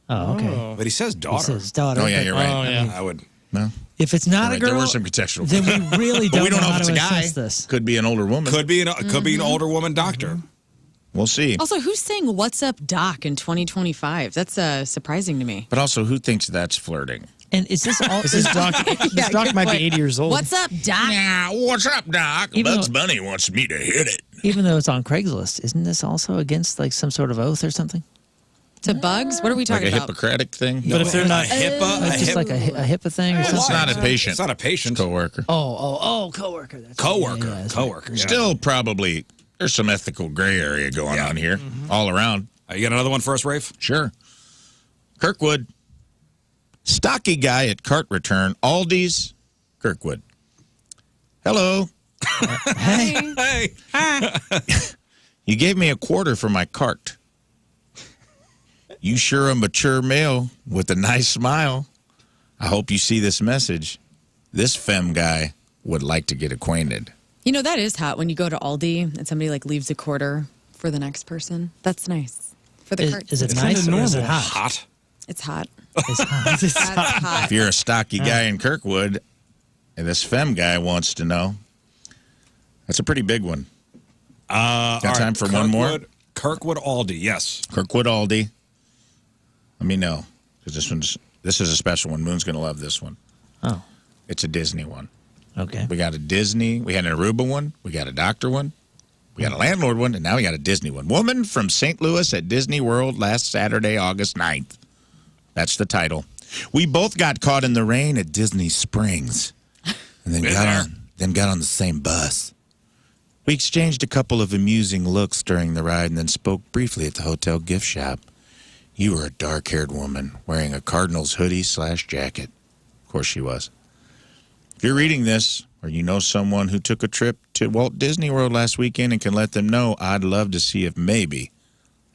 Speaker 4: Oh, okay.
Speaker 1: But he says
Speaker 4: He
Speaker 1: daughter.
Speaker 4: says daughter.
Speaker 2: Oh yeah, you're right.
Speaker 5: Oh, yeah.
Speaker 1: I would.
Speaker 2: No,
Speaker 4: If it's not a
Speaker 2: right.
Speaker 4: girl,
Speaker 2: There were some contextual.
Speaker 4: then we really
Speaker 2: But
Speaker 4: don't
Speaker 2: we don't know
Speaker 4: how
Speaker 2: if it's
Speaker 4: to
Speaker 2: a guy.
Speaker 4: assess this.
Speaker 2: Could be an older woman.
Speaker 1: Could be an older woman doctor.
Speaker 2: We'll see.
Speaker 3: Also, who's saying "What's up, Doc" in 2025? That's surprising to me.
Speaker 2: But also, who thinks that's flirting?
Speaker 4: And is this all?
Speaker 5: This doc,
Speaker 3: Yeah,
Speaker 5: doc
Speaker 3: good
Speaker 5: might
Speaker 3: point.
Speaker 5: be 80 years old.
Speaker 3: What's up, Doc?
Speaker 2: Yeah, what's up, Doc?
Speaker 4: Even
Speaker 2: Bugs
Speaker 4: though-
Speaker 2: Bunny wants me to hit it.
Speaker 4: Even though it's on Craigslist, isn't this also against like some sort of oath or something?
Speaker 3: To bugs? What are we
Speaker 2: Like
Speaker 3: talking
Speaker 2: a
Speaker 3: about?
Speaker 2: Hippocratic thing?
Speaker 5: But if they're not
Speaker 1: HIPAA,
Speaker 4: Like just like a HIPAA thing or
Speaker 2: It's
Speaker 4: something?
Speaker 2: not a patient.
Speaker 1: It's not a patient.
Speaker 2: Coworker.
Speaker 4: Oh, coworker. That's
Speaker 1: Coworker.
Speaker 4: Yeah, that's right.
Speaker 1: Coworker. Yeah.
Speaker 2: Still, probably, there's some ethical gray area going on here, all around.
Speaker 1: You got another one for us, Rafe?
Speaker 2: Sure. Kirkwood. Stocky guy at cart return. Aldi's. Kirkwood. Hello.
Speaker 1: Hey.
Speaker 2: You gave me a quarter for my cart. You sure a mature male with a nice smile. I hope you see this message. This femme guy would like to get acquainted.
Speaker 3: You know, that is hot when you go to Aldi and somebody like leaves a quarter for the next person. That's nice. For the cart.
Speaker 4: Is it
Speaker 5: It's
Speaker 4: nice
Speaker 5: kinda
Speaker 4: or is it
Speaker 5: normal.
Speaker 4: hot?
Speaker 1: Hot.
Speaker 3: It's hot.
Speaker 4: It's hot.
Speaker 3: That's hot.
Speaker 2: If you're a stocky guy in Kirkwood and this femme guy wants to know, that's a pretty big one. Got time for one more?
Speaker 1: Kirkwood Aldi, yes.
Speaker 2: Kirkwood Aldi. Let me know, because this is a special one. Moon's going to love this one.
Speaker 4: Oh,
Speaker 2: It's a Disney one.
Speaker 4: okay.
Speaker 2: We got a Disney. We had an Aruba one. We got a doctor one. We got a landlord one, and now we got a Disney one. Woman from St. Louis at Disney World last Saturday, August 9th. That's the title. We both got caught in the rain at Disney Springs, and then got on the same bus. We exchanged a couple of amusing looks during the ride, and then spoke briefly at the hotel gift shop. You were a dark-haired woman wearing a Cardinals hoodie / jacket. Of course she was. If you're reading this, or you know someone who took a trip to Walt Disney World last weekend and can let them know, I'd love to see if maybe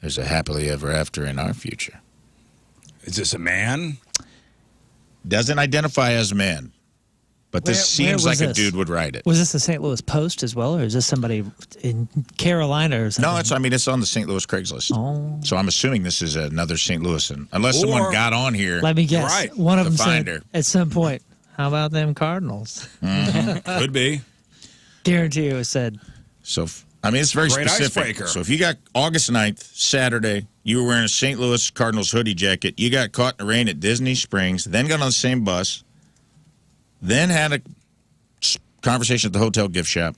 Speaker 2: there's a happily ever after in our future.
Speaker 1: Is this a man?
Speaker 2: Doesn't identify as a man, but this seems
Speaker 4: was
Speaker 2: like a
Speaker 4: this?
Speaker 2: dude would write it.
Speaker 4: Was this the St. Louis Post as well, or is this somebody in Carolina or something?
Speaker 2: No, it's on the St. Louis Craigslist.
Speaker 4: Oh.
Speaker 2: So I'm assuming this is another St. Louisan, unless someone got on here.
Speaker 4: Let me guess.
Speaker 1: Right.
Speaker 4: One of
Speaker 2: To
Speaker 4: them
Speaker 2: find
Speaker 4: said
Speaker 2: her.
Speaker 4: at some point, how about them Cardinals?
Speaker 1: Could be.
Speaker 4: Guarantee you it said.
Speaker 2: So, it's very
Speaker 1: Great
Speaker 2: specific.
Speaker 1: icebreaker.
Speaker 2: So if you got August 9th, Saturday, you were wearing a St. Louis Cardinals hoodie jacket, you got caught in the rain at Disney Springs, then got on the same bus, then had a conversation at the hotel gift shop,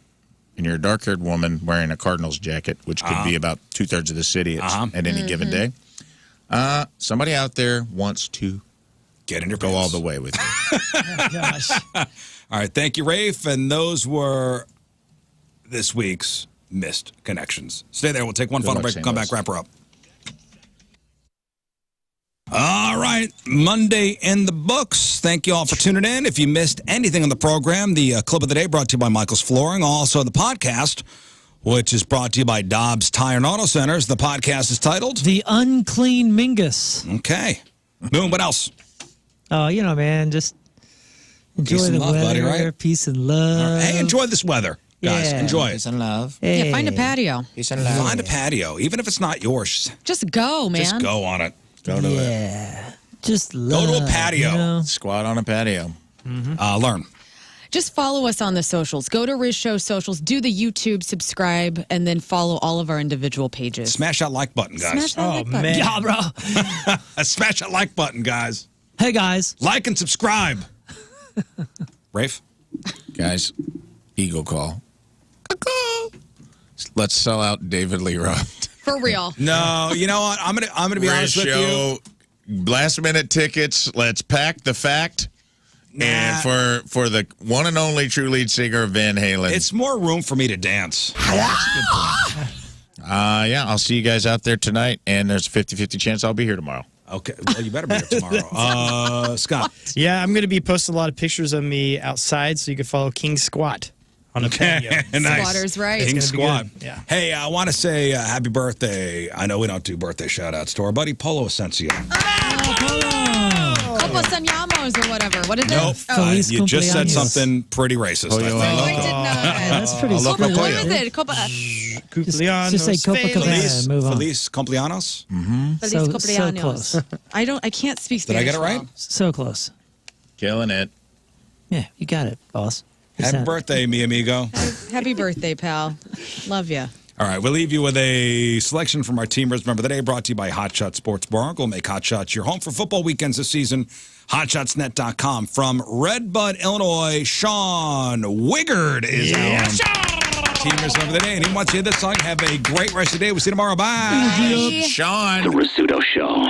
Speaker 2: and you're a dark-haired woman wearing a Cardinals jacket, which could be about 2/3 of the city at any given day. Somebody out there wants to
Speaker 1: Get in your
Speaker 2: go
Speaker 1: pants.
Speaker 2: all the way with you.
Speaker 4: Oh, gosh.
Speaker 1: All right, thank you, Rafe. And those were this week's Missed Connections. Stay there. We'll take one final
Speaker 2: luck,
Speaker 1: break.
Speaker 2: St.
Speaker 1: Come
Speaker 2: Louis.
Speaker 1: back, wrap her up. All right, Monday in the books. Thank you all for tuning in. If you missed anything on the program, the clip of the day brought to you by Michael's Flooring. Also, the podcast, which is brought to you by Dobbs Tire and Auto Centers. The podcast is titled
Speaker 4: The Unclean Mingus.
Speaker 1: Okay. Boom, what else?
Speaker 4: Oh, man, just enjoy
Speaker 1: Peace and
Speaker 4: the
Speaker 1: love,
Speaker 4: weather.
Speaker 1: buddy, right?
Speaker 4: Peace and love.
Speaker 1: Hey, enjoy this weather, guys.
Speaker 4: Yeah.
Speaker 1: Enjoy it.
Speaker 2: Peace and love.
Speaker 4: Hey.
Speaker 3: Yeah, find a patio.
Speaker 2: Peace and love.
Speaker 1: Find a patio, even if it's not yours.
Speaker 3: Just go, man.
Speaker 1: Just go on it.
Speaker 2: Go to it.
Speaker 4: Yeah. Just love.
Speaker 1: to a patio.
Speaker 2: Squat on a patio.
Speaker 1: Learn.
Speaker 3: Just follow us on the socials. Go to Riz Show socials, do the YouTube, subscribe, and then follow all of our individual pages.
Speaker 1: Smash that like button, guys.
Speaker 3: Smash that like button.
Speaker 5: man.
Speaker 4: Yeah, bro.
Speaker 1: Smash that like button, guys.
Speaker 4: Hey, guys.
Speaker 1: Like and subscribe. Rafe?
Speaker 2: Guys, Eagle call. Let's sell out David Lee Roth.
Speaker 3: For real.
Speaker 1: No, you know what? I'm gonna be honest with you.
Speaker 2: Last minute tickets. Let's pack the fact. And for the one and only true lead singer of Van Halen.
Speaker 1: It's more room for me to dance.
Speaker 2: Yeah, I'll see you guys out there tonight, and there's a 50-50 chance I'll be here tomorrow.
Speaker 1: Okay, well, you better be here tomorrow. Scott.
Speaker 5: Yeah, I'm going to be posting a lot of pictures of me outside, so you can follow King Squat on the patio.
Speaker 1: Nice.
Speaker 3: Squatter's right.
Speaker 1: King
Speaker 5: It's gonna be
Speaker 1: Squad.
Speaker 5: good. Yeah.
Speaker 1: Hey, I want to say happy birthday. I know we don't do birthday shout-outs to our buddy Polo Asensio.
Speaker 3: Como soñamos or whatever. What is
Speaker 1: Nope.
Speaker 3: it? Oh.
Speaker 4: Feliz
Speaker 1: You just said
Speaker 4: cumpleaños.
Speaker 1: something pretty racist, I
Speaker 2: Pollo
Speaker 1: think.
Speaker 3: No,
Speaker 2: loco.
Speaker 3: I did not.
Speaker 4: That's pretty
Speaker 2: loco
Speaker 4: smooth.
Speaker 3: What
Speaker 2: pollo.
Speaker 3: is it? Copa,
Speaker 5: Cumpleaños
Speaker 4: Just say Copacabana
Speaker 5: feliz.
Speaker 4: and move on.
Speaker 1: Feliz cumpleaños.
Speaker 3: Feliz
Speaker 4: So
Speaker 3: cumpleaños.
Speaker 4: close.
Speaker 3: I can't speak
Speaker 1: Did I
Speaker 3: Spanish.
Speaker 1: get it right?
Speaker 3: well.
Speaker 4: So close.
Speaker 2: Killing it.
Speaker 4: Yeah, you got it, boss.
Speaker 1: Happy birthday, mi amigo.
Speaker 3: Happy birthday, pal. Love you.
Speaker 1: All right, we'll leave you with a selection from our Teamers Member of the Day, brought to you by Hot Shot Sports Bar. Go make Hot Shots your home for football weekends this season. HotShotsNet.com. From Redbud, Illinois, Sean Wigard is our Teamers Member of the Day, and he wants to hear this song. Have a great rest of the day. We'll see you tomorrow. Bye.
Speaker 2: Sean.
Speaker 11: The Rizzuto Show.